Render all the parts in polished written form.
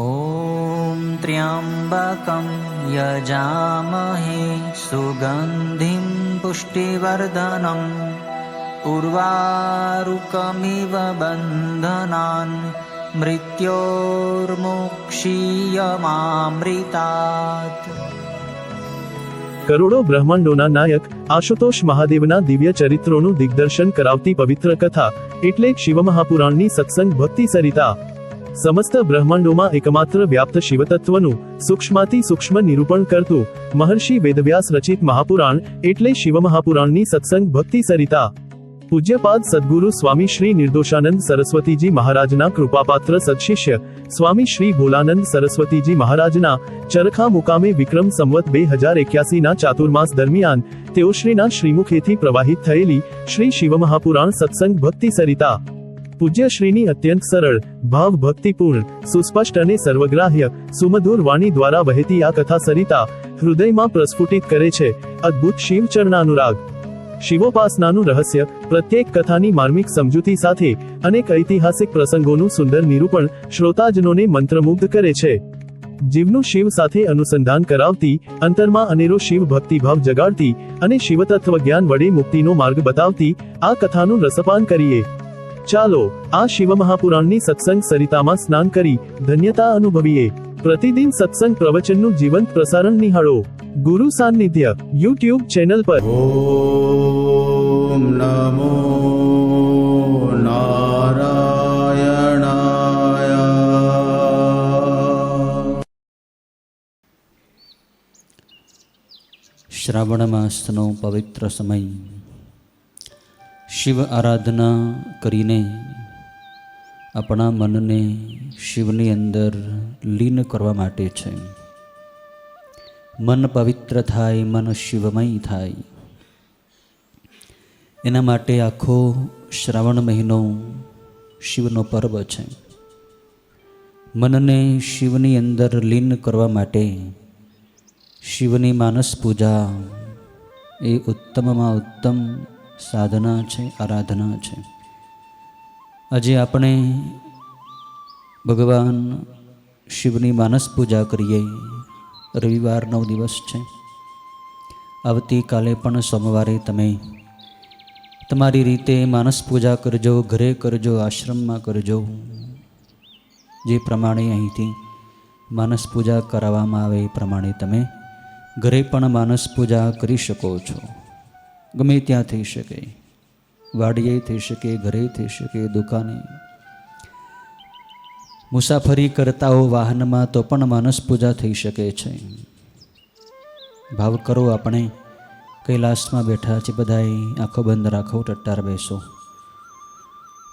ॐ त्र्यम्बकं यजामहे सुगन्धिं पुष्टिवर्धनम् उर्वारुकमिव बन्धनान् मृत्योर्मुक्षीयमामृतात्। કરોડો બ્રહ્માંડોના નાયક આશુતોષ મહાદેવના દિવ્ય ચરિત્રોનું દિગ્દર્શન કરાવતી પવિત્ર કથા એટલે શિવમહાપુરાણની સત્સંગ ભક્તિ સરિતા। સમસ્ત બ્રહ્માંડોમાં એકમાત્ર વ્યાપ્ત શિવતત્વનું સૂક્ષ્માતિ સૂક્ષ્મ નિરૂપણ કરતું મહર્ષિ વેદવ્યાસ રચિત મહાપુરાણ એટલે શિવમહાપુરાણની સત્સંગ ભક્તિ સરિતા। પૂજ્યપાદ સદગુરુ સ્વામી શ્રી નિર્દોષાનંદ સરસ્વતીજી મહારાજના કૃપાપાત્ર સદશિષ્ય સ્વામી શ્રી ભોલાનંદ સરસ્વતીજી મહારાજના ચરખા મુકામે વિક્રમ સંવત 2081ના ચાતુર્માસ દરમિયાન તેઓશ્રીના શ્રીમુખેથી પ્રવાહિત થયેલી શ્રી શિવમહાપુરાણ સત્સંગ ભક્તિ સરિતા પૂજ્ય શ્રીની અત્યંત સરળ ભાવ ભક્તિપૂર્ણ સુસ્પષ્ટ અને સર્વગ્રાહ્ય સુમધુર વાણી દ્વારા વહેતી આ કથા સરિતા હૃદયમાં પ્રસ્ફુટિત કરે છે અદ્ભુત શિવ ચરણાનુરાગ। શિવોપાસનાનું રહસ્ય પ્રત્યેક કથાની માર્મિક સમજૂતી સાથે અનેક ઐતિહાસિક પ્રસંગોનું સુંદર નિરૂપણ શ્રોતાજનોને મંત્રમુગ્ધ કરે છે। જીવનું શિવ સાથે અનુસંધાન કરાવતી અંતરમાં અનેરો શિવ ભક્તિભાવ જગાડતી અને શિવતત્વ જ્ઞાન વડે મુક્તિનો માર્ગ બતાવતી આ કથાનું રસપાન કરીએ। ચાલો આ શિવમહાપુરાણની સત્સંગ સરિતામાં સ્નાન કરી ધન્યતા અનુભવીએ। પ્રતિદિન સત્સંગ પ્રવચનનું જીવંત પ્રસારણ નિહાળો ગુરુ સાનિધ્ય યુટ્યુબ ચેનલ પર। ઓમ નમો નારાયણાય। શ્રાવણ માસનો પવિત્ર સમય શિવ આરાધના કરીને આપણા મનને શિવની અંદર લીન કરવા માટે છે। મન પવિત્ર થાય, મન શિવમય થાય, એના માટે આખો શ્રાવણ મહિનો શિવનો પર્વ છે। મનને શિવની અંદર લીન કરવા માટે શિવની માનસ પૂજા એ ઉત્તમમાં ઉત્તમ સાધના છે, આરાધના છે। આજે આપણે ભગવાન શિવની માનસ પૂજા કરીએ। રવિવારનો દિવસ છે, આવતીકાલે પણ સોમવારે તમે તમારી રીતે માનસ પૂજા કરજો, ઘરે કરજો, આશ્રમમાં કરજો। જે પ્રમાણે અહીંથી માનસ પૂજા કરાવવામાં આવે એ પ્રમાણે તમે ઘરે પણ માનસ પૂજા કરી શકો છો। ગમે ત્યાં થઈ શકે, વાડીએ થઈ શકે, ઘરે થઈ શકે, દુકાને, મુસાફરી કરતા હો વાહનમાં તો પણ માનસ પૂજા થઈ શકે છે। ભાવ કરો, આપણે કૈલાસમાં બેઠા છે, બધાએ આંખો બંધ રાખો, ટટ્ટાર બેસો।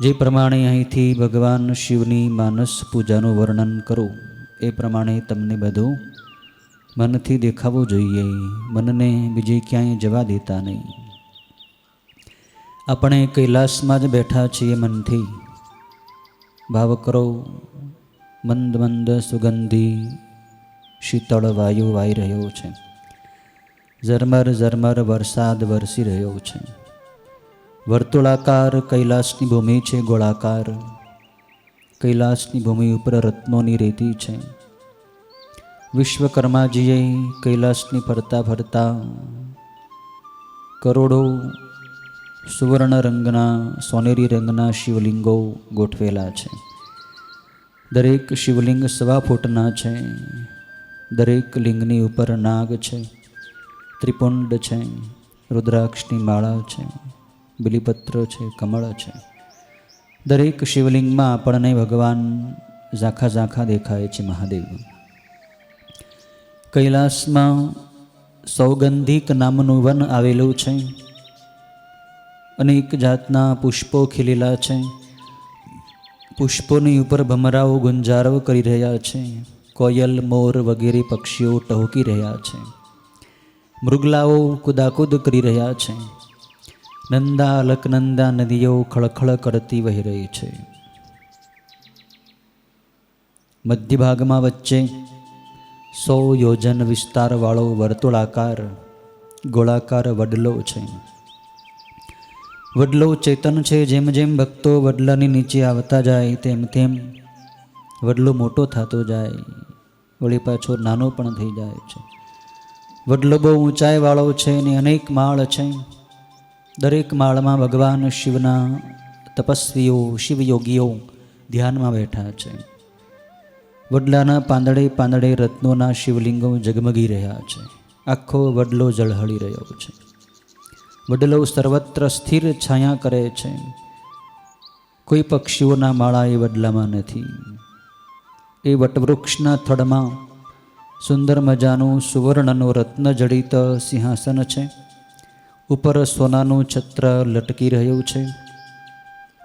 જે પ્રમાણે અહીંથી ભગવાન શિવની માનસ પૂજાનું વર્ણન કરું એ પ્રમાણે તમને બધું મનથી દેખાવું જોઈએ। મનને બીજે ક્યાંય જવા દેતા નહીં। આપણે કૈલાસમાં જ બેઠા છીએ મનથી। ભાવ કરો, મંદ મંદ સુગંધી શીતળ વાયુ વાઈ રહ્યો છે, ઝરમર ઝરમર વરસાદ વરસી રહ્યો છે। વર્તુળાકાર કૈલાસની ભૂમિ છે, ગોળાકાર કૈલાસની ભૂમિ ઉપર રત્નોની રેતી છે। વિશ્વકર્માજીએ કૈલાસની ફરતા ફરતા કરોડો સુવર્ણ રંગના, સોનેરી રંગના શિવલિંગો ગોઠવેલા છે। દરેક શિવલિંગ 1.25 ફૂટના છે। દરેક લિંગની ઉપર નાગ છે, ત્રિપુંડ છે, રુદ્રાક્ષની માળા છે, બિલીપત્ર છે, કમળ છે। દરેક શિવલિંગમાં આપણને ભગવાન ઝાંખા ઝાંખા દેખાય છે, મહાદેવ। કૈલાસમાં સૌગંધિક નામનું વન આવેલું છે। અનેક જાતના પુષ્પો ખીલેલા છે। પુષ્પોની ઉપર ભમરાઓ ગુંજારવ કરી રહ્યા છે। કોયલ, મોર વગેરે પક્ષીઓ ટહુકી રહ્યા છે। મૃગલાઓ કુદાકુદ કરી રહ્યા છે। નંદા અલકનંદા નદીઓ ખળખળ કરતી વહી રહી છે। મધ્ય ભાગમાં વચ્ચે 100 યોજન વિસ્તારવાળો વર્તુળાકાર ગોળાકાર વડલો છે। વડલો ચેતન છે। જેમ જેમ ભક્તો વડલાની નીચે આવતા જાય તેમ તેમ વડલો મોટો થતો જાય, વળી પાછો નાનો પણ થઈ જાય છે. વડલો બહુ ઊંચાઈવાળો છે અને અનેક માળ છે. દરેક માળમાં ભગવાન શિવના તપસ્વીઓ, શિવયોગીઓ ધ્યાનમાં બેઠા છે. વડલાના પાંદડે પાંદડે રત્નોના શિવલિંગો ઝગમગી રહ્યા છે. આખો વડલો ઝળહળી રહ્યો છે. વડલો સર્વત્ર સ્થિર છાયા કરે છે. કોઈ પક્ષીઓના માળા એ વડલામાં નથી. એ વટવૃક્ષના થડમાં સુંદર મજાનું સુવર્ણનું રત્ન જડિત સિંહાસન છે. ઉપર સોનાનું છત્ર લટકી રહ્યું છે.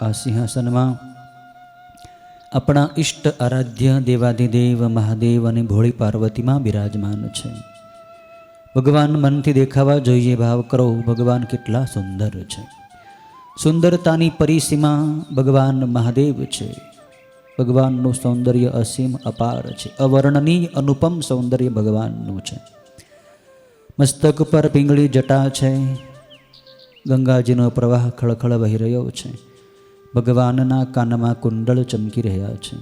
આ સિંહાસનમાં આપણા ઈષ્ટ આરાધ્ય દેવાધિદેવ મહાદેવ અને ભોળી પાર્વતીમાં બિરાજમાન છે. ભગવાન મનથી દેખાવા જોઈએ, ભાવ કરો, ભગવાન કેટલા સુંદર છે. સુંદરતાની પરિસીમા ભગવાન મહાદેવ છે. ભગવાનનું સૌંદર્ય અસીમ અપાર છે. અવર્ણનીય અનુપમ સૌંદર્ય ભગવાનનું છે. મસ્તક પર પીંગળી જટા છે. ગંગાજીનો પ્રવાહ ખળખળ વહી રહ્યો છે. ભગવાનના કાનમાં કુંડળ ચમકી રહ્યા છે.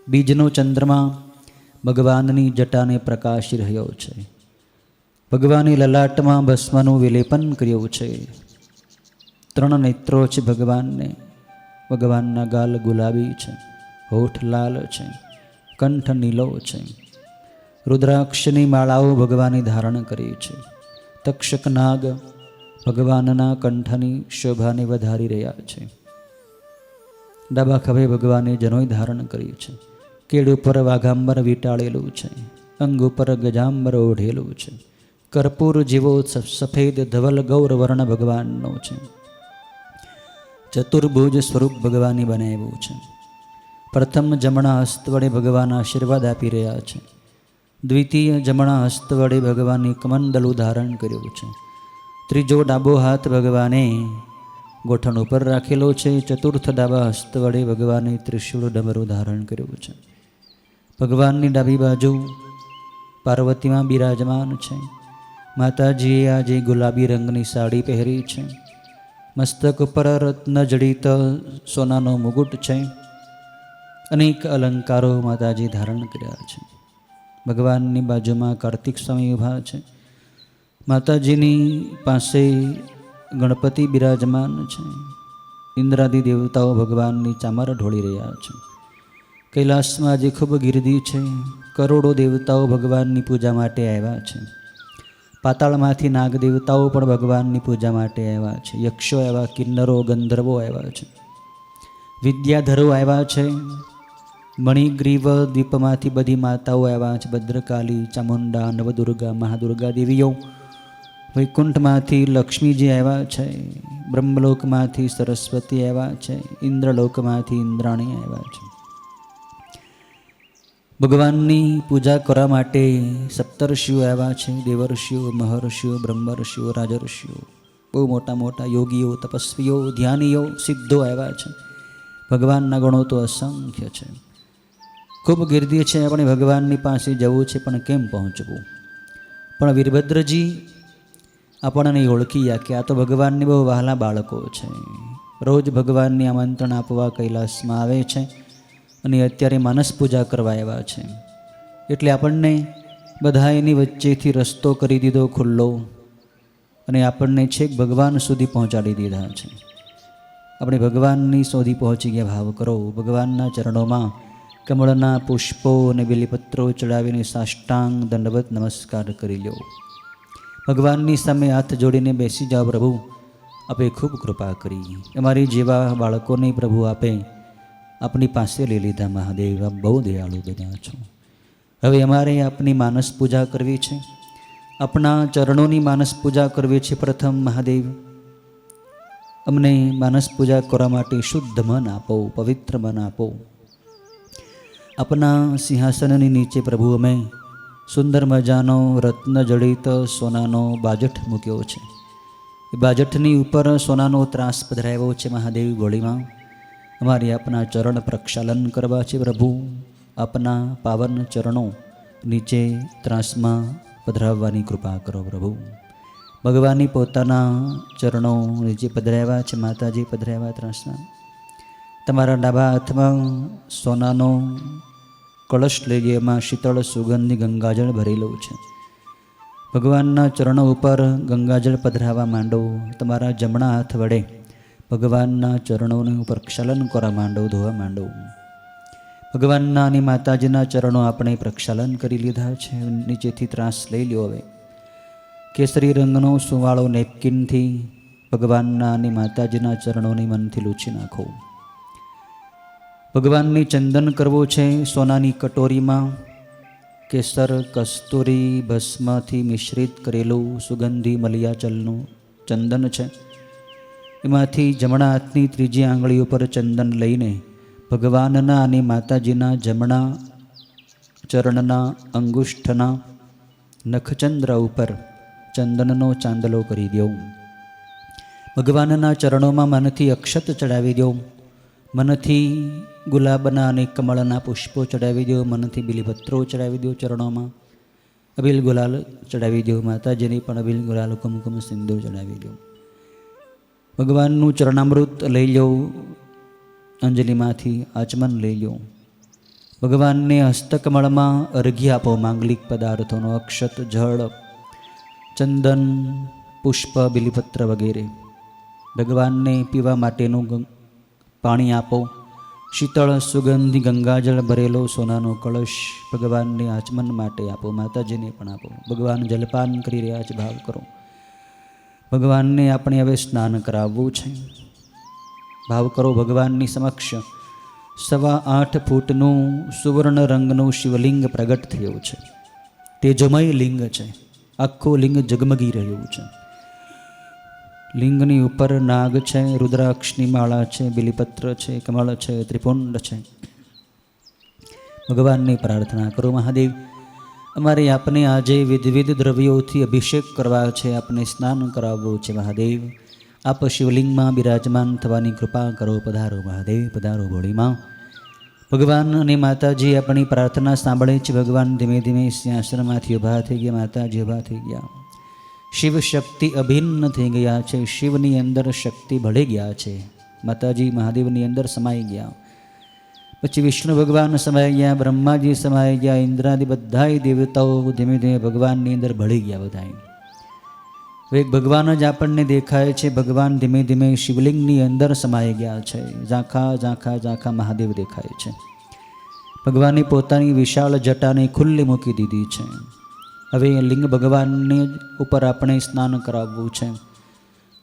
બીજનો ચંદ્રમા ભગવાનની જટાને પ્રકાશી રહ્યો છે. ભગવાનની લલાટમાં ભસ્મનું વિલેપન કર્યું છે. 3 નેત્રો છે ભગવાનને. ભગવાનના ગાલ ગુલાબી છે, હોઠ લાલ છે, કંઠ નીલો છે. રુદ્રાક્ષની માળાઓ ભગવાને ધારણ કરી છે. તક્ષક નાગ ભગવાનના કંઠની શોભાને વધારી રહ્યા છે. ડાબા ખભે ભગવાને જનોઈ ધારણ કરી છે. કેડ ઉપર વાઘાંબર વીંટાળેલું છે. અંગ ઉપર ગજાંબર ઓઢેલું છે. કર્પૂર જેવો સફેદ ધવલ ગૌર વર્ણ ભગવાનનો છે. ચતુર્ભુજ સ્વરૂપ ભગવાને બનાવ્યું છે. પ્રથમ જમણા હસ્ત વડે ભગવાન આશીર્વાદ આપી રહ્યા છે. દ્વિતીય જમણા હસ્ત વડે ભગવાને કમંડલું ધારણ કર્યું છે. ત્રીજો ડાબો હાથ ભગવાને ગોઠણ ઉપર રાખેલો છે. ચતુર્થ ડાબા હસ્ત વડે ભગવાને ત્રિશૂળ ડમરું ધારણ કર્યું છે. ભગવાનની ડાબી બાજુ પાર્વતીમાં બિરાજમાન છે. માતાજીએ આજે ગુલાબી રંગની સાડી પહેરી છે. મસ્તક ઉપર રત્ન જડિત સોનાનો મુગુટ છે. અનેક અલંકારો માતાજી ધારણ કર્યા છે. ભગવાનની બાજુમાં કાર્તિક સ્વામી ઊભા છે. માતાજીની પાસે ગણપતિ બિરાજમાન છે. ઇન્દ્રાદિ દેવતાઓ ભગવાનની ચામર ઢોળી રહ્યા છે. કૈલાસમાં આજે ખૂબ ગીર્દી છે. કરોડો દેવતાઓ ભગવાનની પૂજા માટે આવ્યા છે. પાતાળમાંથી નાગ દેવતાઓ પણ ભગવાનની પૂજા માટે આવ્યા છે. યક્ષો આવ્યા, કિન્નરો, ગંધર્વો આવ્યા છે. વિદ્યાધરો આવ્યા છે. મણિગ્રીવ દ્વીપમાંથી બધી માતાઓ આવ્યા છે. ભદ્રકાલી, ચામુંડા, નવદુર્ગા, મહાદુર્ગા દેવીઓ. વૈકુંઠમાંથી લક્ષ્મીજી આવ્યા છે. બ્રહ્મલોકમાંથી સરસ્વતી આવ્યા છે. ઇન્દ્રલોકમાંથી ઇન્દ્રાણી આવ્યા છે. ભગવાનની પૂજા કરવા માટે સપ્તર્ષિઓ આવ્યા છે. દેવર્ષિઓ, મહર્ષિઓ, બ્રહ્મર્ષિઓ, રાજર્ષિઓ, બહુ મોટા મોટા યોગીઓ, તપસ્વીઓ, ધ્યાનીઓ, સિદ્ધો આવ્યા છે. ભગવાનના ગણો તો અસંખ્ય છે. ખૂબ ગીર્દી છે. આપણે ભગવાનની પાસે જવું છે, પણ કેમ પહોંચવું? પણ વીરભદ્રજી આપણને ઓળખી ગયા કે આ તો ભગવાનની બહુ વહાલા બાળકો છે. રોજ ભગવાનની આમંત્રણ આપવા કૈલાસમાં આવે છે અને અત્યારે માનસ પૂજા કરવા આવ્યા છે. એટલે આપણને બધા એની વચ્ચેથી રસ્તો કરી દીધો ખુલ્લો અને આપણને છેક ભગવાન સુધી પહોંચાડી દીધા છે. આપણે ભગવાનની સુધી પહોંચી ગયા. ભાવ કરો, ભગવાનના ચરણોમાં કમળના પુષ્પો અને બેલીપત્રો ચડાવીને સાષ્ટાંગ દંડવત નમસ્કાર કરી લો. ભગવાનની સામે હાથ જોડીને બેસી જાઓ. પ્રભુ, આપે ખૂબ કૃપા કરી. અમારી જેવા બાળકોને પ્રભુ આપે આપની પાસે લઈ લીધા. મહાદેવ, આપ બહુ દયાળુ બન્યા છો. હવે અમારે આપની માનસ પૂજા કરવી છે. આપણા ચરણોની માનસ પૂજા કરવી છે. પ્રથમ મહાદેવ, અમને માનસ પૂજા કરવા માટે શુદ્ધ મન આપો, પવિત્ર મન આપો. આપના સિંહાસનની નીચે પ્રભુ અમે સુંદર મજાનો રત્ન જડિત સોનાનો બાજઠ મૂક્યો છે. એ બાજઠની ઉપર સોનાનો ત્રાસ પધરાવ્યો છે. મહાદેવ ગોળીમાં અમારી આપના ચરણ પ્રક્ષાલન કરવા છે. પ્રભુ, આપના પાવન ચરણો નીચે ત્રાસમાં પધરાવવાની કૃપા કરો. પ્રભુ, ભગવાનની પોતાના ચરણો નીચે પધરાવ્યા છે. માતાજી પધરાવ્યા ત્રાસમાં. તમારા ડાબા હાથમાં સોનાનો કળશ લઈ ગયો, એમાં શીતળ સુગંધી ગંગાજળ ભરેલું છે. ભગવાનના ચરણો ઉપર ગંગાજળ પધરાવવા માંડો. તમારા જમણા હાથ વડે ભગવાનના ચરણોનું પ્રક્ષાલન કરવા માંડો, ધોવા માંડો. ભગવાનના અને માતાજીના ચરણો આપણે પ્રક્ષાલન કરી લીધા છે. નીચેથી ત્રાસ લઈ લ્યો. હવે કેસરી રંગનો સુવાળો નેપકિનથી ભગવાનના અને માતાજીના ચરણોની મનથી લૂછી નાખો. ભગવાનની ચંદન કરવો છે. સોનાની કટોરીમાં કેસર કસ્તુરી ભસ્મથી મિશ્રિત કરેલું સુગંધી મલિયાચલનું ચંદન છે. એમાંથી જમણા હાથની ત્રીજી આંગળી ઉપર ચંદન લઈને ભગવાનના અને માતાજીના જમણા ચરણના અંગુષ્ઠના નખચંદ્ર ઉપર ચંદનનો ચાંદલો કરી દો. ભગવાનના ચરણોમાં મનથી અક્ષત ચડાવી દો. મનથી ગુલાબના અને કમળના પુષ્પો ચડાવી દો. મનથી બિલીપત્રો ચડાવી દો. ચરણોમાં અબીલ ગુલાલ ચડાવી દો. માતાજીની પણ અબીલ ગુલાલ કુમકુમ સિંદૂર ચડાવી દો. ભગવાનનું ચરણામૃત લઈ લો. અંજલિમાંથી આચમન લઈ લો. ભગવાનને હસ્તકમળમાં અર્ઘ્ય આપો. માંગલિક પદાર્થોનો અક્ષત, જળ, ચંદન, પુષ્પ, બિલીપત્ર વગેરે. ભગવાનને પીવા માટેનું પાણી આપો. શીતળ સુગંધી ગંગાજળ ભરેલો સોનાનો કળશ ભગવાનને આચમન માટે આપો. માતાજીને પણ આપો. ભગવાન જલપાન કરી રહ્યા છે, ભાવ કરો. ભગવાનને આપણે હવે સ્નાન કરાવવું છે. ભાવ કરો. ભગવાનની સમક્ષ 8.25 ફૂટનું સુવર્ણ રંગનું શિવલિંગ પ્રગટ થયું છે. તેજમય લિંગ છે. આખું લિંગ જગમગી રહ્યું છે. લિંગની ઉપર નાગ છે, રુદ્રાક્ષની માળા છે, બિલીપત્ર છે, કમળ છે, ત્રિપુંડ છે. ભગવાનની પ્રાર્થના કરો. મહાદેવ, અમારે આપને આજે વિવિધ દ્રવ્યોથી અભિષેક કરવા છે, આપને સ્નાન કરાવવું છે. મહાદેવ, આપ શિવલિંગમાં બિરાજમાન થવાની કૃપા કરો. પધારો મહાદેવ, પધારો ભોળીમાં. ભગવાન અને માતાજી આપણી પ્રાર્થના સાંભળે છે. ભગવાન ધીમે ધીમે સિંહાસનમાંથી ઊભા થઈ ગયા. માતાજી ઊભા થઈ ગયા. શિવ શક્તિ અભિન્ન થઈ ગયા છે. શિવની અંદર શક્તિ ભળી ગયા છે. માતાજી મહાદેવની અંદર સમાઈ ગયા. પછી વિષ્ણુ ભગવાન સમાઈ ગયા, બ્રહ્માજી સમાઈ ગયા, ઇન્દ્રાદિ બધાય દેવતાઓ ધીમે ધીમે ભગવાનની અંદર ભળી ગયા. બધાય એક ભગવાન જ આપણને દેખાય છે. ભગવાન ધીમે ધીમે શિવલિંગની અંદર સમાઈ ગયા છે. ઝાંખા ઝાંખા ઝાંખા મહાદેવ દેખાય છે. ભગવાને પોતાની વિશાળ જટાને ખુલ્લી મૂકી દીધી છે. હવે લિંગ ભગવાનની ઉપર આપણે સ્નાન કરાવવું છે.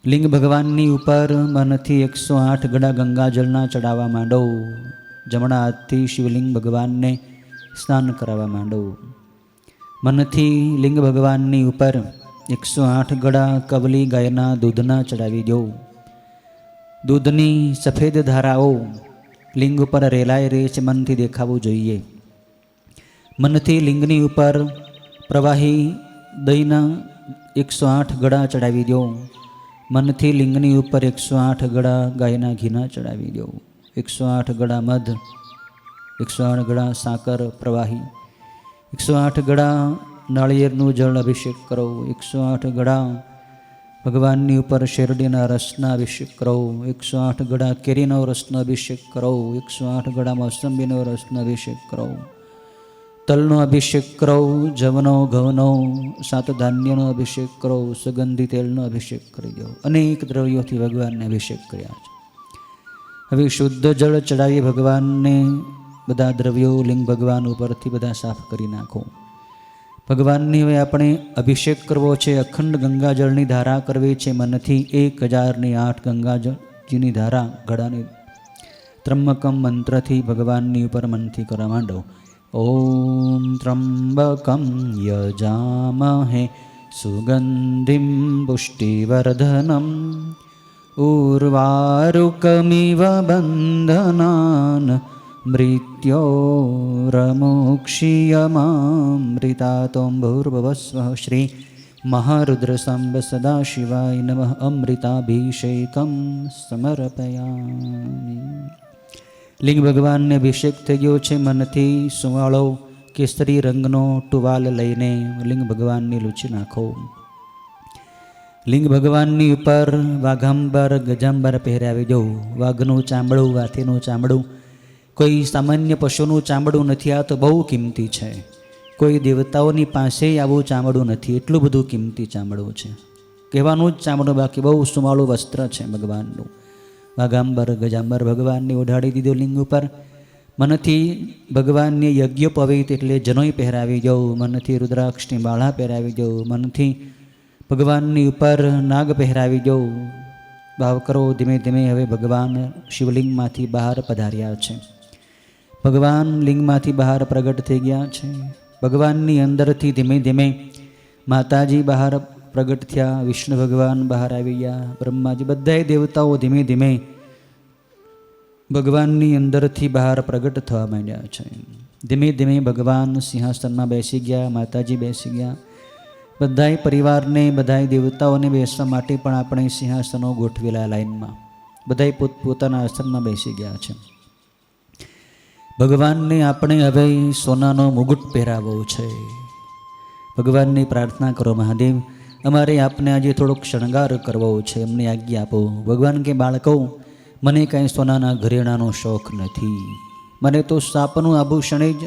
લિંગ ભગવાનની ઉપર મનથી 108 ગડા ગંગાજળના ચડાવવા માંડો. જમણા હાથથી શિવલિંગ ભગવાનને સ્નાન કરાવવા માંડો. મનથી લિંગ ભગવાનની ઉપર 108 ગડા કવલી ગાયના દૂધના ચડાવી દો. દૂધની સફેદ ધારાઓ લિંગ ઉપર રેલાઈ રહી છે. મનથી દેખાવું જોઈએ. મનથી લિંગની ઉપર પ્રવાહી દહીંના 108 ગડા ચડાવી દો. મનથી લિંગની ઉપર 108 ગડા ગાયના ઘીના ચડાવી દો. 108 ગડા મધ, 108 ગડા સાકર પ્રવાહી, 108 ગડા નાળિયેરનું જળ અભિષેક કરો. 108 ગડા ભગવાનની ઉપર શેરડીના રસના અભિષેક કરો. 108 ગડા કેરીનો રસનો અભિષેક કરો. 108 ગડા મોસંબીનો રસનો અભિષેક કરો. તલનો અભિષેક કરો. જવનો, ઘઉંનો, 7 ધાન્યનો અભિષેક કરો. સુગંધી તેલનો અભિષેક કરી દો. અનેક દ્રવ્યોથી ભગવાનને અભિષેક કર્યા છે. હવે શુદ્ધ જળ ચડાવી ભગવાનને બધા દ્રવ્યો લિંગ ભગવાન ઉપરથી બધા સાફ કરી નાખો. ભગવાનની હવે આપણે અભિષેક કરવો છે. અખંડ ગંગાજળની ધારા કરવી છે. મનથી 1008 ગંગાજળની ધારા ગળાની ત્રંબકમ મંત્રથી ભગવાનની ઉપર મનથી કરવા માંડો. ઓમ ત્રંબકમ યજામહે સુગંધિમ પુષ્ટિવર્ધનમ ઉર્વારુકમિવ બંધનાન મૃત્યોરમોક્ષીયમામૃતાતોમ ભૂર્ભુવસ્વઃ શ્રી મહારુદ્રસાંબ સદાશિવાય નમઃ. અમૃતાભિષેકમ સમર્પયામિ. લિંગ ભગવાનને અભિષેક થઈ ગયો છે. મનથી સુવાળો કેસરી રંગનો ટુવાલ લઈને લિંગ ભગવાનને લૂછી નાખો. લિંગ ભગવાનની ઉપર વાઘાંબર ગજાંબર પહેરાવી દો. વાઘનું ચામડું, હાથીનું ચામડું કોઈ સામાન્ય પશુનું ચામડું નથી, આ તો બહુ કિંમતી છે. કોઈ દેવતાઓની પાસે આવું ચામડું નથી, એટલું બધું કિંમતી ચામડું છે. કહેવાનું જ ચામડું, બાકી બહુ સુમાળું વસ્ત્ર છે ભગવાનનું. વાઘાંબર ગજાંબર ભગવાનને ઓઢાડી દીધો લિંગ ઉપર. મનથી ભગવાનને યજ્ઞોપવિત એટલે જનોઈ પહેરાવી જવું, મનથી રુદ્રાક્ષની માળા પહેરાવી જવું, મનથી ભગવાનની ઉપર નાગ પહેરાવી જવું. ભાવ કરો, ધીમે ધીમે હવે ભગવાન શિવલિંગમાંથી બહાર પધાર્યા છે. ભગવાન લિંગમાંથી બહાર પ્રગટ થઈ ગયા છે. ભગવાનની અંદરથી ધીમે ધીમે માતાજી બહાર પ્રગટ થયા, વિષ્ણુ ભગવાન બહાર આવી ગયા, બ્રહ્માજી, બધાય દેવતાઓ ધીમે ધીમે ભગવાનની અંદરથી બહાર પ્રગટ થવા માંડ્યા છે. ધીમે ધીમે ભગવાન સિંહાસનમાં બેસી ગયા, માતાજી બેસી ગયા. બધાય પરિવારને, બધાય દેવતાઓને બેસવા માટે પણ આપણે સિંહાસનો ગોઠવેલા લાઈનમાં, બધાય પોતપોતાના આસનમાં બેસી ગયા છે. ભગવાનને આપણે હવે સોનાનો મુગુટ પહેરાવવો છે. ભગવાનને પ્રાર્થના કરો, મહાદેવ અમારે આપને આજે થોડોક શણગાર કરવો છે, અમને આજ્ઞા આપો. ભગવાન કે બાળકો, મને કાંઈ સોનાના ઘરેણાનો શોખ નથી, મને તો સાપનું આભૂષણ જ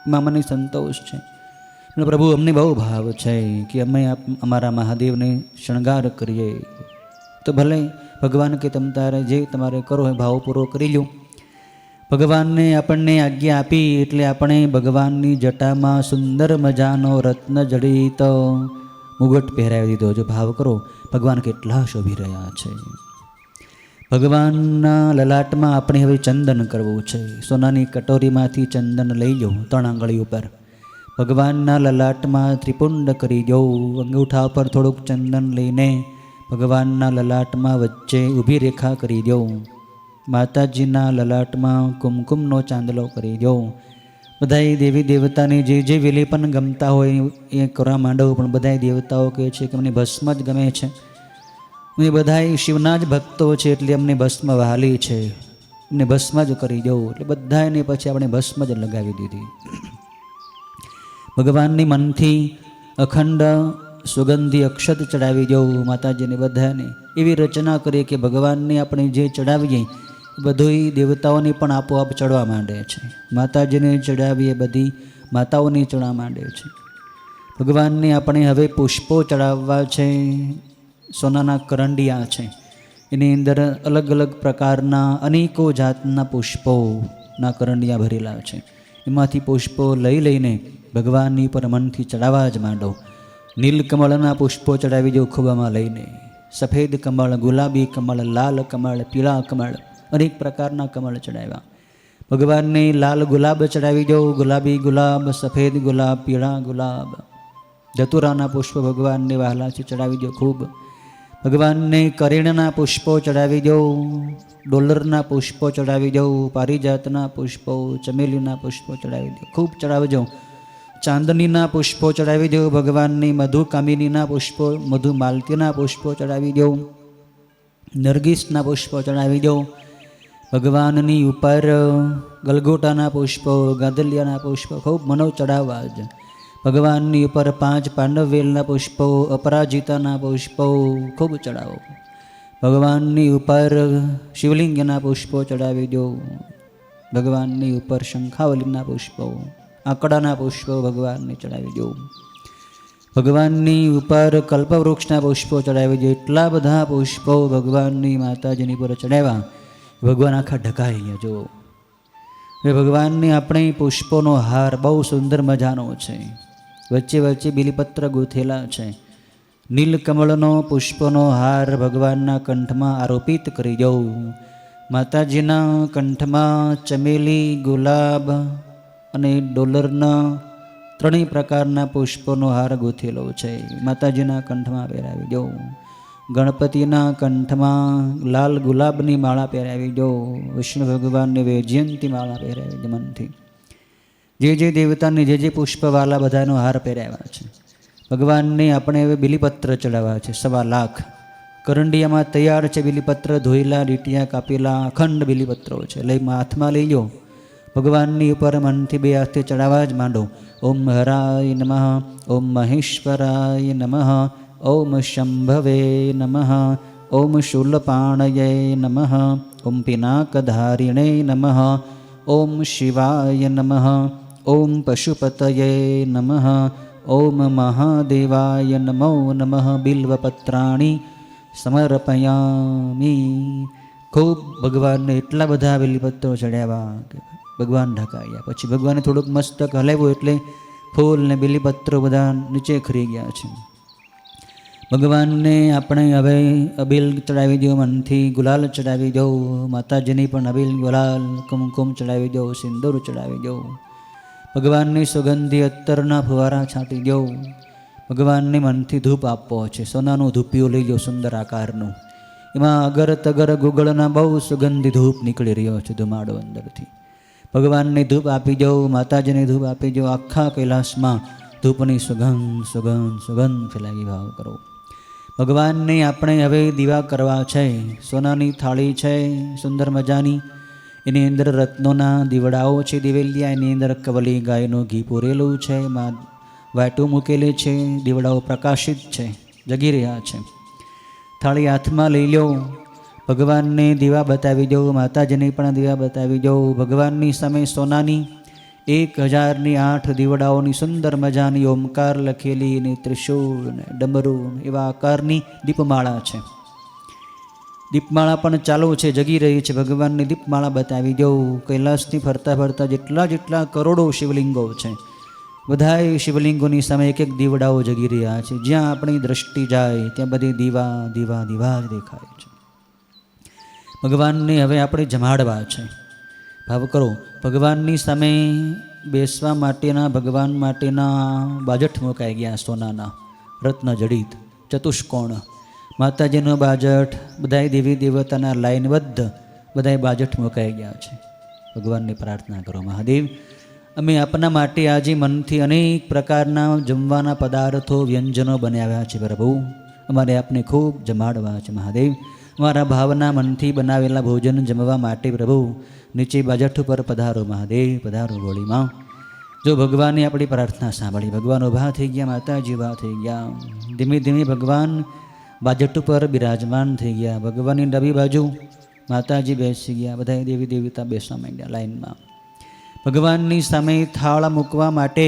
માં મને સંતોષ છે. પ્રભુ અમને બહુ ભાવ છે કે અમે અમારા મહાદેવને શણગાર કરીએ. તો ભલે ભગવાન કે તમારે જે તમારે કરો એ ભાવપૂર્વક કરી લો. ભગવાનને આપણને આજ્ઞા આપી એટલે આપણે ભગવાનની જટામાં સુંદર મજાનો રત્ન જડિત મુગટ પહેરાવી દીધો. જો ભાવ કરો, ભગવાન કેટલા શોભી રહ્યા છે. ભગવાનના લલાટમાં આપણે હવે ચંદન કરવું છે. સોનાની કટોરીમાંથી ચંદન લઈ લો, 3 આંગળી ઉપર ભગવાનના લલાટમાં ત્રિપુંડ કરી જવું. અંગૂઠા પર થોડુંક ચંદન લઈને ભગવાનના લલાટમાં વચ્ચે ઊભી રેખા કરી દઉં. માતાજીના લલાટમાં કુમકુમનો ચાંદલો કરી દઉં. બધાય દેવી દેવતાને જે જે વિલેપન ગમતા હોય એ કરવા માંડવું. પણ બધાય દેવતાઓ કહે છે કે અમને ભસ્મ જ ગમે છે, અમે બધાય શિવના જ ભક્તો છે એટલે અમને ભસ્મ વહાલી છે, અમને ભસ્મ જ કરી દઉં. એટલે બધાને પછી આપણે ભસ્મ જ લગાવી દીધી. ભગવાનની મનથી અખંડ સુગંધી અક્ષત ચડાવી દઉં માતાજીને બધાને. એવી રચના કરીએ કે ભગવાનને આપણે જે ચડાવીએ બધું દેવતાઓને પણ આપોઆપ ચડવા માંડે છે. માતાજીને ચડાવીએ બધી માતાઓને ચડવા માંડે છે. ભગવાનને આપણે હવે પુષ્પો ચડાવવા છે. સોનાના કરંડિયા છે, એની અંદર અલગ અલગ પ્રકારના અનેકો જાતના પુષ્પોના કરંડિયા ભરેલા છે. એમાંથી પુષ્પો લઈ લઈને ભગવાનની પર મનથી ચડાવવા જ માંડો. નીલકમળના પુષ્પો ચડાવી દો ખુબામાં લઈને. સફેદ કમળ, ગુલાબી કમળ, લાલ કમળ, પીળા કમળ, અનેક પ્રકારના કમળ ચડાવ્યા. ભગવાનને લાલ ગુલાબ ચડાવી દો, ગુલાબી ગુલાબ, સફેદ ગુલાબ, પીળા ગુલાબ. ધતુરાના પુષ્પ ભગવાનને વહાલાથી ચડાવી દો ખૂબ. ભગવાનને કરેણના પુષ્પો ચડાવી દો, ડોલરના પુષ્પો ચડાવી દો, પારિજાતના પુષ્પો, ચમેલીના પુષ્પો ચડાવી દો, ખૂબ ચડાવજો. ચાંદનીના પુષ્પો ચડાવી દો ભગવાનને, મધુકામિનીના પુષ્પો, મધુમાલતીના પુષ્પો ચડાવી દો, નરગીસના પુષ્પો ચડાવી દો. ભગવાનની ઉપર ગલગોટાના પુષ્પો, ગાદલિયાના પુષ્પો ખૂબ મનો ચડાવવા જ. ભગવાનની ઉપર 5 પાંડવવેલના પુષ્પો, અપરાજિતાના પુષ્પો ખૂબ ચડાવો. ભગવાનની ઉપર શિવલિંગના પુષ્પો ચડાવી દો. ભગવાનની ઉપર શંખાવલીના પુષ્પો, આંકડાના પુષ્પો ભગવાનને ચડાવી દો. ભગવાનની ઉપર કલ્પવૃક્ષના પુષ્પો ચડાવી દો. એટલા બધા પુષ્પો ભગવાનની માતાજીની પર ચડાવ્યા. ભગવાન આખા ઢકાઈ જો. હવે ભગવાનને આપણે પુષ્પોનો હાર બહુ સુંદર મજાનો છે. વચ્ચે વચ્ચે બિલીપત્ર ગૂંથેલા છે. નીલકમળનો પુષ્પનો હાર ભગવાનના કંઠમાં આરોપિત કરી દઉં. માતાજીના કંઠમાં ચમેલી, ગુલાબ અને ડોલરના 3 પ્રકારના પુષ્પોનો હાર ગૂંથેલો છે. માતાજીના કંઠમાં પહેરાવી દઉં. ગણપતિના કંઠમાં લાલ ગુલાબની માળા પહેરાવી દો. વિષ્ણુ ભગવાનને વૈજયંતી માળા પહેરાવી દો મનથી. જે દેવતાને જે પુષ્પવાલા બધાનો હાર પહેરાવ્યા છે. ભગવાનને આપણે હવે બિલીપત્ર ચડાવવા છે 1.25 લાખ. કરંડિયામાં તૈયાર છે બિલીપત્ર, ધોયેલા, લીટિયા કાપેલા અખંડ બિલીપત્રો છે. હાથમાં લઈ લો. ભગવાનની ઉપર મનથી 2 હાથે ચડાવવા જ માંડો. ઓમ હરાય નમઃ, ઓમ મહેશ્વરાય નમઃ, ઓમ શંભવે નમઃ, ઓમ શૂલપાણયે નમઃ, ઓમ પિનાકધારિણે નમઃ, ઓમ શિવાય નમઃ. ઓમ પશુપતયે નમઃ. ઓમ મહાદેવાય નમો નમઃ. બિલ્વપત્રાણી સમર્પયામિ. ખૂબ ભગવાનને એટલા બધા બિલીપત્રો ચડાવ્યા કે ભગવાન ઢકાયા. પછી ભગવાને થોડુંક મસ્તક હલાવ્યું એટલે ફૂલ ને બિલીપત્રો બધા નીચે ખરી ગયા છે. ભગવાનને આપણે હવે અબીલ ચડાવી દો, મનથી ગુલાલ ચડાવી દો. માતાજીની પણ અબીલ ગુલાલ કુમકુમ ચડાવી દો, સિંદૂર ચડાવી દો. ભગવાનની સુગંધી અત્તરના ફુવારા છાંટી દો. ભગવાનને મનથી ધૂપ આપવો છે. સોનાનું ધૂપિયું લઈ જાઓ સુંદર આકારનું. એમાં અગર તગર ગુગળના બહુ સુગંધી ધૂપ નીકળી રહ્યો છે, ધુમાડો અંદરથી. ભગવાનને ધૂપ આપી દો, માતાજીને ધૂપ આપી દો. આખા કૈલાસમાં ધૂપની સુગંધ સુગંધ સુગંધ ફેલાવી ભાવ કરો. ભગવાનને આપણે હવે દીવા કરવા છે. સોનાની થાળી છે સુંદર મજાની, એની અંદર રત્નોના દીવડાઓ છે દિવેલિયા. એની અંદર કવલી ગાયનું ઘી પૂરેલું છે, એમાં વાટું મૂકેલી છે. દીવડાઓ પ્રકાશિત છે, જગી રહ્યા છે. થાળી હાથમાં લઈ લો. ભગવાનને દીવા બતાવી દો, માતાજીને પણ દીવા બતાવી દો. ભગવાનની સામે સોનાની 1008 દીવડાઓની સુંદર મજાની ઓમકાર લખેલી ને ત્રિશૂળ ને ડમરું એવા આકારની દીપમાળા છે. દીપમાળા પણ ચાલુ છે, જગી રહી છે. ભગવાનની દીપમાળા બતાવી દો. કૈલાસથી ફરતા ફરતા જેટલા કરોડો શિવલિંગો છે, બધાય શિવલિંગોની સામે એક એક દીવડાઓ જગી રહ્યા છે. જ્યાં આપણી દ્રષ્ટિ જાય ત્યાં બધી દીવા દીવા દીવા જ દેખાય છે. ભગવાનને હવે આપણે જમાડવા છે. ભાવ કરો. ભગવાનની સામે બેસવા માટેના ભગવાન માટેના બાજટ મુકાઈ ગયા સોનાના રત્ન જડિત ચતુષ્કોણ. માતાજીનો બાજટ, બધાય દેવી દેવતાના લાઈનબદ્ધ બધાય બાજટ મુકાઈ ગયા છે. ભગવાનની પ્રાર્થના કરો, મહાદેવ અમે આપના માટે આજે મનથી અનેક પ્રકારના જમવાના પદાર્થો વ્યંજનો બનાવ્યા છે પ્રભુ. અમારે આપને ખૂબ જમાડવા છે મહાદેવ. અમારા ભાવના મનથી બનાવેલા ભોજન જમવા માટે પ્રભુ નીચે બાજટ ઉપર પધારો મહાદેવ, પધારો ગોળીમાં. જો ભગવાને આપણી પ્રાર્થના સાંભળી, ભગવાન ઊભા થઈ ગયા, માતાજી ઊભા થઈ ગયા. ધીમે ધીમે ભગવાન બાજટ ઉપર બિરાજમાન થઈ ગયા. ભગવાનની ડાબી બાજુ માતાજી બેસી ગયા. બધા દેવી દેવતા બેસવા માંડ્યા લાઈનમાં. ભગવાનની સામે થાળ મૂકવા માટે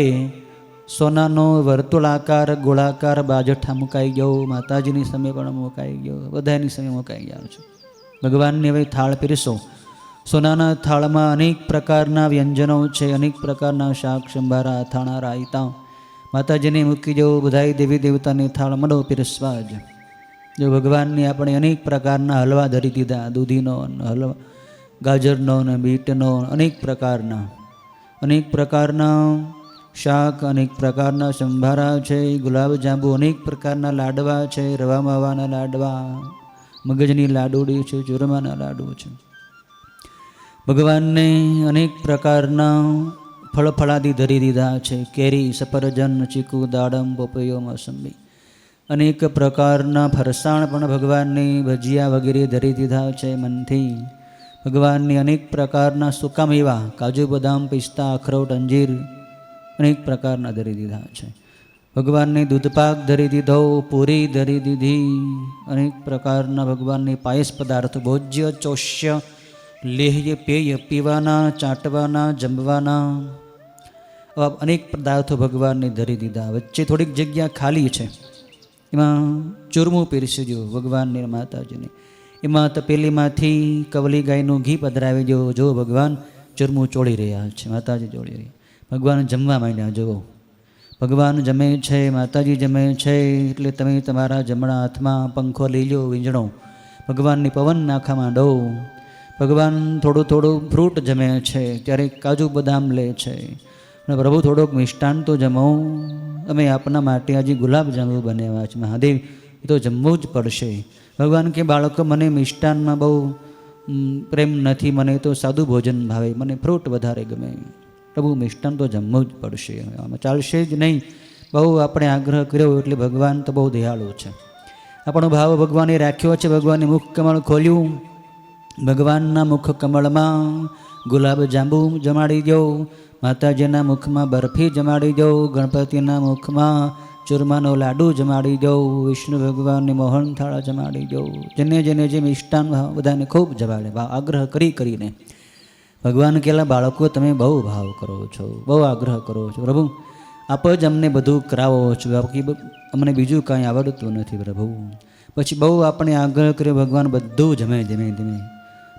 સોનાનો વર્તુળાકાર ગોળાકાર બાજઠ મુકાઈ ગયો. માતાજીની સામે પણ મુકાઈ ગયો, બધાની સામે મુકાઈ ગયા છે. ભગવાનને હવે થાળ પીરસો. સોનાના થાળમાં અનેક પ્રકારના વ્યંજનો છે, અનેક પ્રકારના શાક સંભારા અથાણા રાયતા માતાજીને મૂકી દો. બધાય દેવી દેવતાની થાળ મળો પીરસવા જ. જો ભગવાનને આપણે અનેક પ્રકારના હલવા ધરી દીધા, દૂધીનો હલવા, ગાજરનો ને બીટનો, અનેક પ્રકારના શાક, અનેક પ્રકારના સંભારા છે, ગુલાબ જાંબુ, અનેક પ્રકારના લાડવા છે, રવા માવાના લાડવા, મગજની લાડુડી છે, ચૂરમાના લાડુ છે. ભગવાનને અનેક પ્રકારના ફળફળાદી ધરી દીધા છે. કેરી, સફરજન, ચીકુ, દાડમ, પપૈયો, મોસંબી, અનેક પ્રકારના ફરસાણ પણ ભગવાનને ભજીયા વગેરે ધરી દીધા છે મનથી. ભગવાનની અનેક પ્રકારના સૂકા મેવા, કાજુ, બદામ, પિસ્તા, અખરોટ, અંજીર અનેક પ્રકારના ધરી દીધા છે. ભગવાનને દૂધપાક ધરી દીધો, પૂરી ધરી દીધી. અનેક પ્રકારના ભગવાનને પાયસ પદાર્થો, ભોજ્ય, ચોષ્ય, લેહ્ય, પેય, પીવાના, ચાટવાના, જમવાના, આવા અનેક પદાર્થો ભગવાનને ધરી દીધા. વચ્ચે થોડીક જગ્યા ખાલી છે, એમાં ચૂરમું પીરસજો ભગવાનને માતાજીને. એમાં તપેલીમાંથી કવલી ગાયનું ઘી પધરાવી દો. જો ભગવાન ચૂરમું ચોળી રહ્યા છે, માતાજી ચોળી રહ્યા. ભગવાન જમવા માંડ્યા. જુઓ ભગવાન જમે છે, માતાજી જમે છે, એટલે તમે તમારા જમણા હાથમાં પંખો લઈ લો, વીંજણો ભગવાનની પવન નાખા માંડો. ભગવાન થોડું થોડું ફ્રૂટ જમે છે, ક્યારેક કાજુ બદામ લે છે. અને પ્રભુ થોડોક મિષ્ટાન તો જમો. અમે આપના માટે આજે ગુલાબ જાંબુ બનાવ્યા છે મહાદેવ, એ તો જમવું જ પડશે. ભગવાન કે બાળકો મને મિષ્ટાનમાં બહુ પ્રેમ નથી, મને તો સાદું ભોજન ભાવે, મને ફ્રૂટ વધારે ગમે. પ્રભુ મિષ્ટાન તો જમવું જ પડશે, આમાં ચાલશે જ નહીં. બહુ આપણે આગ્રહ કર્યો એટલે ભગવાન તો બહુ દયાળુ છે. આપણો ભાવ ભગવાને રાખ્યો છે. ભગવાને મુખ કમળ ખોલ્યું, ભગવાનના મુખ કમળમાં ગુલાબ જાંબુ જમાડી દો. માતાજીના મુખમાં બરફી જમાડી દો. ગણપતિના મુખમાં ચૂરમાનો લાડુ જમાડી દો. વિષ્ણુ ભગવાનને મોહન થાળા જમાડી દો. જેને જેને જે મિષ્ટાન બધાને ખૂબ જમાડે, આગ્રહ કરીને ભગવાન કહેલા બાળકો તમે બહુ ભાવ કરો છો, બહુ આગ્રહ કરો છો પ્રભુ, આપ જ અમને બધું કરાવો છો, બાકી અમને બીજું કાંઈ આવડતું નથી પ્રભુ. પછી બહુ આપણે આગ્રહ કર્યો, ભગવાન બધું જમે ધીમે ધીમે,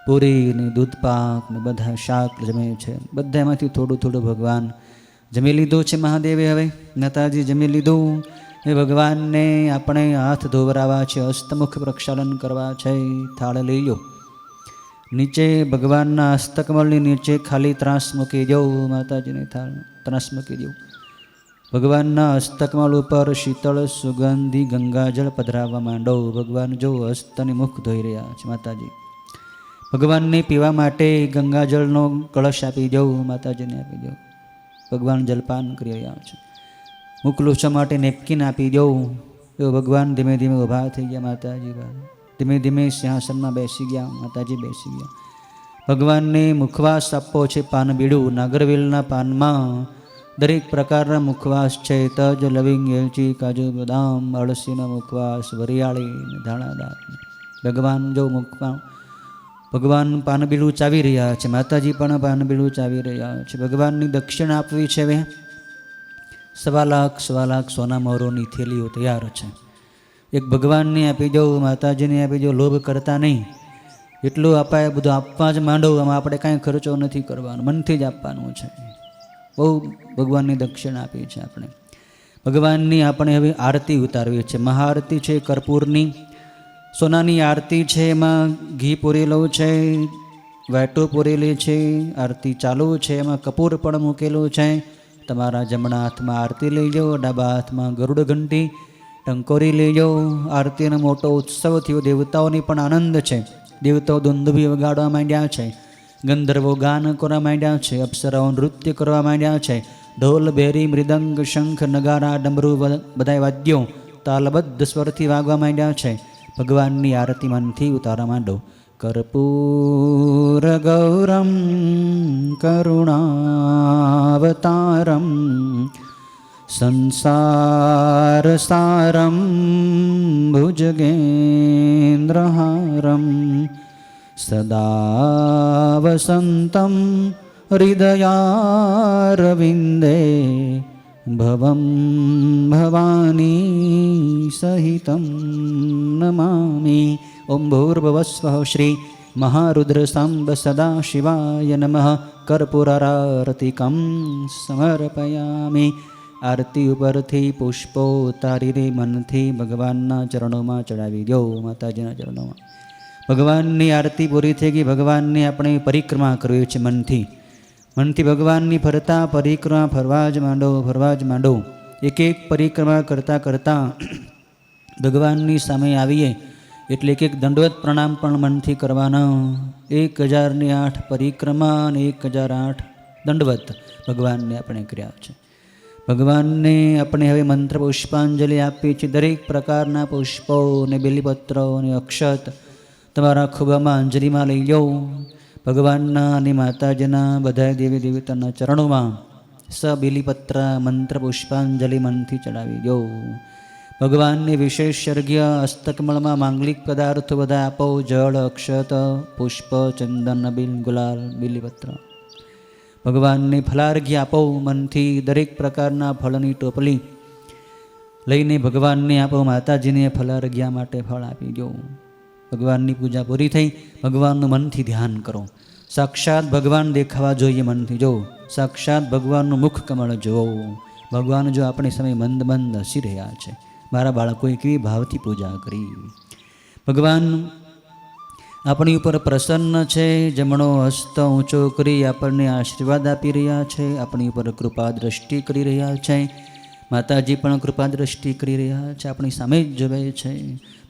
પૂરી ને દૂધપાક ને બધા શાક જમે છે, બધા એમાંથી થોડું થોડું ભગવાન જમી લીધું છે મહાદેવે. હવે માતાજી જમી લીધું એ ભગવાનને આપણે હાથ ધોવરાવા છે, હસ્તમુખ પ્રક્ષાલન કરવા છે. થાળ લઈ લો, નીચે ભગવાનના હસ્તકમળની નીચે ખાલી ત્રાસ મૂકી દો, માતાજીની થાળ ત્રાસ મૂકી દો. ભગવાનના હસ્તકમળ ઉપર શીતળ સુગંધી ગંગાજળ પધરાવવા માંડો. ભગવાન જો હસ્ત અને મુખ ધોઈ રહ્યા છે માતાજી. ભગવાનને પીવા માટે ગંગાજળનો કળશ આપી દો, માતાજીને આપી દો. ભગવાન જલપાન કરી રહ્યા છે. મુખ લૂછવા માટે નેપકિન આપી દો. એવો ભગવાન ધીમે ધીમે ઊભા થઈ ગયા માતાજી. ધીમે ધીમે સિંહાસનમાં બેસી ગયા, માતાજી બેસી ગયા. ભગવાનને મુખવાસ આપવો છે, પાનબીડું. નાગરવેલના પાનમાં દરેક પ્રકારના મુખવાસ છે, તજ, લવિંગ, એલચી, કાજુ, બદામ, અળસીનો મુખવાસ, વરિયાળી, ધાણાદાળ. ભગવાન જો મુખમાં ભગવાન પાનબીડું ચાવી રહ્યા છે, માતાજી પણ પાનબીડું ચાવી રહ્યા છે. ભગવાનની દક્ષિણા આપવી છે. હવે 1.25 લાખ સોના મોરોની થેલીઓ તૈયાર છે. એક ભગવાનને આપી દો, માતાજીને આપી દો, લોભ કરતા નહીં. એટલું અપાય બધું આપવા જ માંડો. આમાં આપણે કાંઈ ખર્ચો નથી કરવાનો, મનથી જ આપવાનું છે. બહુ ભગવાનની દક્ષિણા આપી છે આપણે. ભગવાનની આપણે હવે આરતી ઉતારવી છે. મહાઆરતી છે કર્પૂરની, સોનાની આરતી છે. એમાં ઘી પૂરેલું છે, વાટો પૂરેલી છે, આરતી ચાલુ છે, એમાં કપૂર પણ મૂકેલું છે. તમારા જમણા હાથમાં આરતી લઈ જાઓ, ડાબા હાથમાં ગરુડ ઘંટી ટંકોરી લઈ જાઓ. આરતીનો મોટો ઉત્સવ થયો, દેવતાઓની પણ આનંદ છે. દેવતાઓ દુંદુભી વગાડવા માંડ્યા છે, ગંધર્વો ગાન કરવા માંડ્યા છે, અપ્સરાઓ નૃત્ય કરવા માંડ્યા છે. ઢોલ, બેરી, મૃદંગ, શંખ, નગારા, ડમરૂ બધા વાદ્યો તાલબદ્ધ સ્વરથી વાગવા માંડ્યા છે. ભગવાનની આરતી મનથી ઉતારવા માંડો. કર્પૂર ગૌરમ કરુણાવતારમ સંસાર સારમ ભુજગેન્દ્રહારમ સદા વસંતમ હૃદયારવિંદે ભવમ ભવાની સહિતમ નમામિ. ઓમ ભૂર્ભુવસ્વઃ શ્રી મહારુદ્ર સાંબ સદા શિવાય નમઃ. કર્પૂરારતિકમ સમર્પયામિ. આરતી ઉપરથી પુષ્પો ઉતારીને મનથી ભગવાનના ચરણોમાં ચડાવી દો, માતાજીના ચરણોમાં. ભગવાનની આરતી પૂરી થઈ ગઈ. ભગવાનની આપણે પરિક્રમા કરવી છે મનથી. મનથી ભગવાનની ફરતા પરિક્રમા ફરવા જ માંડો, ફરવા જ માંડો. એક એક પરિક્રમા કરતાં કરતાં ભગવાનની સામે આવીએ એટલે એક એક દંડવત પ્રણામ પણ મનથી કરવાના. 1008 પરિક્રમા અને 1008 દંડવત ભગવાનને આપણે કર્યા છે. ભગવાનને આપણે હવે મંત્ર પુષ્પાંજલિ આપીએ છીએ. દરેક પ્રકારના પુષ્પો અને બેલીપત્રો અને અક્ષત તમારા ખુબામાં અંજલિમાં લઈ જાઓ. ભગવાનના અને માતાજીના બધા દેવી દેવતાના ચરણોમાં બેલીપત્ર મંત્ર પુષ્પાંજલિ મનથી ચડાવી દો. ભગવાનને વિશેષ અર્ઘ્ય હસ્તકમળમાં માંગલિક પદાર્થો બધા આપો. જળ, અક્ષત, પુષ્પ, ચંદન, બિલ, ગુલાલ, બીલીપત્ર. ભગવાનને ફલાર્ઘ્ય આપો મનથી. દરેક પ્રકારના ફળની ટોપલી લઈને ભગવાનને આપો. માતાજીને ફલાર્ઘ્ય માટે ફળ આપી દો. ભગવાનની પૂજા પૂરી થઈ. ભગવાનનું મનથી ધ્યાન કરો. સાક્ષાત ભગવાન દેખાવા જોઈએ મનથી. જો સાક્ષાત ભગવાનનું મુખ કમળ જુઓ. ભગવાન જો આપણે સમય મંદ મંદ હસી રહ્યા છે. મારા બાળકોએ કેવી ભાવથી પૂજા કરી. ભગવાન આપણી ઉપર પ્રસન્ન છે. જમણો હસ્ત ઊંચો કરી આપણને આશીર્વાદ આપી રહ્યા છે. આપણી ઉપર કૃપા દ્રષ્ટિ કરી રહ્યા છે. માતાજી પણ કૃપા દ્રષ્ટિ કરી રહ્યા છે. આપણી સામે જ જોવે છે.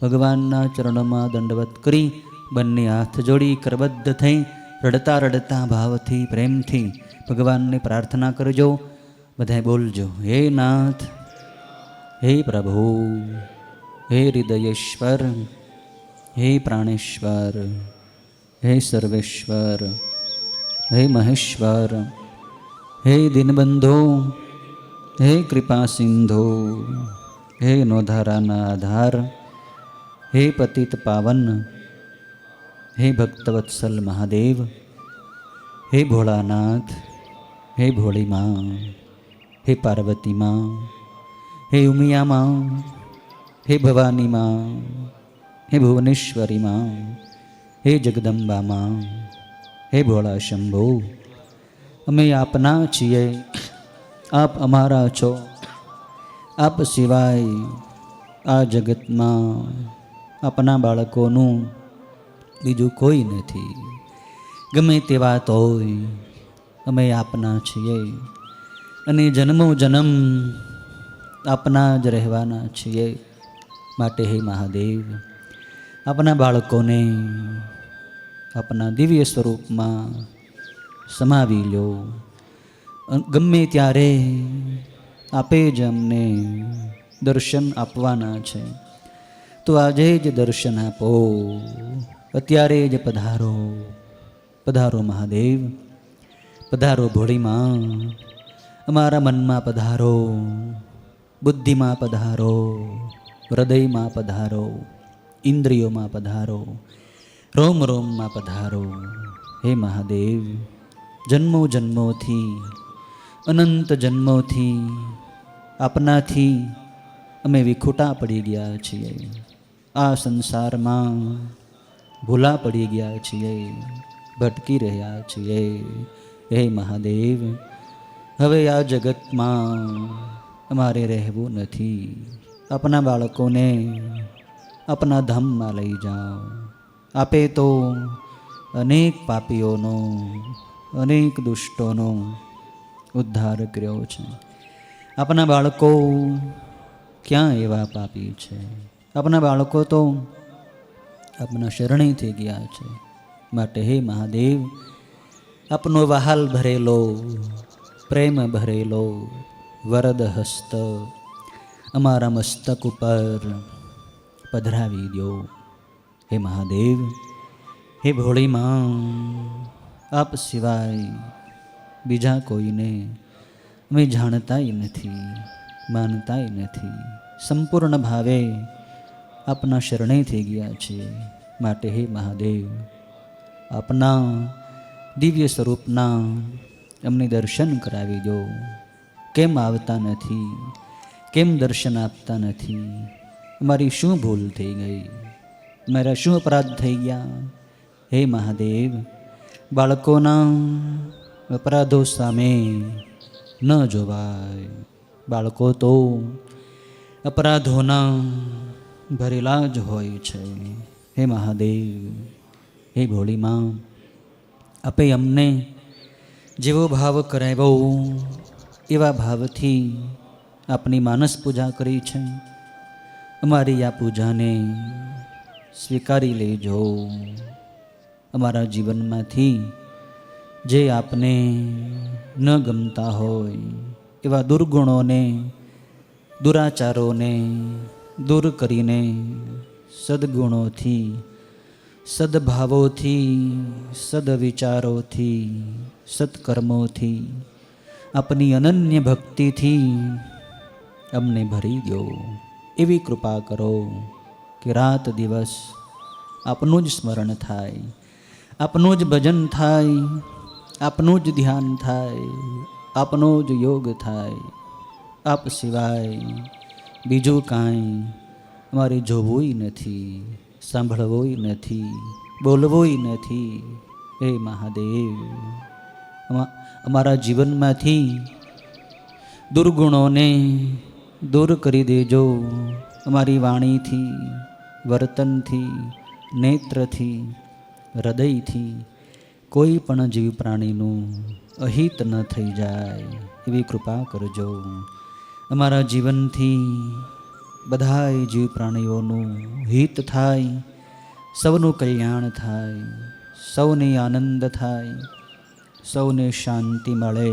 ભગવાનના ચરણોમાં દંડવત કરી બંને હાથ જોડી કરબદ્ધ થઈ રડતા રડતા ભાવથી પ્રેમથી ભગવાનને પ્રાર્થના કરજો. બધાએ બોલજો, હે નાથ, હે પ્રભુ, હે હૃદયેશ્વર, હે પ્રાણેશ્વર, હે સર્વેશ્વર, હે મહેશ્વર, હે દીનબંધો, હે કૃપા સિંધુ, હે નોધારાના આધાર, હે પતિત પાવન, હે ભક્તવત્સલ મહાદેવ, હે ભોળાનાથ, હે ભોળી માં, હે પાર્વતી માં, હે ઉમિયા માં, હે ભવાની માં, હે ભુવનેશ્વરી માં, હે જગદંબા માં, હે ભોળા શંભો, અમે આપના છીએ, આપ અમારા છો. આપ સિવાય આ જગતમાં આપના બાળકોનું બીજું કોઈ નથી. ગમે તે વાત હોય, અમે આપના છીએ અને જન્મો જન્મ આપના જ રહેવાના છીએ. માટે હે મહાદેવ, આપના બાળકોને આપના દિવ્ય સ્વરૂપમાં સમાવી લો. ગમે ત્યારે આપે જ અમને દર્શન આપવાના છે, તો આજે જ દર્શન આપો. અત્યારે જ પધારો, પધારો મહાદેવ, પધારો ભોળી માં, અમારા મનમાં પધારો, બુદ્ધિમાં પધારો, હૃદયમાં પધારો, ઇન્દ્રિયોમાં પધારો, રોમ રોમમાં પધારો. હે મહાદેવ, જન્મો જન્મોથી, અનંત જન્મોથી આપનાથી અમે વિખૂટા પડી ગયા છીએ. આ સંસારમાં ભૂલા પડી ગયા છીએ, ભટકી રહ્યા છીએ. હે મહાદેવ, હવે આ જગતમાં અમારે રહેવું નથી. આપના બાળકોને આપના ધામમાં લઈ જાઓ. આપે તો અનેક પાપીઓનો, અનેક દુષ્ટોનો ઉદ્ધાર કર્યો છે. આપના બાળકો ક્યાં એવા પાપી છે? આપના બાળકો તો આપના શરણે થઈ ગયા છે. માટે હે મહાદેવ, આપનો વહાલ ભરેલો, પ્રેમ ભરેલો વરદ હસ્ત અમારા મસ્તક ઉપર પધરાવી દો. હે મહાદેવ, હે ભોળી માં, આપ સિવાય બીજા કોઈને અમે જાણતાય નથી, માનતાય નથી. સંપૂર્ણ ભાવે આપના શરણે થઈ ગયા છે. માટે હે મહાદેવ, આપના દિવ્ય સ્વરૂપના અમને દર્શન કરાવી દો. કેમ આવતા નથી? કેમ દર્શન આપતા નથી? અમારી શું ભૂલ થઈ ગઈ? મારા શું અપરાધ થઈ ગયા? હે મહાદેવ, બાળકોના અપરાધો સામે ન જોવાય. બાળકો તો અપરાધોના ભરેલા જ હોય છે. હે મહાદેવ, હે ભોળી માં, આપે અમને જેવો ભાવ કરાવ્યો એવા ભાવથી આપની માનસ પૂજા કરી છે. અમારી આ પૂજાને સ્વીકારી લેજો. અમારા જીવનમાંથી જે આપને ન ગમતા હોય એવા દુર્ગુણોને, દુરાચારોને દૂર કરીને સદગુણોથી, સદભાવોથી, સદવિચારોથી, સત્કર્મોથી, આપની અનન્ય ભક્તિથી અમને ભરી દો. એવી કૃપા કરો કે રાત દિવસ આપનું જ સ્મરણ થાય, આપનું જ ભજન થાય, આપનું જ ધ્યાન થાય, આપનો જ યોગ થાય. આપ સિવાય બીજું કાંઈ અમારે જોવુંય નથી, સાંભળવુંય નથી, બોલવુંય નથી. હે મહાદેવ, અમારા જીવનમાંથી દુર્ગુણોને દૂર કરી દેજો. અમારી વાણીથી, વર્તનથી, નેત્રથી, હૃદયથી કોઈ પણ જીવ પ્રાણીનું અહિત ન થઈ જાય એવી કૃપા કરજો. અમારા જીવનથી બધાય જીવ પ્રાણીઓનું હિત થાય, સૌનું કલ્યાણ થાય, સૌને આનંદ થાય, સૌને શાંતિ મળે,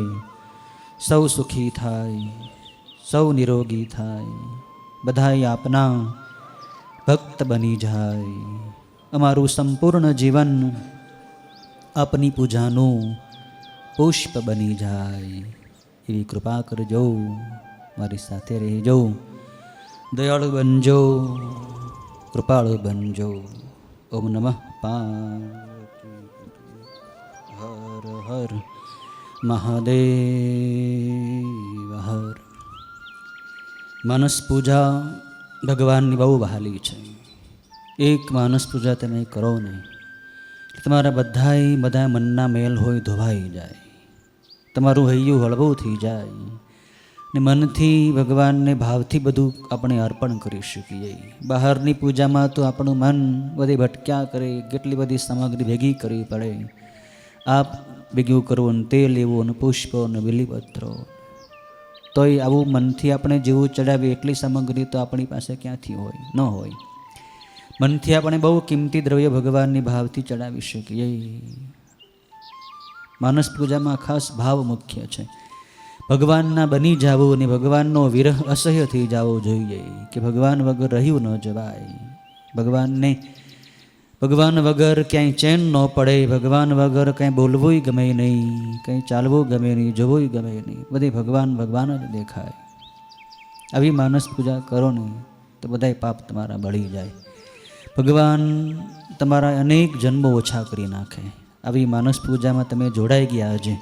સૌ સુખી થાય, સૌ નિરોગી થાય, બધાય આપના ભક્ત બની જાય. અમારું સંપૂર્ણ જીવન આપની પૂજાનું પુષ્પ બની જાય એવી કૃપા કરજો. મારી સાથે રહેજો, દયાળુ બનજો, કૃપાળુ બનજો. ઓમ નમઃ પાર્વતી. હર હર મહાદેવ હર. માનસ પૂજા ભગવાનની બહુ વહાલી છે. એક માનસ પૂજા તમે કરો ને એટલે તમારા બધા મનના મેલ હોય ધોવાઈ જાય, તમારું હૈયું હળવું થઈ જાય ને મનથી ભગવાનને ભાવથી બધું આપણે અર્પણ કરી શકીએ. બહારની પૂજામાં તો આપણું મન બધી ભટક્યા કરે, કેટલી બધી સામગ્રી ભેગી કરવી પડે, આપ ભેગું કરવું ને તેલ લેવું ને પુષ્પો ને બિલીપત્રો, તોય આવું મનથી આપણે જેવું ચડાવીએ એટલી સામગ્રી તો આપણી પાસે ક્યાંથી હોય, ન હોય. મનથી આપણે બહુ કિંમતી દ્રવ્ય ભગવાનની ભાવથી ચડાવી શકીએ. માનસ પૂજામાં ખાસ ભાવ મુખ્ય છે. ભગવાનના બની જાવું અને ભગવાનનો વિરહ અસહ્ય થઈ જવો જોઈએ કે ભગવાન વગર રહ્યું ન જવાય. ભગવાન વગર ક્યાંય ચેન ન પડે, ભગવાન વગર કંઈ બોલવું ગમે નહીં, કંઈ ચાલવું ગમે નહીં, જોવું ગમે નહીં, બધી ભગવાન જ દેખાય. આવી માનસ પૂજા કરો ને તો બધાય પાપ તમારા બળી જાય. ભગવાન તમારા અનેક જન્મો ઓછા કરી નાખે. આવી માનસ પૂજામાં તમે જોડાઈ ગયા આજે,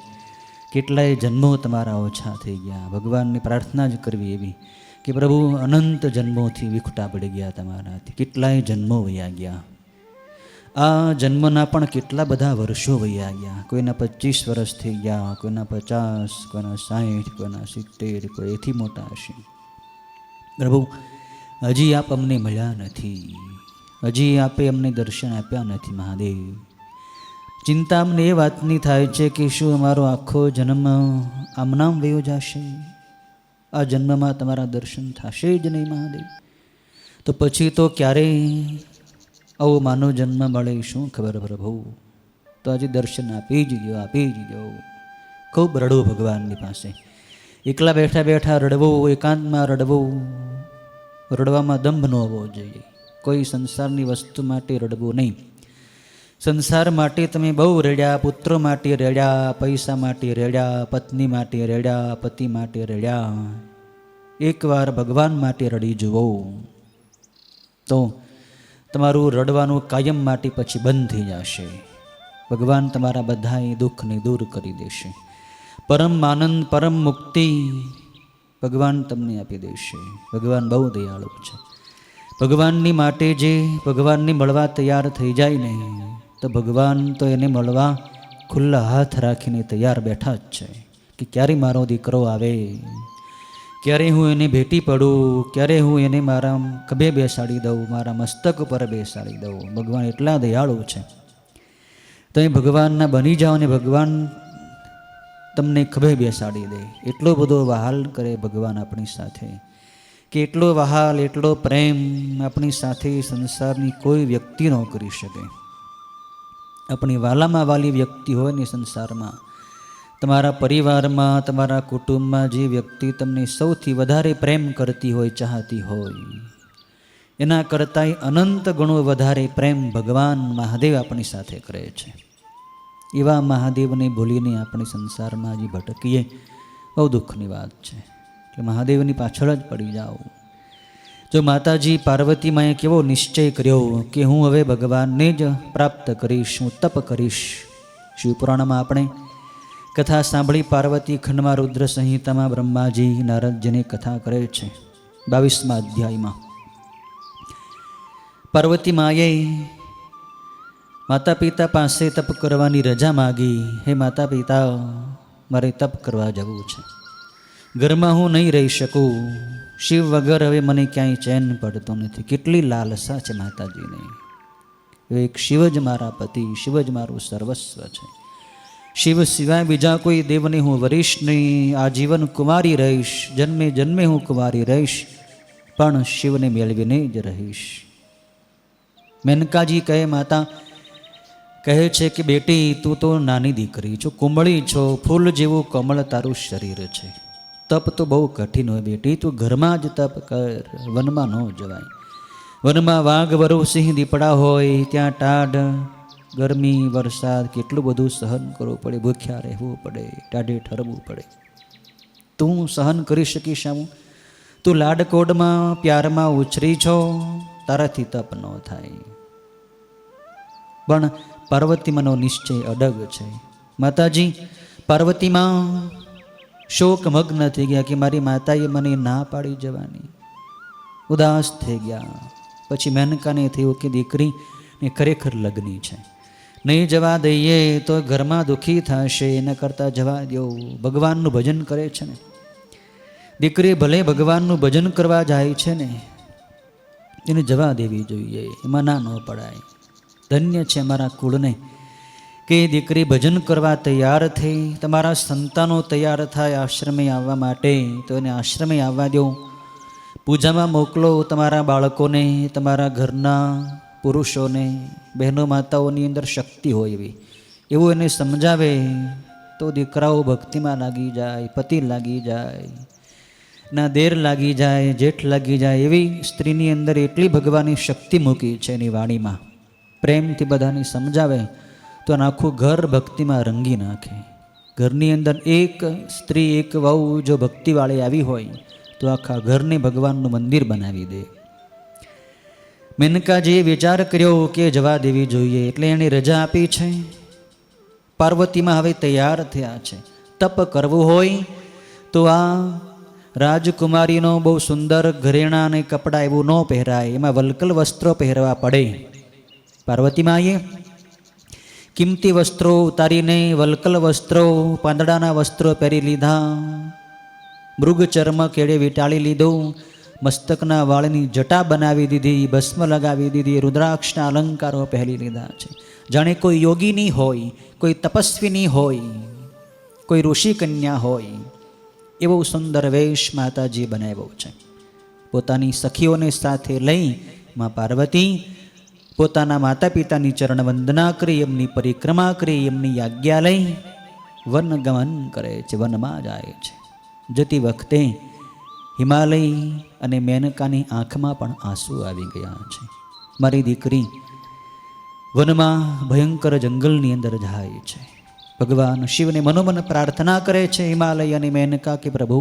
કેટલાય જન્મો તમારા ઓછા થઈ ગયા. ભગવાનની પ્રાર્થના જ કરવી એવી કે પ્રભુ અનંત જન્મોથી વિખુટા પડી ગયા તમારાથી, કેટલાય જન્મો વયા ગયા. આ જન્મના પણ કેટલા બધા વર્ષો વયા ગયા. કોઈના 25 વર્ષ થઈ ગયા, કોઈના 50, કોઈના 60, કોઈના 70, કોઈ એથી મોટા હશે. પ્રભુ હજી આપ અમને મળ્યા નથી, હજી આપે અમને દર્શન આપ્યા નથી. મહાદેવ, ચિંતા અમને એ વાતની થાય છે કે શું અમારો આખો જન્મ આમનામ વયો જશે, આ જન્મમાં તમારા દર્શન થશે જ નહીં મહાદેવ, તો પછી તો ક્યારેય આવો માનવ જન્મ મળે શું ખબર પ્રભુ. તો આજે દર્શન આપી જ દો. ખૂબ રડવું ભગવાનની પાસે, એકલા બેઠા બેઠા રડવું, એકાંતમાં રડવું. રડવામાં દંભ ન હોવો જોઈએ. કોઈ સંસારની વસ્તુ માટે રડવું નહીં. સંસાર માટે તમે બહુ રડ્યા, પુત્રો માટે રડ્યા, પૈસા માટે રડ્યા, પત્ની માટે રડ્યા, પતિ માટે રડ્યા. એકવાર ભગવાન માટે રડી જુઓ તો તમારું રડવાનું કાયમ માટે પછી બંધ થઈ જશે. ભગવાન તમારા બધાય દુઃખને દૂર કરી દેશે. પરમ આનંદ, પરમ મુક્તિ ભગવાન તમને આપી દેશે. ભગવાન બહુ દયાળુ છે. ભગવાનની માટે જે ભગવાનને મળવા તૈયાર થઈ જાય ને તો ભગવાન તો એને મળવા ખુલ્લા હાથ રાખીને તૈયાર બેઠા જ છે કે ક્યારે મારો દીકરો આવે, ક્યારે હું એને ભેટી પડું, ક્યારે હું એને મારા ખભે બેસાડી દઉં, મારા મસ્તક ઉપર બેસાડી દઉં. ભગવાન એટલા દયાળુ છે. તમે ભગવાનના બની જાઓ ને ભગવાન તમને ખભે બેસાડી દે. એટલો બધો વહાલ કરે ભગવાન આપણી સાથે કે એટલો વહાલ, એટલો પ્રેમ આપણી સાથે સંસારની કોઈ વ્યક્તિ ન કરી શકે. આપણી વાલામાં વાલી વ્યક્તિ હોય ને સંસારમાં, તમારા પરિવારમાં, તમારા કુટુંબમાં જે વ્યક્તિ તમને સૌથી વધારે પ્રેમ કરતી હોય, ચાહતી હોય, એના કરતાંય અનંત ગણો વધારે પ્રેમ ભગવાન મહાદેવ આપણી સાથે કરે છે. એવા મહાદેવને ભૂલીને આપણે સંસારમાં જે ભટકીએ, બહુ દુઃખની વાત છે. એટલે મહાદેવની પાછળ જ પડી જાઓ. જો માતાજી પાર્વતી માએ કેવો નિશ્ચય કર્યો કે હું હવે ભગવાનને જ પ્રાપ્ત કરીશ, હું તપ કરીશ. શિવપુરાણમાં આપણે કથા સાંભળી. પાર્વતી ખંડમાં રુદ્ર સંહિતામાં બ્રહ્માજી નારદજીની કથા કરે છે. 22મા અધ્યાયમાં પાર્વતી માએ માતા પિતા પાસે તપ કરવાની રજા માગી. હે માતા પિતા, મારે તપ કરવા જવું છે, ઘરમાં હું નહીં રહી શકું. શિવ વગર હવે મને ક્યાંય ચેન પડતો નથી. કેટલી લાલસા છે માતાજીને. એક શિવ જ મારા પતિ, શિવ જ મારું સર્વસ્વ છે. શિવ સિવાય બીજા કોઈ દેવને હું વરીશ નહીં. આજીવન કુમારી રહીશ, જન્મે જન્મે હું કુમારી રહીશ, પણ શિવને મેળવીને જ રહીશ. મેનકાજી કહે, માતા કહે છે કે બેટી, તું તો નાની દીકરી છો, કુંબળી છો, ફૂલ જેવું કમળ તારું શરીર છે. તપ તો બહુ કઠિન હોય બેટી, તું ઘરમાં જ તપ કર, વનમાં ન જવાય. વનમાં વાઘ, વરુ, સિંહ, દીપડા હોય, ત્યાં ટાઢ, ગરમી, વરસાદ કેટલું બધું સહન કરવું પડે, ભૂખ્યા રહેવું પડે, ટાઢે ઠરવું પડે. તું સહન કરી શકીશ આવું? તું લાડકોડમાં પ્યારમાં ઉછરી છો, તારાથી તપ ન થાય. પણ પાર્વતીમાંનો નિશ્ચય અડગ છે. માતાજી પાર્વતીમાં શોકમગ્ન થઈ ગયા કે મારી માતાએ મને ના પાડી જવાની, ઉદાસ થઈ ગયા. પછી મેનકાને થયું કે દીકરીને ખરેખર લગ્ન છે, નહીં જવા દઈએ તો ઘરમાં દુઃખી થશે, એના કરતાં જવા દો. ભગવાનનું ભજન કરે છે ને દીકરી, ભલે ભગવાનનું ભજન કરવા જાય છે ને, એને જવા દેવી જોઈએ, એમાં ના ન પડાય. ધન્ય છે અમારા કુળને કે દીકરી ભજન કરવા તૈયાર થઈ. તમારા સંતાનો તૈયાર થાય આશ્રમે આવવા માટે તો એને આશ્રમે આવવા દો, પૂજામાં મોકલો. તમારા બાળકોને, તમારા ઘરના પુરુષોને, બહેનો માતાઓની અંદર શક્તિ હોય એવી, એવું એને સમજાવે તો દીકરાઓ ભક્તિમાં લાગી જાય, પતિ લાગી જાય, ના દેર લાગી જાય, જેઠ લાગી જાય. એવી સ્ત્રીની અંદર એટલી ભગવાનની શક્તિ મૂકી છે એની વાણીમાં. પ્રેમથી બધાને સમજાવે તો આખું ઘર ભક્તિમાં રંગી નાખે. ઘરની અંદર એક સ્ત્રી, એક વહુ જો ભક્તિવાળી આવી હોય તો આખા ઘરને ભગવાનનું મંદિર બનાવી દે. મેનકાજીએ વિચાર કર્યો કે જવા દેવી જોઈએ, એટલે એણે રજા આપી છે. પાર્વતીમાં હવે તૈયાર થયા છે. તપ કરવું હોય તો આ રાજકુમારીનો બહુ સુંદર ઘરેણાં અને કપડાં એવું ન પહેરાય, એમાં વલ્કલ વસ્ત્રો પહેરવા પડે. પાર્વતીમાએ કિંમતી વસ્ત્રો ઉતારીને વલ્કલ વસ્ત્રો, પાંદડાના વસ્ત્રો પહેરી લીધા, મૃગ ચર્મ કેળે વીંટાળી લીધું, મસ્તકના વાળની જટા બનાવી દીધી, ભસ્મ લગાવી દીધી, રુદ્રાક્ષના અલંકારો પહેરી લીધા છે. જાણે કોઈ યોગીની હોય, કોઈ તપસ્વીની હોય, કોઈ ઋષિ કન્યા હોય, એવો સુંદર વેશ માતાજી બનાવ્યો છે. પોતાની સખીઓને સાથે લઈ માં પાર્વતી પોતાના માતા પિતાની ચરણ વંદના કરી, એમની પરિક્રમા કરી, એમની આજ્ઞા લઈ વનગમન કરે છે, વનમાં જાય છે. જતી વખતે હિમાલય અને મેનકાની આંખમાં પણ આંસુ આવી ગયા છે. મારી દીકરી વનમાં ભયંકર જંગલની અંદર જાય છે. ભગવાન શિવને મનોમન પ્રાર્થના કરે છે હિમાલય અને મેનકા કે પ્રભુ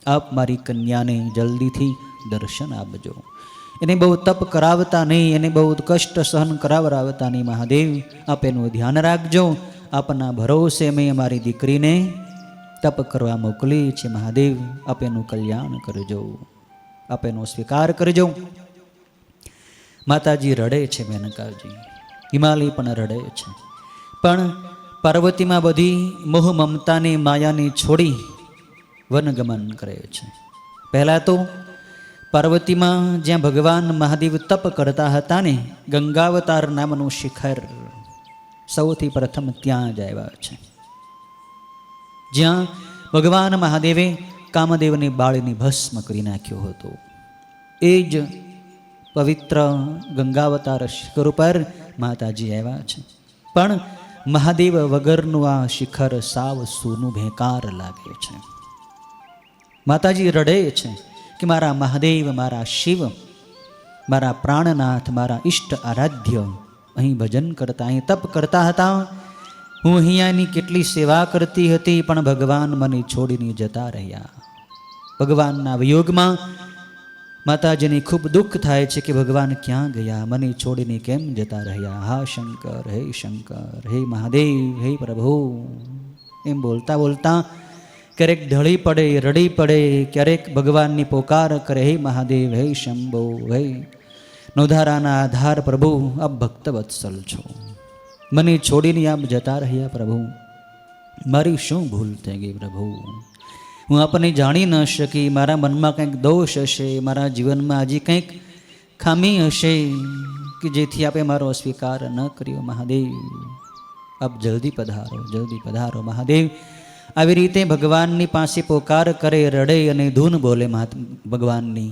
આપ મારી કન્યાને જલ્દીથી દર્શન આપજો. એને બહુ તપ કરાવતા નહીં, એને બહુ કષ્ટ સહન કરાવતા નહીં. મહાદેવ આપ એનું ધ્યાન રાખજો. આપના ભરોસે મેં અમારી દીકરીને તપ કરવા મોકલી છે. મહાદેવ આપ એનું કલ્યાણ કરજો, આપ એનો સ્વીકાર કરજો. માતાજી રડે છે, મેનકાજી, હિમાલય પણ રડે છે. પણ પાર્વતીમાં બધી મોહ મમતાની માયાને છોડી વનગમન કરે છે. પહેલાં તો પાર્વતીમાં જ્યાં ભગવાન મહાદેવ તપ કરતા હતા ને, ગંગાવતાર નામનું શિખર, સૌથી પ્રથમ ત્યાં જ આવ્યા છે, જ્યાં ભગવાન મહાદેવે કામદેવની બાળીની ભસ્મ કરી નાખ્યો હતો. એ જ પવિત્ર ગંગાવતાર શિખર ઉપર માતાજી આવ્યા છે. પણ મહાદેવ વગરનું આ શિખર સાવ સૂનું ભેકાર લાગે છે. માતાજી રડે છે કે મારા મહાદેવ, મારા શિવ, મારા પ્રાણનાથ, મારા ઈષ્ટ આરાધ્ય અહીં ભજન કરતા, અહીં તપ કરતા હતા. હું અહીંયાની કેટલી સેવા કરતી હતી, પણ ભગવાન મને છોડીને જતા રહ્યા. ભગવાનના વિયોગમાં માતાજીને ખૂબ દુઃખ થાય છે કે ભગવાન ક્યાં ગયા, મને છોડીને કેમ જતા રહ્યા. હા શંકર, હે શંકર, હે મહાદેવ, હે પ્રભુ, એમ બોલતા બોલતા ક્યારેક ઢળી પડે, રડી પડે, ક્યારેક ભગવાનની પોકાર કરે, હે મહાદેવ, હે શંભો, હે નોધારાના આધાર પ્રભુ, આપ ભક્ત વત્સલ છો, મને છોડીને આપ જતા રહ્યા પ્રભુ, મારી શું ભૂલ થઈ ગઈ પ્રભુ, હું આપને જાણી ન શકી, મારા મનમાં કંઈક દોષ હશે, મારા જીવનમાં હજી કંઈક ખામી હશે કે જેથી આપે મારો સ્વીકાર ન કર્યો. મહાદેવ આપ જલ્દી પધારો, જલ્દી પધારો મહાદેવ. આવી રીતે ભગવાનની પાસે પોકાર કરે, રડે અને ધૂન બોલે ભગવાનની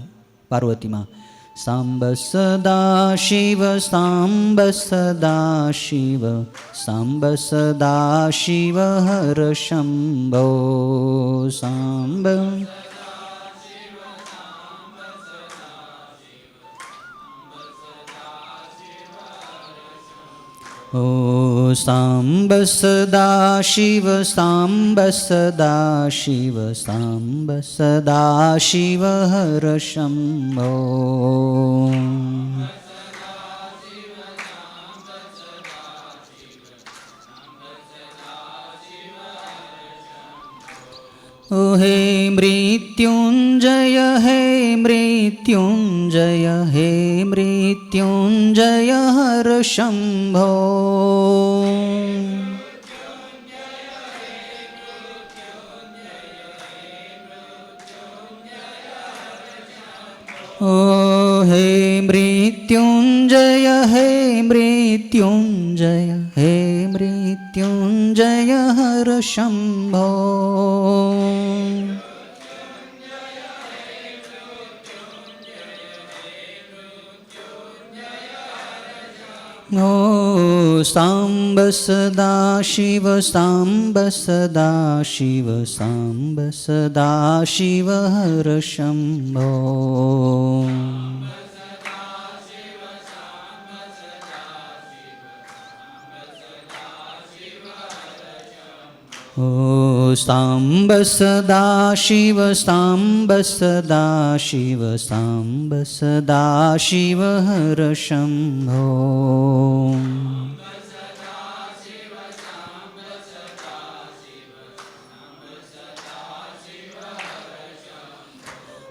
પાર્વતીમાં. સાંબ સદા શિવ, સાંબ સદા શિવ, સાંબ સદા શિવ હર શંભો. સાંબ ઓ સાંબ સદા શિવ, સાંબ સદા શિવ, સાંબ સદા શિવ હર શંભો. ओ हे मृत्युञ्जय हे मृत्युञ्जय हे मृत्युञ्जय हर शम्भो ओ हे मृत्युञ्जय हे मृत्युञ्जय हे मृत्युञ्जय हर शम्भो ओ साम्ब सदा शिव साम्ब सदा शिव साम्ब सदा शिव हर शम्भो ओ साम्ब सदा शिव साम्ब सदा शिव साम्ब सदा शिव हर शम्भो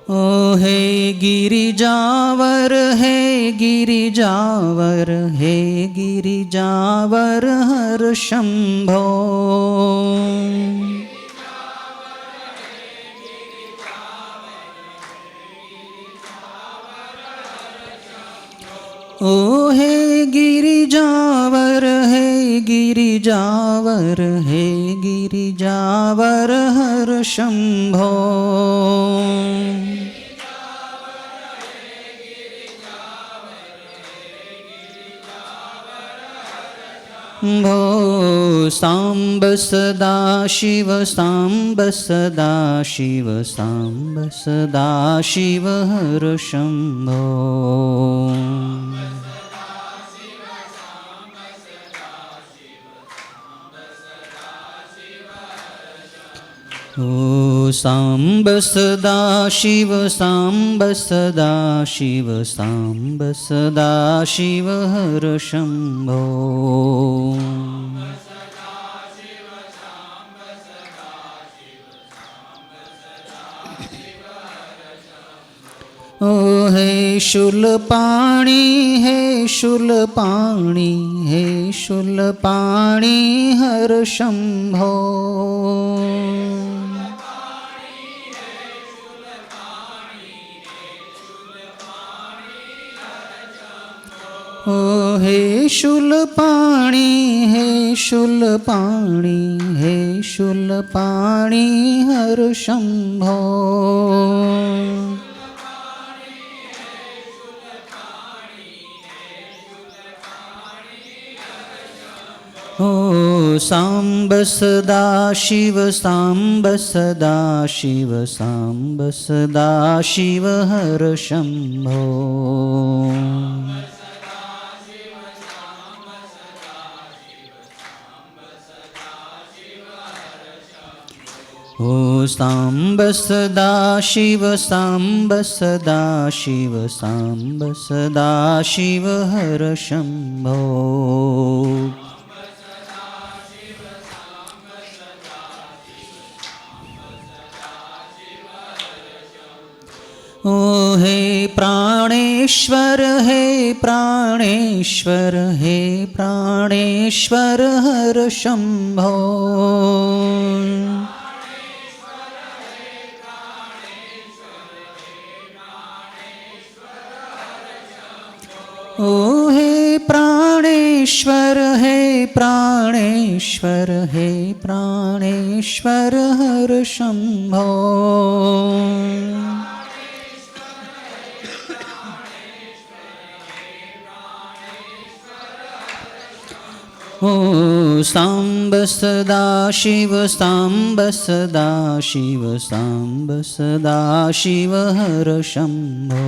ओ हे गिरिजावर हे गिरिजावर हे गिरिजावर हर शम्भो ओ हे गिरिजावर हे गिरिजावर हे गिरिजावर हर शम्भो भो साम्ब सदा शिव साम्ब सदा शिव साम्ब सदा शिव हर शम्भो ओ साम्ब सदा शिव साम्ब सदा शिव साम्ब सदा शिव हर शम्भो ओ हे शूलपाणि हे शूलपाणि हे शूलपाणि हर शम्भो ओ हे शूलपाणि हे शूलपाणि हे शूलपाणि हर शम्भो ओ साम्ब सदा शिव साम्ब सदा शिव साम्ब सदा शिव हर शम्भो ओ साम्ब सदा शिव साम्ब सदा शिव साम्ब सदा शिव हर शम्भो ओ हे प्राणेश्वर हे प्राणेश्वर हे प्राणेश्वर हर शम्भो ओ हे प्राणेश्वर हे प्राणेश्वर हे प्राणेश्वर हर शम्भो ओ साम्ब सदा शिव साम्ब सदा शिव साम्ब सदा शिव हर शम्भो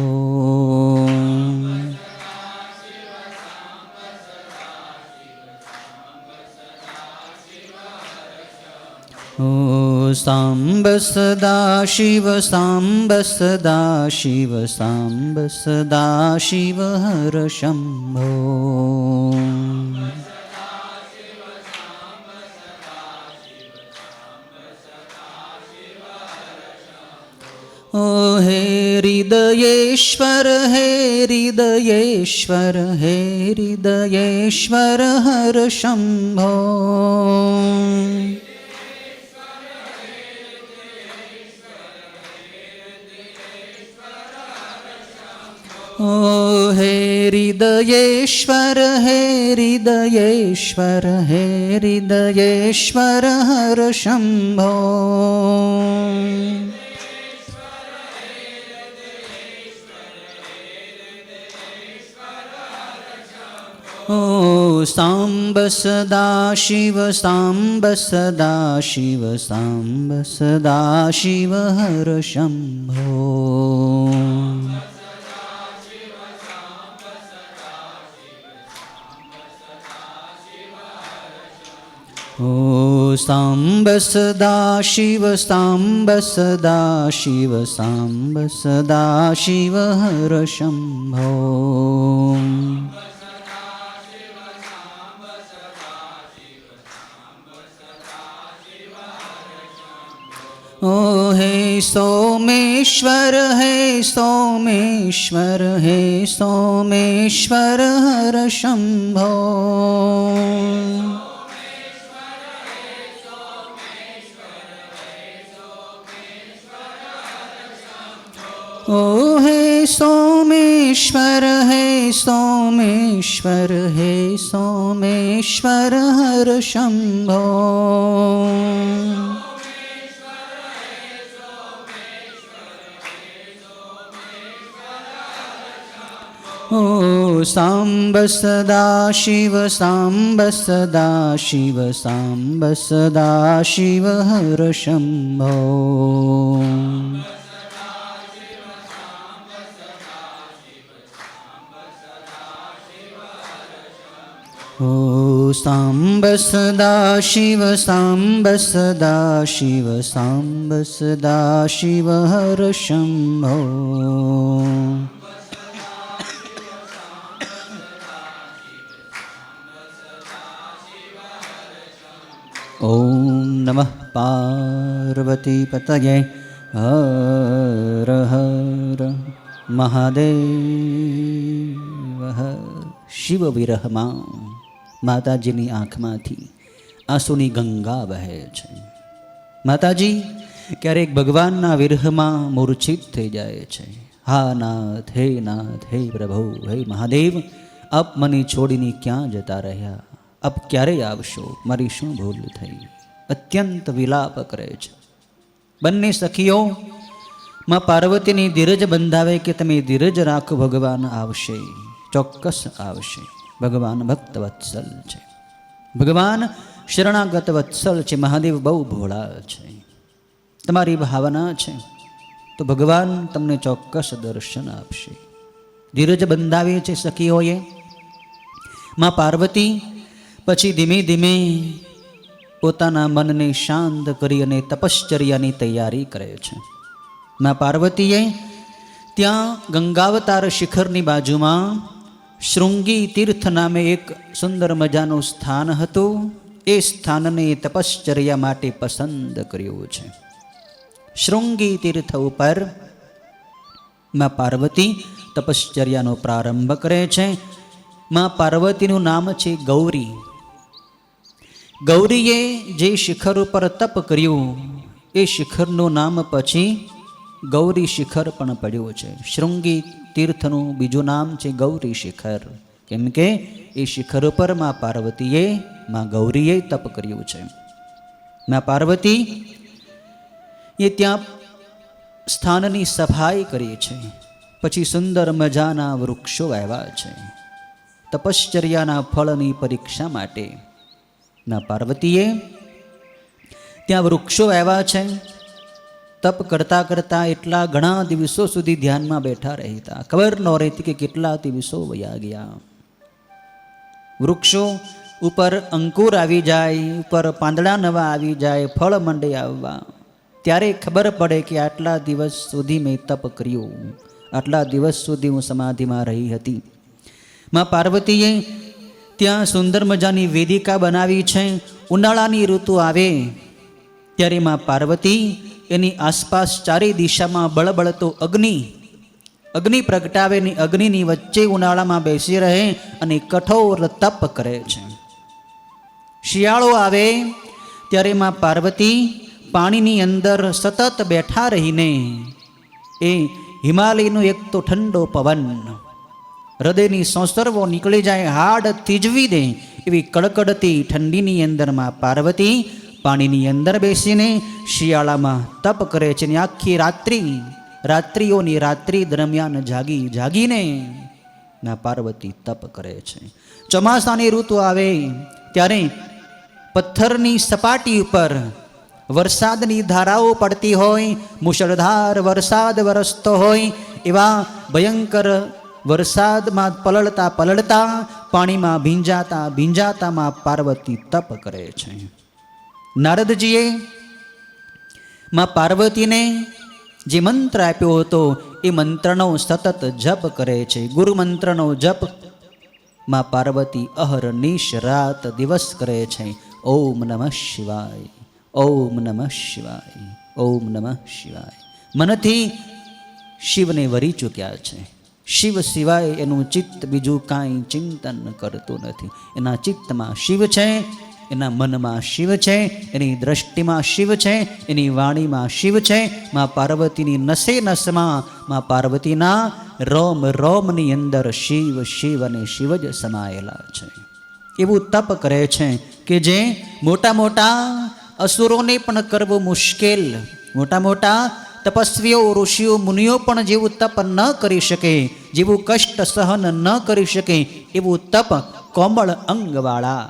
ओ साम्ब सदा शिव साम्ब सदा शिव साम्ब सदा शिव हर शम्भो ओ हे हृदयेश्वर हे हृदयेश्वर हे हृदयेश्वर हर शंभो ओ हे हृदयेश्वर हे हृदयेश्वर हे हृदयेश्वर हर शंभो ओ सांब सदा शिव सांब सदा शिव सांब सदा शिव हर शंभो ओ सांब सदा शिव सांब सदा शिव सांब सदा शिव हर शंभो ओ हे सोमेश्वर हे सोमेश्वर हे सोमेश्वर हर शंभो ओ हे सोमेश्वर हे सोमेश्वर हे सोमेश्वर हर शंभो ओ सांब सदा शिव सांब सदा शिव सांब सदा शिव हर शंभो ओ सांब सदा शिव सांब सदा शिव सांब सदा शिव हर शंभो ओम नमः पार्वती पतये हर हर महादेव शिव विरहમાં માતાજીની આંખમાંથી આંસુની ગંગા વહે છે. માતાજી ક્યારેક ભગવાનના વિરહમાં મૂર્છિત થઈ જાય છે. હા નાથ હે પ્રભુ હે મહાદેવ, આપ મને છોડીને ક્યાં જતા રહ્યા? આપ ક્યારે આવશો? મારી શું ભૂલ થઈ? અત્યંત વિલાપ કરે છે. બંને સખીઓ માં પાર્વતીની ધીરજ બંધાવે કે તમે ધીરજ રાખો, ભગવાન આવશે, ચોક્કસ આવશે. ભગવાન ભક્ત વત્સલ છે, ભગવાન શરણાગત વત્સલ છે. મહાદેવ બહુ ભોળા છે. તમારી ભાવના છે તો ભગવાન તમને ચોક્કસ દર્શન આપશે. ધીરજ બંધાવી છે સખીઓએ. માં પાર્વતી પછી ધીમે ધીમે પોતાના મનને શાંત કરી અને તપશ્ચર્યાની તૈયારી કરે છે. માં પાર્વતીએ ત્યાં ગંગાવતાર શિખરની બાજુમાં શૃંગી તીર્થ નામે એક સુંદર મજાનું સ્થાન હતું. એ સ્થાનને તપશ્ચર્યા માટે પસંદ કર્યું છે. શૃંગી તીર્થ ઉપર માં પાર્વતી તપશ્ચર્યાનો પ્રારંભ કરે છે. માં પાર્વતીનું નામ છે ગૌરી. ગૌરીએ જે શિખર ઉપર તપ કર્યું એ શિખરનું નામ પછી ગૌરી શિખર પણ પડ્યું છે. શૃંગી તીર્થનું બીજું નામ છે ગૌરી શિખર, કેમ કે એ શિખર ઉપર માં પાર્વતીએ માં ગૌરીએ તપ કર્યું છે. માં પાર્વતી એ ત્યાં સ્થાનની સફાઈ કરી છે. પછી સુંદર મજાના વૃક્ષો આવ્યા છે. તપશ્ચર્યાના ફળની પરીક્ષા માટે માં પાર્વતીએ ત્યાં વૃક્ષો આવ્યા છે. તપ કરતાં કરતાં એટલા ઘણા દિવસો સુધી ધ્યાનમાં બેઠા રહેતા. ખબર ન રહેતી કે કેટલા દિવસો વયા ગયા. વૃક્ષો ઉપર અંકુર આવી જાય, ઉપર પાંદડા નવા આવી જાય, ફળ મંડે આવવા, ત્યારે ખબર પડે કે આટલા દિવસ સુધી મેં તપ કર્યું, આટલા દિવસ સુધી હું સમાધિમાં રહી હતી. માં પાર્વતીએ ત્યાં સુંદર મજાની વેદિકા બનાવી છે. ઉનાળાની ઋતુ આવે ત્યારે માં પાર્વતી એની આસપાસ ચારે દિશામાં બળબળતો અગ્નિ પ્રગટાવેની અગ્નિની વચ્ચે ઉનાળામાં બેસી રહે અને કઠોર તપ કરે છે. શિયાળો આવે ત્યારે માં પાર્વતી પાણીની અંદર સતત બેઠા રહીને એ હિમાલયનો એક તો ઠંડો પવન, હૃદયની સંસર્વો નીકળી જાય, હાડ થીજવી દે એવી કડકડતી ઠંડીની અંદર માં પાર્વતી પાણીની અંદર બેસીને શિયાળામાં તપ કરે છે. ને આખી રાત્રિઓની રાત્રિ દરમિયાન જાગીને ના પાર્વતી તપ કરે છે. ચોમાસાની ઋતુ આવે ત્યારે પથ્થરની સપાટી ઉપર વરસાદની ધારાઓ પડતી હોય, મુશળધાર વરસાદ વરસતો હોય, એવા ભયંકર વરસાદમાં પલળતા પાણીમાં ભીંજાતામાં પાર્વતી તપ કરે છે. નારદજીએ માં પાર્વતીને જે મંત્ર આપ્યો હતો એ મંત્રનો સતત જપ કરે છે. ગુરુ મંત્રનો જપ માં પાર્વતી અહર્નિશ રાત દિવસ કરે છે. ઓમ નમઃ શિવાય, ઓમ નમઃ શિવાય, ઓમ નમઃ શિવાય. મનથી શિવને વરી ચૂક્યા છે. શિવ સિવાય એનું ચિત્ત બીજું કાંઈ ચિંતન કરતું નથી. એના ચિત્તમાં શિવ છે, એના મનમાં શિવ છે, એની દ્રષ્ટિમાં શિવ છે, એની વાણીમાં શિવ છે. માં પાર્વતીની નસે નસમાં, માં પાર્વતીના રોમ રોમની અંદર શિવ શિવ અને શિવ જ સમાયેલા છે. એવું તપ કરે છે કે જે મોટા મોટા અસુરોને પણ કરવું મુશ્કેલ, મોટા મોટા તપસ્વીઓ ઋષિઓ મુનિઓ પણ જેવું તપ ન કરી શકે, જેવું કષ્ટ સહન ન કરી શકે એવું તપ કોમળ અંગવાળા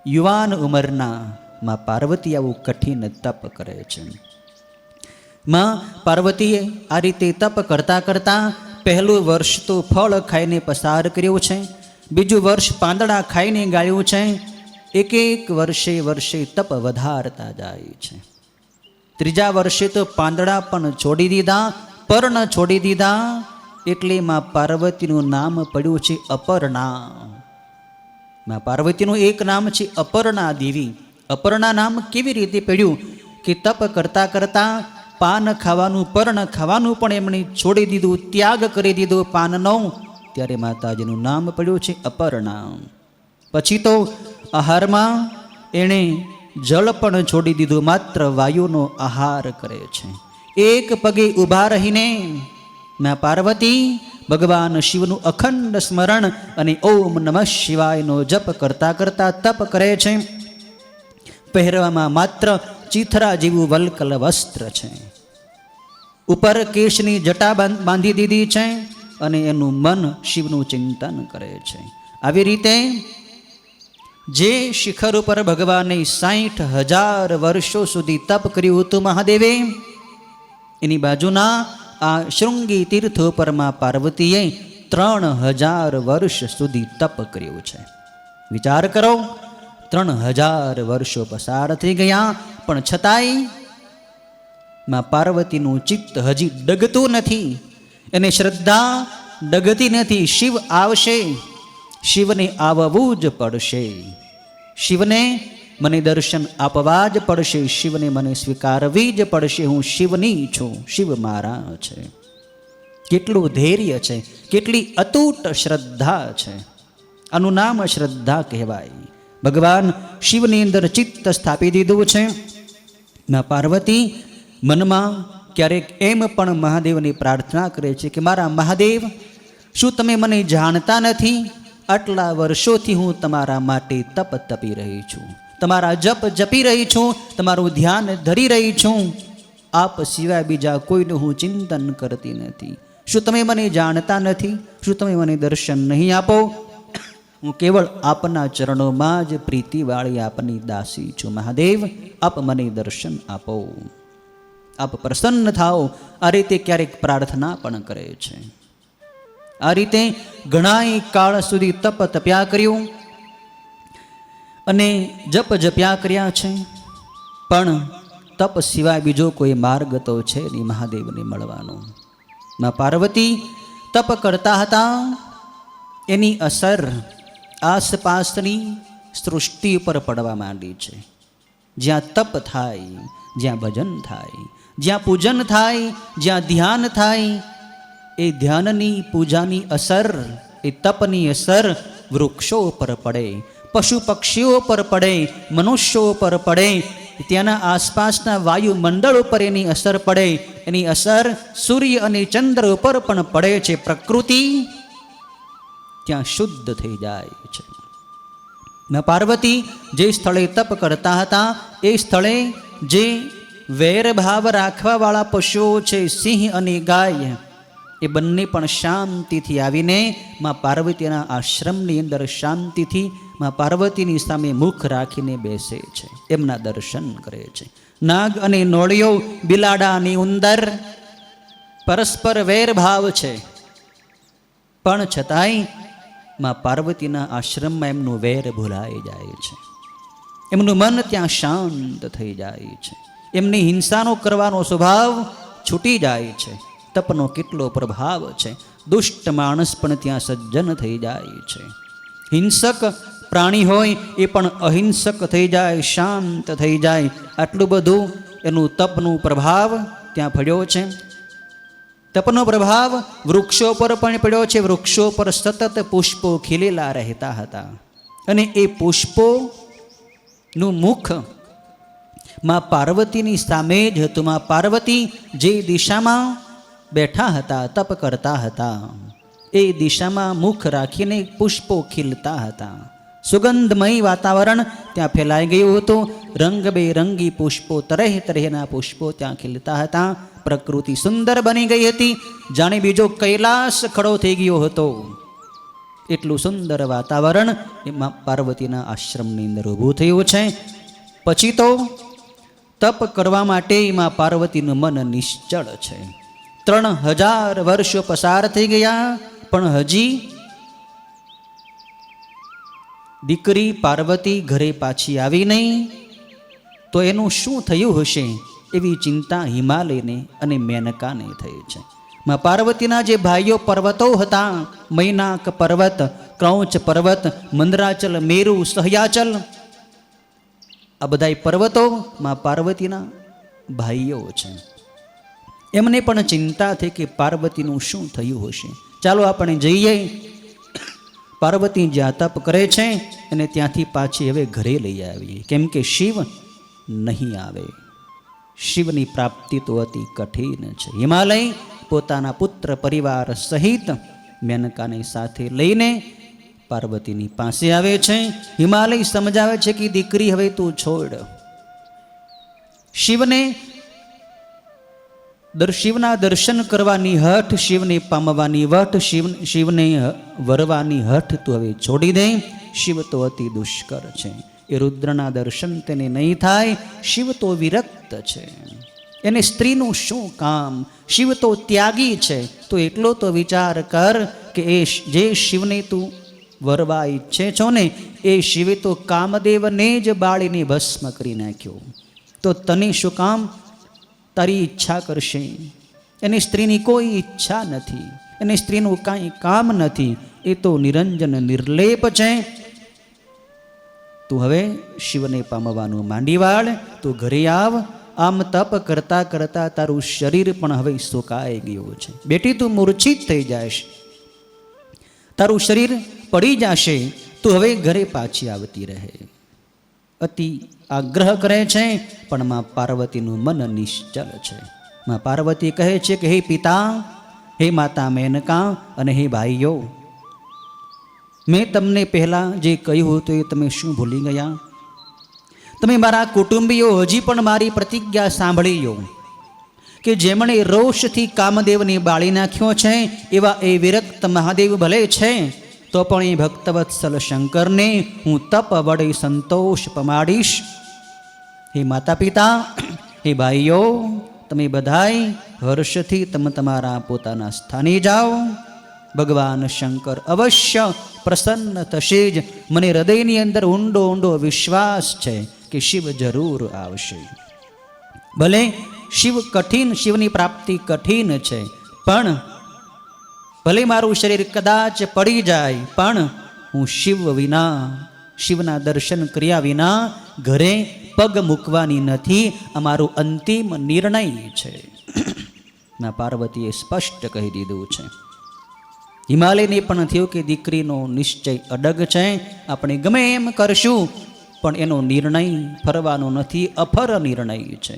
યુવાન ઉંમરના માં પાર્વતી આવું કઠિન તપ કરે છે. માં પાર્વતીએ આ રીતે તપ કરતા પહેલું વર્ષ તો ફળ ખાઈને પસાર કર્યું છે, બીજું વર્ષ પાંદડા ખાઈને ગાળ્યું છે. એક વર્ષે તપ વધારતા જાય છે. ત્રીજા વર્ષે તો પાંદડા પણ છોડી દીધા, પર્ણ છોડી દીધા. એટલે માં પાર્વતીનું નામ પડ્યું છે અપર્ણા. માં પાર્વતીનું એક નામ છે અપર્ણા દેવી. અપર્ણા નામ કેવી રીતે પડ્યું કે તપ કરતા પાન ખાવાનું, પર્ણ ખાવાનું પણ એમણે છોડી દીધું, ત્યાગ કરી દીધો પાનનો. ત્યારે માતાજીનું નામ પડ્યું છે અપર્ણા. પછી તો આહારમાં એણે જળ પણ છોડી દીધું, માત્ર વાયુનો આહાર કરે છે. એક પગે ઊભા રહીને માં પાર્વતી ભગવાન શિવનું અખંડ સ્મરણ અને ઓમ નમઃ શિવાયનો જપ કરતા તપ કરે છે. પહેરવામાં માત્ર ચીથરા જેવું વલ્કલ વસ્ત્ર છે. ઉપર કેશની જટા બાંધી દીધી છે અને એનું મન શિવનું ચિંતન કરે છે. આવી રીતે જે શિખર ઉપર ભગવાને 60,000 વર્ષો સુધી તપ કર્યું હતું મહાદેવે, એની બાજુના આ શૃંગી તીર્થ ઉપર માં પાર્વતીએ 3,000 વર્ષ સુધી તપ કર્યું છે. વિચાર કરો, 3,000 વર્ષો પસાર થઈ ગયા, પણ છતાંય માં પાર્વતીનું ચિત્ત હજી ડગતું નથી, એને શ્રદ્ધા ડગતી નથી. શિવ આવશે, શિવને આવવું જ પડશે, શિવને મને દર્શન આપવા જ પડશે, શિવને મને સ્વીકારવી જ પડશે. હું શિવની છું, શિવ મારા છે. કેટલું ધૈર્ય છે, કેટલી અતૂટ શ્રદ્ધા છે. આનું નામ શ્રદ્ધા કહેવાય. ભગવાન શિવની અંદર ચિત્ત સ્થાપી દીધું છે. માં પાર્વતી મનમાં ક્યારેક એમ પણ મહાદેવની પ્રાર્થના કરે છે કે મારા મહાદેવ, શું તમે મને જાણતા નથી? આટલા વર્ષોથી હું તમારા માટે તપ તપી રહી છું, તમારા જપ જપી રહી છું, તમારું ધ્યાન ધરી રહી છું. આપ સિવાય બીજા કોઈનું હું ચિંતન કરતી નથી. શું તમે મને જાણતા નથી? શું તમે મને દર્શન નહીં આપો? હું કેવળ આપના ચરણોમાં જ પ્રીતિવાળી આપની દાસી છું. મહાદેવ, આપ મને દર્શન આપો, આપ પ્રસન્ન થાઓ. આ રીતે ક્યારેક પ્રાર્થના પણ કરે છે. આ રીતે ઘણાય કાળ સુધી તપ તપ્યા કર્યું અને જપ જપ્યા કર્યા છે, પણ તપ સિવાય બીજો કોઈ માર્ગ તો છે નહીં મહાદેવને મળવાનો. માં પાર્વતી તપ કરતા હતા, એની અસર આસપાસની સૃષ્ટિ ઉપર પડવા માંડી છે. જ્યાં તપ થાય, જ્યાં ભજન થાય, જ્યાં પૂજન થાય, જ્યાં ધ્યાન થાય, એ ધ્યાનની પૂજાની અસર, એ તપની અસર વૃક્ષો પર પડે, પશુ પક્ષીઓ પર પડે, મનુષ્યો પર પડે, ત્યાંના આસપાસના વાયુમંડળ ઉપર એની અસર પડે, એની અસર સૂર્ય અને ચંદ્ર ઉપર પણ પડે છે. પ્રકૃતિ ત્યાં શુદ્ધ થઈ જાય છે. પાર્વતી જે સ્થળે તપ કરતા હતા એ સ્થળે જે વેરભાવ રાખવાવાળા પશુઓ છે, સિંહ અને ગાય, એ બંને પણ શાંતિથી આવીને માં પાર્વતીના આશ્રમની અંદર શાંતિથી માં પાર્વતીની સામે મુખ રાખીને બેસે છે, એમના દર્શન કરે છે. નાગ અને નોળિયો, બિલાડા અને ઉંદર પરસ્પર વેરભાવ છે, પણ છતાંય માં પાર્વતીના આશ્રમમાં એમનું વેર ભૂલાઈ જાય છે. એમનું મન ત્યાં શાંત થઈ જાય છે. એમની હિંસાનો કરવાનો સ્વભાવ છૂટી જાય છે. તપનો કેટલો પ્રભાવ છે. દુષ્ટ માણસ પણ ત્યાં સજ્જન થઈ જાય છે. હિંસક પ્રાણી હોય એ પણ અહિંસક થઈ જાય, શાંત થઈ જાય. આટલું બધું એનું તપનું પ્રભાવ ત્યાં પડ્યો છે. તપનો પ્રભાવ વૃક્ષો પર પણ પડ્યો છે. વૃક્ષો પર સતત પુષ્પો ખીલેલા રહેતા હતા અને એ પુષ્પોનું મુખ માં પાર્વતીની સામે જ હતું. માં પાર્વતી જે દિશામાં બેઠા હતા, તપ કરતા હતા, એ દિશામાં મુખ રાખીને પુષ્પો ખીલતા હતા. સુગંધમય વાતાવરણ ત્યાં ફેલાઈ ગયું હતું. રંગબેરંગી પુષ્પો, તરહ તરહના પુષ્પો ત્યાં ખીલતા હતા. પ્રકૃતિ સુંદર બની ગઈ હતી, જાણે બીજો કૈલાસ ખડો થઈ ગયો હતો. એટલું સુંદર વાતાવરણ એમાં પાર્વતીના આશ્રમની અંદર ઊભું થયું છે. પછી તો તપ કરવા માટે એમાં પાર્વતીનું મન નિશ્ચળ છે. 3000 વર્ષો પસાર થઈ ગયા, પણ હજી દીકરી પાર્વતી ઘરે પાછી આવી નહીં. તો એનું શું થયું હશે એવી ચિંતા હિમાલયને અને મેનકાને થઈ છે. માં પાર્વતીના જે ભાઈઓ પર્વતો હતા, મૈનાક પર્વત, ક્રૌંચ પર્વત, મંદરાચલ, મેરુ, સહયાચલ, આ બધા પર્વતો માં પાર્વતીના ભાઈઓ છે. એમને પણ ચિંતા થઈ કે પાર્વતીનું શું થયું હશે. ચાલો આપણે જઈએ. પાર્વતી જ્યાં તપ કરે છે અને ત્યાંથી પાછી હવે ઘરે લઈ આવીએ, કેમ કે શિવ નહીં આવે. શિવની પ્રાપ્તિ તો અતિ કઠિન છે. હિમાલય પોતાના પુત્ર પરિવાર સહિત મેનકાને સાથે લઈને પાર્વતીની પાસે આવે છે. હિમાલય સમજાવે છે કે દીકરી હવે તું છોડ. શિવના દર્શન કરવાની હઠ, શિવને પામવાની વઠ, શિવને વરવાની હઠ તું હવે છોડી દે. શિવ તો અતિ દુષ્કર છે. એ રુદ્રના દર્શન તેને નહીં થાય. શિવ તો વિરક્ત છે, એને સ્ત્રીનું શું કામ. શિવ તો ત્યાગી છે. તો એટલો તો વિચાર કર કે એ જે શિવને તું વરવા ઈચ્છે છો ને, એ શિવે તો કામદેવને જ બાળીને ભસ્મ કરી નાખ્યો. તો તને શું કામ તારી ઈચ્છા કરશે? એને સ્ત્રીની કોઈ ઈચ્છા નથી, એને સ્ત્રીનું કાંઈ કામ નથી. એ તો નિરંજન નિર્લેપ છે. તું હવે શિવને પામવાનું માંડી વાળ. તું ઘરે આવ. આમ તપ કરતા કરતા તારું શરીર પણ હવે સુકાઈ ગયું છે. બેટી તું મૂર્છિત થઈ જઈશ, તારું શરીર પડી જશે. તું હવે ઘરે પાછી આવતી રહે. અતિ આગ્રહ કરે છે, પણ માં પાર્વતીનું મન નિશ્ચલ છે. માં પાર્વતી કહે છે કે હે પિતા, હે માતા મેનકા અને હે ભાઈઓ, મેં તમને પહેલાં જે કહ્યું હતું એ તમે શું ભૂલી ગયા? તમે મારા કુટુંબીઓ હજી પણ મારી પ્રતિજ્ઞા સાંભળી લો કે જેમણે રોષથી કામદેવને બાળી નાખ્યો છે, એવા એ વિરક્ત મહાદેવ ભલે છે, તો પણ એ ભક્તવત્સલ શંકરને હું તપ વડે સંતોષ પમાડીશ. હે માતા પિતા, હે ભાઈઓ, તમે બધાય હર્ષથી તમારા પોતાના સ્થાને જાઓ. ભગવાન શંકર અવશ્ય પ્રસન્ન થશે જ. મને હૃદયની અંદર ઊંડો ઊંડો વિશ્વાસ છે કે શિવ જરૂર આવશે. ભલે શિવ કઠિન, શિવની પ્રાપ્તિ કઠિન છે, પણ ભલે મારું શરીર કદાચ પડી જાય, પણ હું શિવ વિના, શિવના દર્શન કર્યા વિના ઘરે પગ મૂકવાની નથી, અમારું અંતિમ નિર્ણય છે. માં પાર્વતીએ સ્પષ્ટ કહી દીધું છે. હિમાલયને પણ થયું કે દીકરીનો નિશ્ચય અડગ છે, આપણે ગમે એમ કરશું પણ એનો નિર્ણય ફરવાનો નથી, અફર નિર્ણય છે.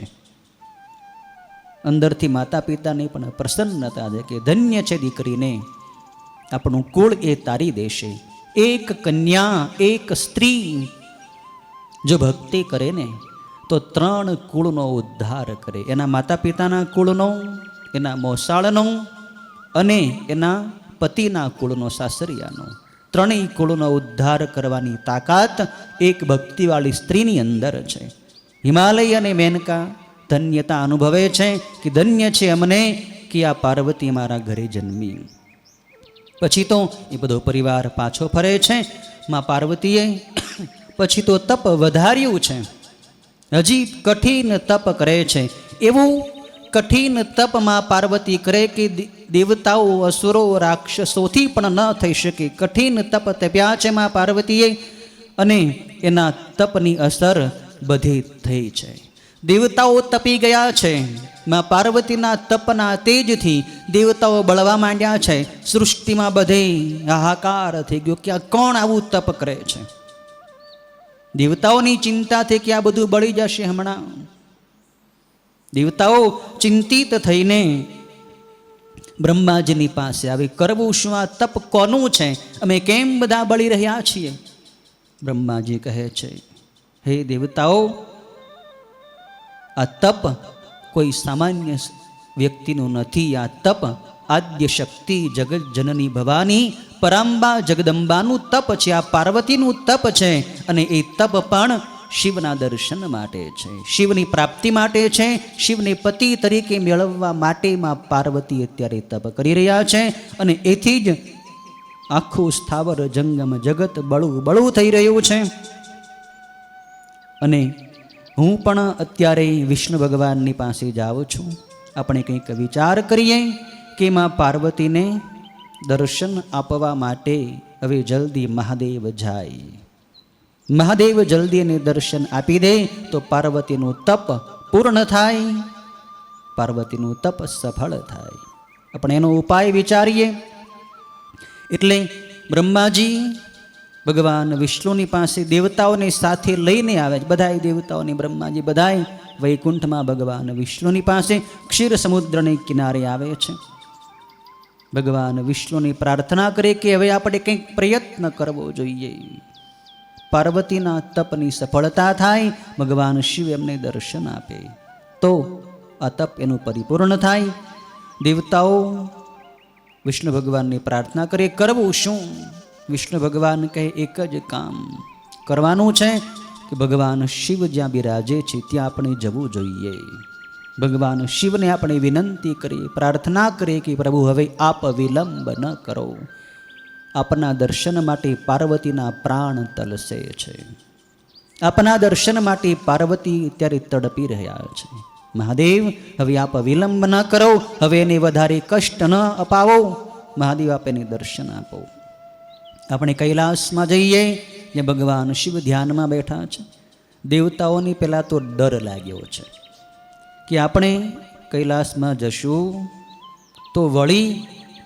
અંદરથી માતા પિતાને પણ પ્રસન્નતા છે કે ધન્ય છે દીકરીને, આપણું કુળ એ તારી દેશે. એક કન્યા, એક સ્ત્રી જો ભક્તિ કરે ને તો 3 કુળનો ઉદ્ધાર કરે. એના માતા પિતાના કુળનો, એના મોસાળનો અને એના પતિના કુળનો, સાસરિયાનો, 3 કુળનો ઉદ્ધાર કરવાની તાકાત એક ભક્તિવાળી સ્ત્રીની અંદર છે. હિમાલય અને મેનકા ધન્યતા અનુભવે છે કે ધન્ય છે અમને કે આ પાર્વતી મારા ઘરે જન્મી. પછી તો એ બધો પરિવાર પાછો ફરે છે. માં પાર્વતીએ પછી તો તપ વધાર્યું છે, હજી કઠિન તપ કરે છે. એવું કઠિન તપમાં પાર્વતી કરે કે દેવતાઓ, અસુરો, રાક્ષસોથી પણ ન થઈ શકે. કઠિન તપ તપ્યા છે માં પાર્વતીએ અને એના તપની અસર બધે થઈ છે. દેવતાઓ તપી ગયા છે. માં પાર્વતીના તપના તેજથી દેવતાઓ બળવા માંડ્યા છે. સૃષ્ટિમાં બધે હાહાકાર થઈ ગયો કે આ કોણ આવું તપ કરે છે. દેવતાઓની ચિંતાથી કે આ બધું બળી જશે હમણાં. દેવતાઓ ચિંતિત થઈને બ્રહ્માજીની પાસે આવે, કરવું શું, આ તપ કોનું છે, અમે કેમ બધા બળી રહ્યા છીએ? બ્રહ્માજી કહે છે, હે દેવતાઓ, આ તપ કોઈ સામાન્ય વ્યક્તિનું નથી. આ તપ આદ્ય શક્તિ જગત જનની ભવાની પરાંબા જગદંબાનું તપ છે. આ પાર્વતીનું તપ છે અને એ તપ પણ શિવના દર્શન માટે છે, શિવની પ્રાપ્તિ માટે છે, શિવને પતિ તરીકે મેળવવા માટે માં પાર્વતી અત્યારે તપ કરી રહ્યા છે. અને એથી જ આખું સ્થાવર જંગમ જગત બળું થઈ રહ્યું છે. અને હું પણ અત્યારે વિષ્ણુ ભગવાનની પાસે જાઉં છું. આપણે કંઈક વિચાર કરીએ કે માં પાર્વતીને દર્શન આપવા માટે હવે જલ્દી મહાદેવ જાય. મહાદેવ જલ્દી એને દર્શન આપી દે તો પાર્વતીનું તપ પૂર્ણ થાય, પાર્વતીનું તપ સફળ થાય. આપણે એનો ઉપાય વિચારીએ. એટલે બ્રહ્માજી ભગવાન વિષ્ણુની પાસે દેવતાઓને સાથે લઈને આવે છે. બધાય દેવતાઓને બ્રહ્માજી બધાય વૈકુંઠમાં ભગવાન વિષ્ણુની પાસે ક્ષીર સમુદ્રને કિનારે આવે છે. ભગવાન વિષ્ણુની પ્રાર્થના કરે કે હવે આપણે કંઈક પ્રયત્ન કરવો જોઈએ, પાર્વતીના તપની સફળતા થાય, ભગવાન શિવ એમને દર્શન આપે તો આ તપ એનું પરિપૂર્ણ થાય. દેવતાઓ વિષ્ણુ ભગવાનની પ્રાર્થના કરે, કરવું શું? વિષ્ણુ ભગવાન કહે, એક જ કામ કરવાનું છે કે ભગવાન શિવ જ્યાં બિરાજે છે ત્યાં આપણે જવું જોઈએ. ભગવાન શિવને આપણે વિનંતી કરીએ, પ્રાર્થના કરીએ કે પ્રભુ હવે આપ વિલંબ ન કરો. આપના દર્શન માટે પાર્વતીના પ્રાણ તલસે છે. આપના દર્શન માટે પાર્વતી અત્યારે તડપી રહ્યા છે. મહાદેવ હવે આપ વિલંબ ન કરો, હવે એને વધારે કષ્ટ ન અપાવો. મહાદેવ આપ એને દર્શન આપો. આપણે કૈલાસમાં જઈએ, જ્યાં ભગવાન શિવ ધ્યાનમાં બેઠા છે. દેવતાઓની પહેલાં તો ડર લાગ્યો છે કે આપણે કૈલાસમાં જશું તો વળી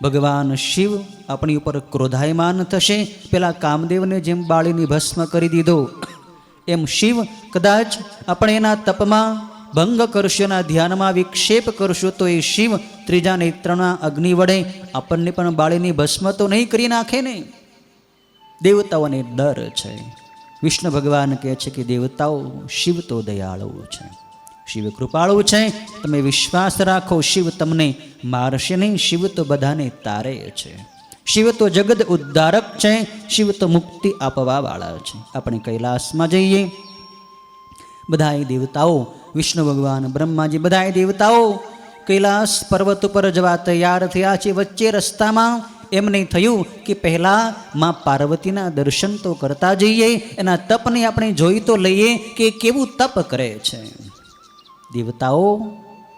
ભગવાન શિવ આપણી ઉપર ક્રોધાયમાન થશે. પેલા કામદેવને જેમ બાળીની ભસ્મ કરી દીધો એમ શિવ કદાચ આપણે એના તપમાં ભંગ કરશો, એના ધ્યાનમાં વિક્ષેપ કરશો તો એ શિવ ત્રીજા નેત્રના અગ્નિ વડે આપણને પણ બાળીની ભસ્મ તો નહીં કરી નાખે ને. દેવતાઓને ડર છે. વિષ્ણુ ભગવાન કહે છે કે દેવતાઓ, શિવ તો દયાળુ છે, શિવ કૃપાળુ છે, તમે વિશ્વાસ રાખો, શિવ તમને મારશે નહીં. શિવ તો બધાને તારે છે, શિવ તો જગત ઉદ્ધારક છે, શિવ તો મુક્તિ આપવા વાળા છે. આપણે કૈલાસમાં જઈએ. બધાય દેવતાઓ, વિષ્ણુ ભગવાન, બ્રહ્માજી, બધાય દેવતાઓ કૈલાસ પર્વત ઉપર જવા તૈયાર થયા છે. વચ્ચે રસ્તામાં એમને થયું કે પહેલાં માં પાર્વતીના દર્શન તો કરતા જઈએ, એના તપને આપણે જોઈ તો લઈએ કે કેવું તપ કરે છે. દેવતાઓ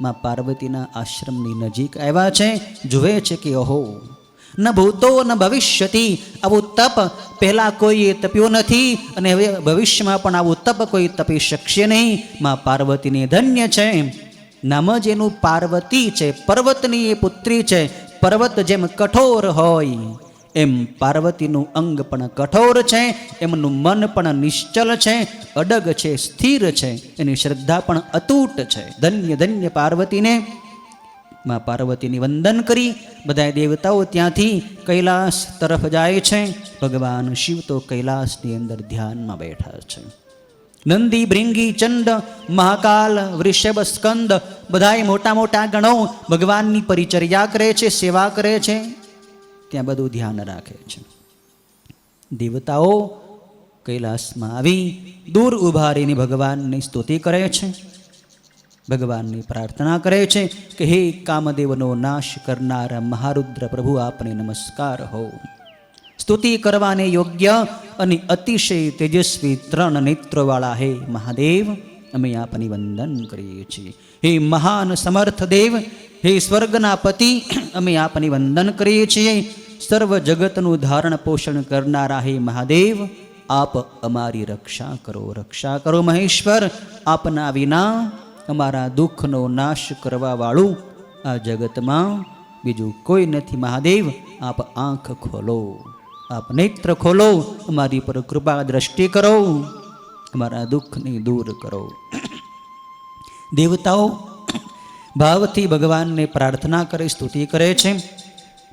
માં પાર્વતીના આશ્રમની નજીક આવ્યા છે. જુએ છે કે ઓહો, ન ભૂતો ન ભવિષ્યતિ. આવું તપ પહેલાં કોઈએ તપ્યું નથી અને હવે ભવિષ્યમાં પણ આવું તપ કોઈ તપી શકશે નહીં. માં પાર્વતીને ધન્ય છે. નામ જ એનું પાર્વતી છે, પર્વતની એ પુત્રી છે. પર્વત જેમ કઠોર હોય એમ પાર્વતીનું અંગ પણ કઠોર છે, એમનું મન પણ નિશ્ચલ છે, અડગ છે, સ્થિર છે, એની શ્રદ્ધા પણ અતૂટ છે. ધન્ય ધન્ય પાર્વતીને. માં પાર્વતીની વંદન કરી બધા દેવતાઓ ત્યાંથી કૈલાસ તરફ જાય છે. ભગવાન શિવ તો કૈલાસની અંદર ધ્યાનમાં બેઠા છે. નંદી, ભૃંગી, ચંડ, મહાકાલ, વૃષભ, સ્કંદ બધાય મોટા મોટા ગણો ભગવાનની પરિચર્યા કરે છે, સેવા કરે છે, ત્યાં બધું ધ્યાન રાખે છે. દેવતાઓ કૈલાસમાં આવી દૂર ઉભા રહીને ભગવાનની સ્તુતિ કરે છે, ભગવાનની પ્રાર્થના કરે છે કે હે કામદેવનો નાશ કરનારા મહારુદ્ર પ્રભુ, આપને નમસ્કાર હો. સ્તુતિ કરવાને યોગ્ય અને અતિશય તેજસ્વી 3 નેત્રોવાળા હે મહાદેવ, અમે આપની વંદન કરીએ છીએ. હે મહાન સમર્થ દેવ, હે સ્વર્ગના પતિ, અમે આપની વંદન કરીએ છીએ. સર્વ જગતનું ધારણ પોષણ કરનારા હે મહાદેવ, આપ અમારી રક્ષા કરો, રક્ષા કરો મહેશ્વર. આપના વિના અમારા દુઃખનો નાશ કરવાવાળું આ જગતમાં બીજું કોઈ નથી. મહાદેવ, આપ આંખ ખોલો, આપ નેત્ર ખોલો, અમારી પર કૃપા દ્રષ્ટિ કરો, અમારા દુઃખને દૂર કરો. દેવતાઓ ભાવથી ભગવાનને પ્રાર્થના કરે, સ્તુતિ કરે છે.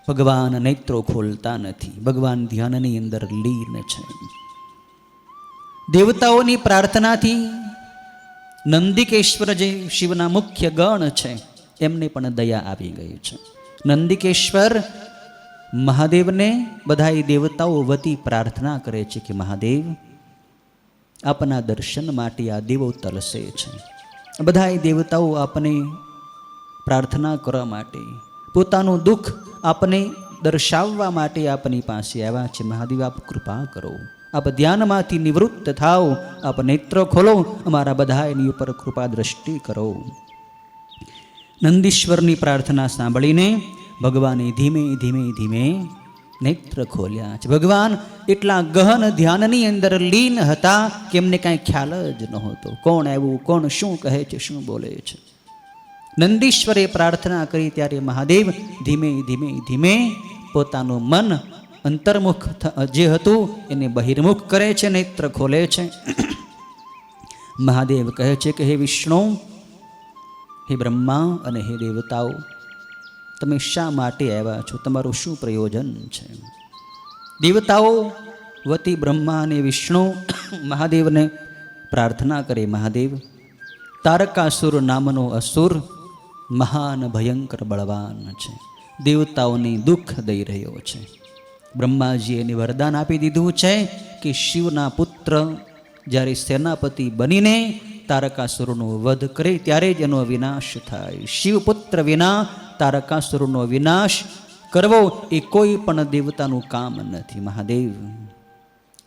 ભગવાન નેત્રો ખોલતા નથી, ભગવાન ધ્યાનની અંદર લીન છે. દેવતાઓની પ્રાર્થનાથી નંદિકેશ્વર જે શિવના મુખ્ય ગણ છે એમને પણ દયા આવી ગઈ છે. નંદિકેશ્વર મહાદેવને બધાય દેવતાઓ વતી પ્રાર્થના કરે છે કે મહાદેવ, આપના દર્શન માટે આ દેવો તરસે છે. બધાય દેવતાઓ આપને પ્રાર્થના કરવા માટે, પોતાનું દુઃખ આપને દર્શાવવા માટે આપની પાસે આવ્યા છે. મહાદેવ, આપ કૃપા કરો, આપ ધ્યાનમાંથી નિવૃત્ત થાઓ, આપ નેત્રો ખોલો, અમારા બધાની ઉપર કૃપા દ્રષ્ટિ કરો. નંદીશ્વરની પ્રાર્થના સાંભળીને ભગવાને ધીમે ધીમે ધીમે નેત્ર ખોલ્યા છે. ભગવાન એટલા ગહન ધ્યાનની અંદર લીન હતા કે એમને કાંઈ ખ્યાલ જ નહોતો કોણ આવ્યું, કોણ શું કહે છે, શું બોલે છે. નંદીશ્વરે પ્રાર્થના કરી ત્યારે મહાદેવ ધીમે ધીમે ધીમે પોતાનું મન અંતર્મુખ જે હતું એને બહિર્મુખ કરે છે, નેત્ર ખોલે છે. મહાદેવ કહે છે કે હે વિષ્ણુ, હે બ્રહ્મા અને હે દેવતાઓ, તમે શા માટે આવ્યા છો, તમારું શું પ્રયોજન છે? દેવતાઓ વતી બ્રહ્મા અને વિષ્ણુ મહાદેવને પ્રાર્થના કરે, મહાદેવ, તારકાસુર નામનો અસુર મહાન ભયંકર બળવાન છે, દેવતાઓને દુઃખ દઈ રહ્યો છે. બ્રહ્માજીએ એને વરદાન આપી દીધું છે કે શિવના પુત્ર જ્યારે સેનાપતિ બનીને તારકાસુરનો વધ કરે ત્યારે જ એનો વિનાશ થાય. શિવપુત્ર વિના તારકાસુરનો વિનાશ કરવો એ કોઈ પણ દેવતાનું કામ નથી મહાદેવ.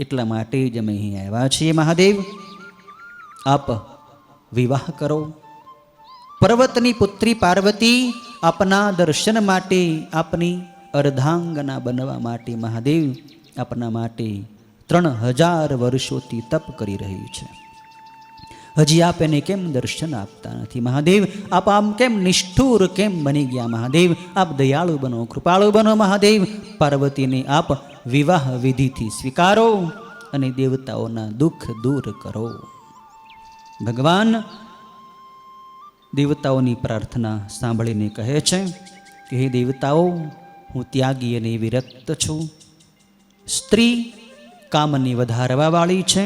એટલા માટે જ અમે અહીં આવ્યા છીએ મહાદેવ, આપ વિવાહ કરો. પર્વતની પુત્રી પાર્વતી આપના દર્શન માટે, આપની અર્ધાંગના બનવા માટે મહાદેવ આપના માટે 3000 વર્ષોથી તપ કરી રહી છે. હજી આપ એને કેમ દર્શન આપતા નથી મહાદેવ? આપ આમ કેમ નિષ્ઠુર કેમ બની ગયા મહાદેવ? આપ દયાળુ બનો, કૃપાળુ બનો મહાદેવ. પાર્વતીને આપ વિવાહ વિધિથી સ્વીકારો અને દેવતાઓના દુઃખ દૂર કરો. ભગવાન દેવતાઓની પ્રાર્થના સાંભળીને કહે છે કે હે દેવતાઓ, હું ત્યાગી અને વિરક્ત છું. સ્ત્રી કામની વધારવાવાળી છે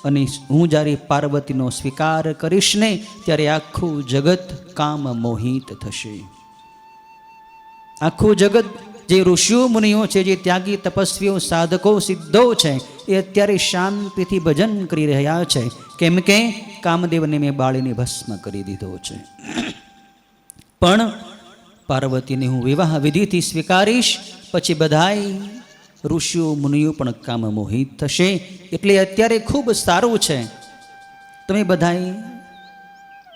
અને હું જ્યારે પાર્વતીનો સ્વીકાર કરીશ ને ત્યારે આખું જગત કામ મોહિત થશે. આખું જગત જે ઋષિઓ મુનિઓ છે, જે ત્યાગી તપસ્વીઓ, સાધકો, સિદ્ધો છે, એ અત્યારે શાંતિથી ભજન કરી રહ્યા છે. કેમ કે કામદેવને મેં બાળીને ભસ્મ કરી દીધો છે. પણ પાર્વતીને હું વિવાહ વિધિથી સ્વીકારીશ, પછી બધાય ઋષિઓ મુનિઓ પણ કામ મોહિત થશે. એટલે અત્યારે ખૂબ સારું છે, તમે બધાય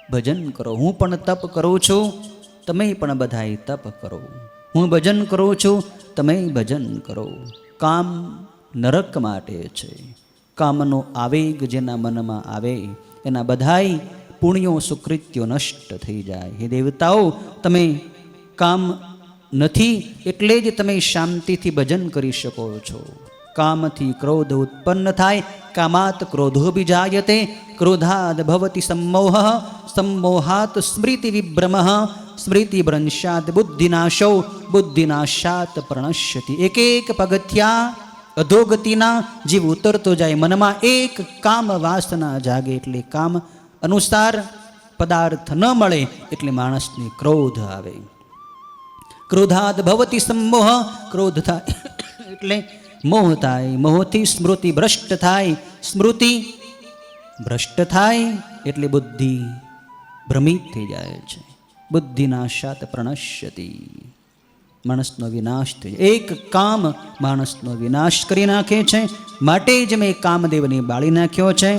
ભજન કરો, હું પણ તપ કરું છું, તમે પણ બધાય તપ કરો. હું ભજન કરું છું, તમે ભજન કરો. કામ નરક માટે છે. કામનો આવેગ જેના મનમાં આવે એના બધાય પુણ્યો સુકૃત્યો નષ્ટ થઈ જાય. હે દેવતાઓ, તમે કામ નથી એટલે જ તમે શાંતિથી ભજન કરી શકો છો. કામથી ક્રોધ ઉત્પન્ન થાય. કામાત ક્રોધો બીજાયતે, ક્રોધાદ ભવતી સંમોહ, સંમોહાત સ્મૃતિ વિભ્રમ, સ્મૃતિ ભ્રંશાત બુદ્ધિનાશો, બુદ્ધિનાશાત પ્રણશ્યતિ. એક એક પગથિયા અધોગતિના જીવ ઉતરતો જાય. મનમાં એક કામ વાસના જાગે એટલે કામ અનુસાર પદાર્થ ન મળે એટલે માણસને ક્રોધ આવે. ક્રોધાદ ભવતી સંમોહ, ક્રોધ થાય એટલે મોહ થાય. મોહથી સ્મૃતિ ભ્રષ્ટ થાય. સ્મૃતિ ભ્રષ્ટ થાય એટલે બુદ્ધિ ભ્રમિત થઈ જાય છે. બુદ્ધિનાશાત પ્રણશ્યતિ. માણસનો વિનાશ થઈ જાય. એક કામ માણસનો વિનાશ કરી નાખે છે. માટે જ મેં કામદેવને બાળી નાખ્યો છે.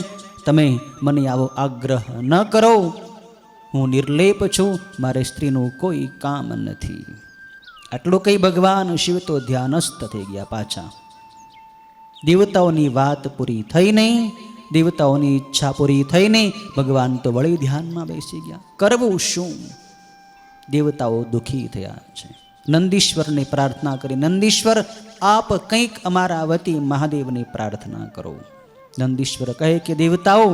તમે મને આવો આગ્રહ ન કરો. હું નિર્લેપ છું, મારે સ્ત્રીનું કોઈ કામ નથી. આટલું કઈ ભગવાન શિવ તો ધ્યાનસ્થ થઈ ગયા પાછા. દેવતાઓની વાત પૂરી થઈ નહીં, દેવતાઓની ઈચ્છા પૂરી થઈ નહીં, ભગવાન તો વળી ધ્યાનમાં બેસી ગયા. કરવું શું? દેવતાઓ દુઃખી થયા છે. નંદીશ્વરને પ્રાર્થના કરી, નંદીશ્વર આપ કંઈક અમારા વતી મહાદેવને પ્રાર્થના કરો. નંદીશ્વર કહે કે દેવતાઓ,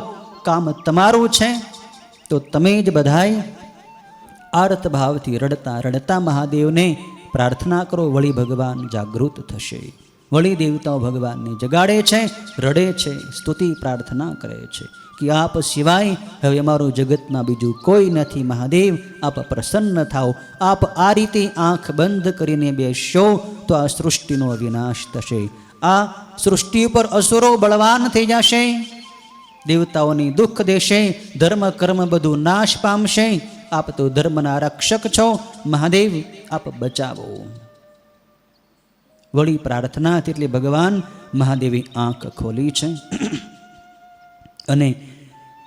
કામ તમારું છે તો તમે જ બધાય આર્ત ભાવથી રડતા રડતા મહાદેવને પ્રાર્થના કરો. વળી ભગવાન જાગૃત થશે. વળી દેવતાઓ ભગવાનને જગાડે છે, રડે છે, સ્તુતિ પ્રાર્થના કરે છે કે આપ સિવાય હવે અમારું જગતમાં બીજું કોઈ નથી. મહાદેવ, આપ પ્રસન્ન થાઓ. આપ આ રીતે આંખ બંધ કરીને બેસશો તો આ સૃષ્ટિનો વિનાશ થશે. આ સૃષ્ટિ ઉપર અસુરો બળવાન થઈ જશે. દેવતાઓની દુઃખ દેશે. ધર્મ કર્મ બધું નાશ પામશે. આપ તો ધર્મના રક્ષક છો. મહાદેવ, આપ બચાવો. વળી પ્રાર્થના એટલે ભગવાન મહાદેવે આંખ ખોલી છે. અને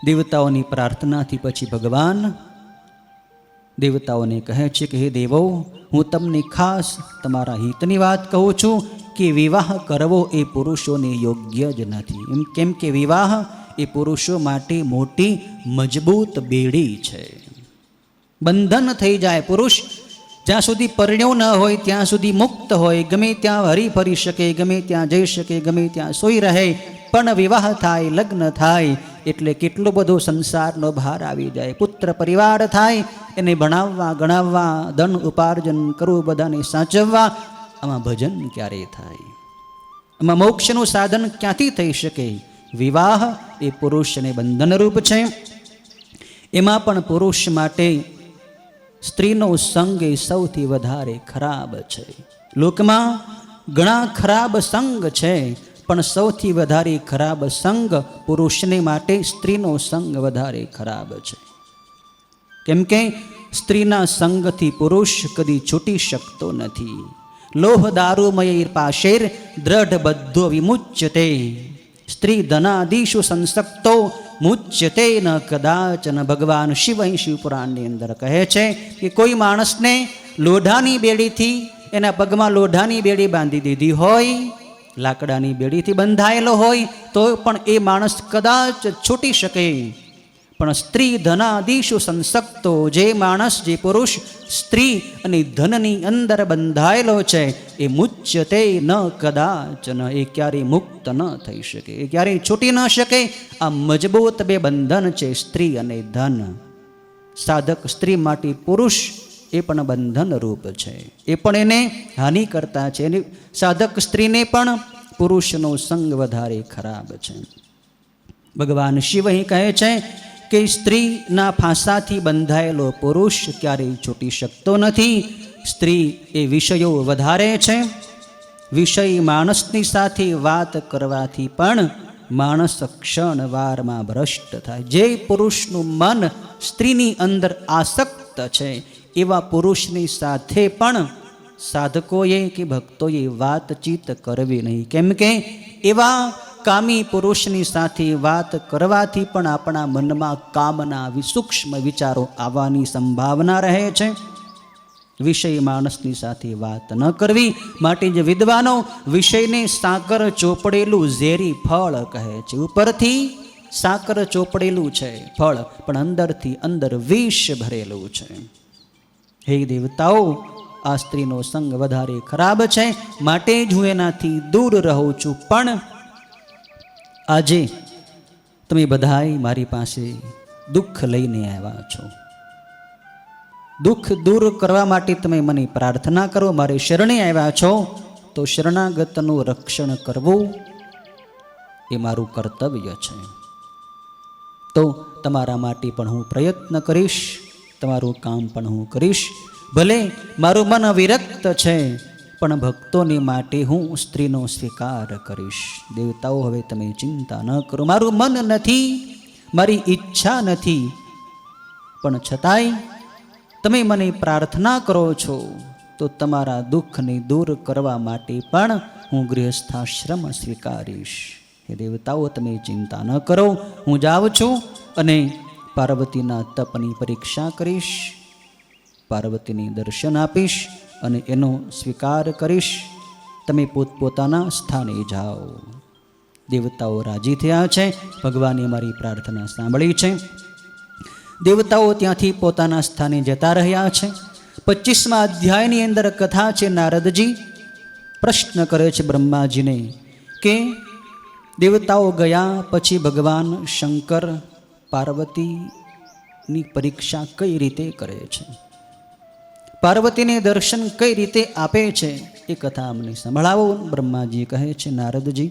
દેવતાઓની પ્રાર્થનાથી પછી ભગવાન દેવતાઓને કહે છે કે હે દેવો, હું તમને ખાસ તમારા હિતની વાત કહું છું કે વિવાહ કરવો એ પુરુષોને યોગ્ય જ નથી. કેમ કે વિવાહ એ પુરુષો માટે મોટી મજબૂત બેડી છે. બંધન થઈ જાય. પુરુષ જ્યાં સુધી પરણ્યો ન હોય ત્યાં સુધી મુક્ત હોય. ગમે ત્યાં હરી ફરી શકે, ગમે ત્યાં જઈ શકે, ગમે ત્યાં સૂઈ રહે. પણ વિવાહ થાય, લગ્ન થાય એટલે કેટલો બધો સંસારનો ભાર આવી જાય. પુત્ર પરિવાર થાય, એને ભણાવવા ગણાવવા, ધન ઉપાર્જન કરવું, બધાને સાચવવા. આમાં ભજન ક્યારે થાય? આમાં મોક્ષનું સાધન ક્યાંથી થઈ શકે? વિવાહ એ પુરુષને બંધનરૂપ છે. એમાં પણ પુરુષ માટે સ્ત્રીનો સંગ એ સૌથી વધારે ખરાબ છે. લોકમાં ઘણા ખરાબ સંગ છે, પણ સૌથી વધારે ખરાબ સંગ પુરુષને માટે સ્ત્રીનો સંગ વધારે ખરાબ છે. કેમ કે સ્ત્રીના સંગથી પુરુષ કદી છૂટી શકતો નથી. લોહ દારૂમય પાશેર દ્રઢ બધો વિમુચ્યતે, સ્ત્રી ધનાદિષુ સંસક્તો મુચ્યતે ન કદાચન. ભગવાન શિવ શિવપુરાણની અંદર કહે છે કે કોઈ માણસને લોઢાની બેડીથી એના પગમાં લોઢાની બેડી બાંધી દીધી હોય, લાકડાની બેડીથી બંધાયેલો હોય તો પણ એ માણસ કદાચ છૂટી શકે. પણ સ્ત્રી ધનાદિષુ સંસક્તો, જે માણસ, જે પુરુષ સ્ત્રી અને ધનની અંદર બંધાયેલો છે એ મુચ્યતે ન કદાચન. એ ક્યારેય મુક્ત ન થઈ શકે, એ ક્યારેય છૂટી ન શકે. આ મજબૂત બે બંધન છે, સ્ત્રી અને ધન. સાધક સ્ત્રી માટે પુરુષ એ પણ બંધન રૂપ છે, એ પણ એને હાનિ કરતા છે. એની સાધક સ્ત્રીને પણ પુરુષનો સંગ વધારે ખરાબ છે. ભગવાન શિવ અહીં કહે છે કે સ્ત્રીના ફાંસાથી બંધાયેલો પુરુષ ક્યારેય છૂટી શકતો નથી. સ્ત્રી એ વિષયો વધારે છે. વિષય માણસની સાથે વાત કરવાથી પણ માણસ ક્ષણવારમાં ભ્રષ્ટ થાય. જે પુરુષનું મન સ્ત્રીની અંદર આસક્ત છે એવા પુરુષની સાથે પણ સાધકોએ કે ભક્તોએ વાતચીત કરવી નહીં. કેમ કે એવા કામી પુરુષની સાથે વાત કરવાથી પણ આપણા મનમાં કામના સૂક્ષ્મ વિચારો આવવાની સંભાવના રહે છે. વિષય માણસની સાથે વાત ન કરવી. માટે જ વિદ્વાનો વિષયને સાકર ચોપડેલું ઝેરી ફળ કહે છે. ઉપરથી સાકર ચોપડેલું છે ફળ, પણ અંદરથી અંદર વિષ ભરેલું છે. હે દેવતાઓ, આ સ્ત્રીનો સંગ વધારે ખરાબ છે, માટે જ હું એનાથી દૂર રહું છું. પણ આજે તમે બધાય મારી પાસે દુઃખ લઈને આવ્યા છો. દુઃખ દૂર કરવા માટે તમે મને પ્રાર્થના કરો, મારે શરણે આવ્યા છો, તો શરણાગતનું રક્ષણ કરવું એ મારું કર્તવ્ય છે. તો તમારા માટે પણ હું પ્રયત્ન કરીશ, તમારું કામ પણ હું કરીશ. ભલે મારું મન વિરક્ત છે, પણ ભક્તોને માટે હું સ્ત્રીનો સ્વીકાર કરીશ. દેવતાઓ, હવે તમે ચિંતા ન કરો. મારું મન નથી, મારી ઈચ્છા નથી, પણ છતાંય તમે મને પ્રાર્થના કરો છો, તો તમારા દુઃખને દૂર કરવા માટે પણ હું ગૃહસ્થાશ્રમ સ્વીકારીશ. હે દેવતાઓ, તમે ચિંતા ન કરો. હું જાઉં છું અને પાર્વતીના તપની પરીક્ષા કરીશ, પાર્વતીને દર્શન આપીશ અને એનો સ્વીકાર કરીશ. તમે પોતપોતાના સ્થાને જાઓ. દેવતાઓ રાજી થયા છે. ભગવાને મારી પ્રાર્થના સાંભળી છે. દેવતાઓ ત્યાંથી પોતાના સ્થાને જતા રહ્યા છે. 25મા અધ્યાયની અંદર કથા છે. નારદજી પ્રશ્ન કરે છે બ્રહ્માજીને કે દેવતાઓ ગયા પછી ભગવાન શંકર પાર્વતીની પરીક્ષા કઈ રીતે કરે છે, પાર્વતીને દર્શન કઈ રીતે આપે છે, એ કથા અમને સંભળાવો. બ્રહ્માજી કહે છે, નારદજી,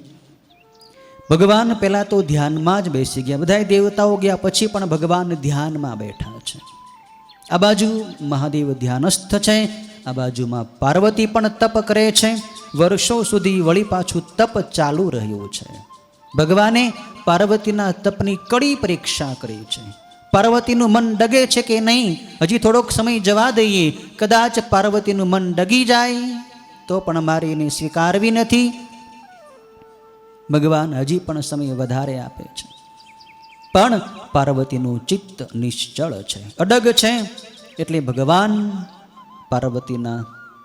ભગવાન પહેલાં તો ધ્યાનમાં જ બેસી ગયા. બધાય દેવતાઓ ગયા પછી પણ ભગવાન ધ્યાનમાં બેઠા છે. આ બાજુ મહાદેવ ધ્યાનસ્થ છે, આ બાજુમાં પાર્વતી પણ તપ કરે છે. વર્ષો સુધી વળી પાછું તપ ચાલુ રહ્યું છે. ભગવાને પાર્વતીના તપની કડી પરીક્ષા કરી છે. પાર્વતીનું મન ડગે છે કે નહીં, હજી થોડોક સમય જવા દઈએ. કદાચ પાર્વતીનું મન ડગી જાય તો પણ મારે એને સ્વીકારવી નથી. ભગવાન હજી પણ સમય વધારે આપે છે, પણ પાર્વતીનું ચિત્ત નિશ્ચળ છે, અડગ છે. એટલે ભગવાન પાર્વતીના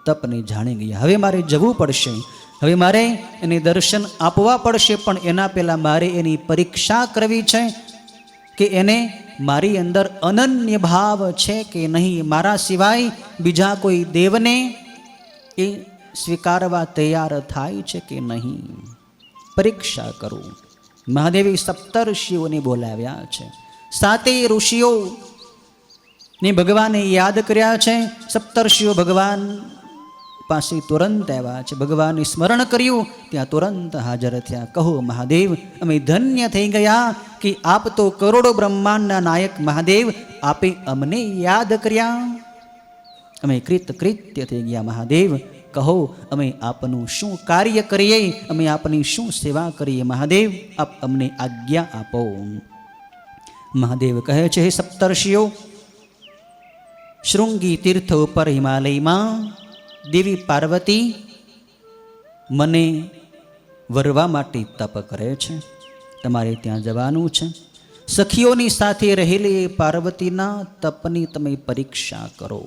તપને જાણી ગયા. હવે મારે જવું પડશે, હવે મારે એને દર્શન આપવા પડશે, પણ એના પહેલાં મારે એની પરીક્ષા કરવી છે કે એને મારી અંદર અનન્ય ભાવ છે કે નહીં, મારા સિવાય બીજા કોઈ દેવને એ સ્વીકારવા તૈયાર થાય છે કે નહીં, પરીક્ષા કરું. મહાદેવે સપ્તર્ષિઓને બોલાવ્યા છે. 7 ઋષિઓ ને ભગવાને યાદ કર્યા છે. સપ્તર્ષિઓ ભગવાન પાસે તુરંત આવ્યા છે. ભગવાનને સ્મરણ કર્યું, ત્યાં તુરંત હાજર થયા. કહો મહાદેવ, અમે ધન્ય થઈ ગયા કે આપ તો કરોડો બ્રહ્માંડના નાયક મહાદેવ, આપે અમને યાદ કર્યા. અમે કૃતકૃત્ય થઈ ગયા મહાદેવ. કહો અમે આપનું શું કાર્ય કરીએ, અમે આપની શું સેવા કરીએ મહાદેવ, આપ અમને આજ્ઞા આપો. મહાદેવ કહે છે, હે સપ્તર્ષિઓ, શૃંગી તીર્થ ઉપર હિમાલયમાં દેવી પાર્વતી મને વરવા માટે તપ કરે છે. તમારે ત્યાં જવાનું છે. સખીઓની સાથે રહેલી પાર્વતીના તપની તમે પરીક્ષા કરો.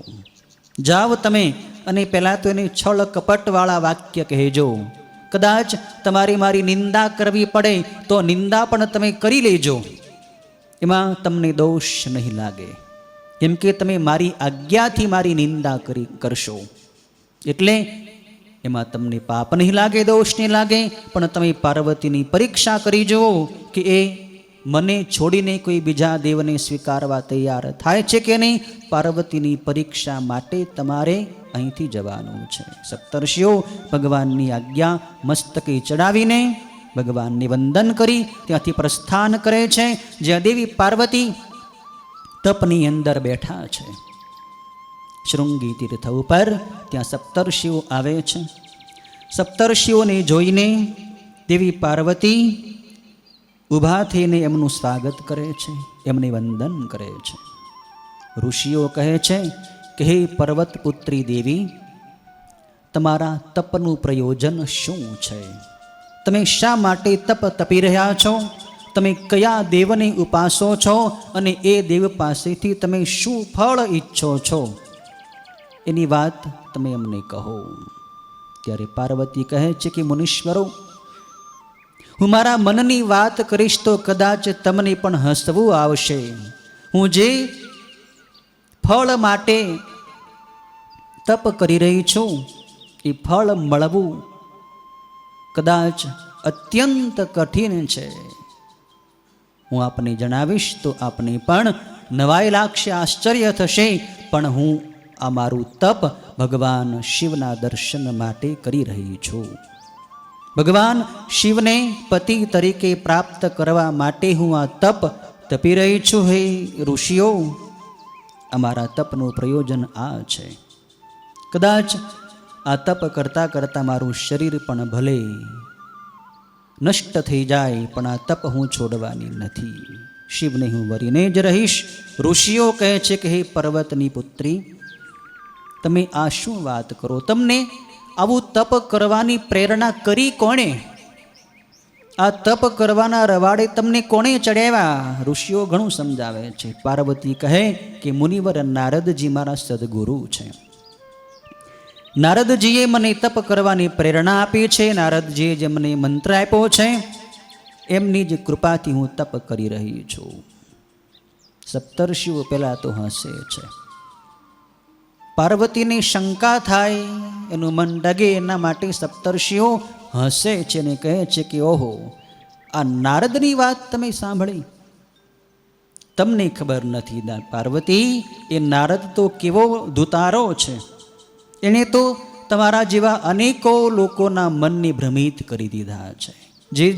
જાઓ તમે, અને પહેલાં તો એને છળ કપટવાળા વાક્ય કહેજો. કદાચ તમારે મારી નિંદા કરવી પડે તો નિંદા પણ તમે કરી લેજો, એમાં તમને દોષ નહીં લાગે, કેમ કે તમે મારી આજ્ઞાથી મારી નિંદા કરશો, એટલે એમાં તમને પાપ નહીં લાગે, દોષ નહીં લાગે. પણ તમે પાર્વતીની પરીક્ષા કરી જુઓ કે એ મને છોડીને કોઈ બીજા દેવને સ્વીકારવા તૈયાર થાય છે કે નહીં. પાર્વતીની પરીક્ષા માટે તમારે અહીંથી જવાનું છે. સપ્તર્ષિઓ ભગવાનની આજ્ઞા મસ્તકે ચડાવીને ભગવાનને વંદન કરી ત્યાંથી પ્રસ્થાન કરે છે. જ્યાં દેવી પાર્વતી તપની અંદર બેઠા છે, શૃંગી તીર્થ ઉપર, ત્યાં સપ્તર્ષિઓ આવે છે. સપ્તર્ષિઓને જોઈને દેવી પાર્વતી ઊભા થઈને એમનું સ્વાગત કરે છે, એમને વંદન કરે છે. ઋષિઓ કહે છે કે હે પર્વત પુત્રી દેવી, તમારા તપનું પ્રયોજન શું છે? તમે શા માટે તપ તપી રહ્યા છો? તમે કયા દેવને ઉપાસો છો અને એ દેવ પાસેથી તમે શું ફળ ઈચ્છો છો? એની વાત તમે અમને કહો. ત્યારે પાર્વતી કહે છે કે મુનીશ્વરો, હું મારા મનની વાત કરીશ તો કદાચ તમને પણ હસવું આવશે. હું જે ફળ માટે તપ કરી રહી છું એ ફળ મળવું કદાચ અત્યંત કઠિન છે. હું આપને જણાવીશ તો આપને પણ નવાઈ લાગશે, આશ્ચર્ય થશે. પણ હું આ મારું તપ ભગવાન શિવના દર્શન માટે કરી રહી છું. ભગવાન શિવને પતિ તરીકે પ્રાપ્ત કરવા માટે હું આ તપ તપી રહી છું. હે ઋષિઓ, અમારા તપનું પ્રયોજન આ છે. કદાચ આ તપ કરતાં કરતાં મારું શરીર પણ ભલે નષ્ટ થઈ જાય, પણ આ તપ હું છોડવાની નથી. શિવને હું વરીને જ રહીશ. ઋષિઓ કહે છે કે હે પર્વતની પુત્રી, તમે આ શું વાત કરો? તમને આવું તપ કરવાની પ્રેરણા કરી કોણે? આ તપ કરવાના રવાડે તમને કોણે ચડાવ્યા? ઋષિઓ ઘણું સમજાવે છે. પાર્વતી કહે કે મુનિવર નારદજી મારા સદગુરુ છે. નારદજીએ મને તપ કરવાની પ્રેરણા આપી છે. નારદજીએ જે મને મંત્ર આપ્યો છે એમની જ કૃપાથી હું તપ કરી રહી છું. સપ્તર્ષિઓ પહેલાં તો હસે છે. પાર્વતીને શંકા થાય, એનું મન ડગે, એના માટે સપ્તર્ષિઓ હસે છે અને કહે છે કે ઓહો, આ નારદની વાત તમે સાંભળી? તમને ખબર નથી પાર્વતી, એ નારદ તો કેવો ધુતારો છે. એણે તો તમારા જેવા અનેકો લોકોના મનને ભ્રમિત કરી દીધા છે.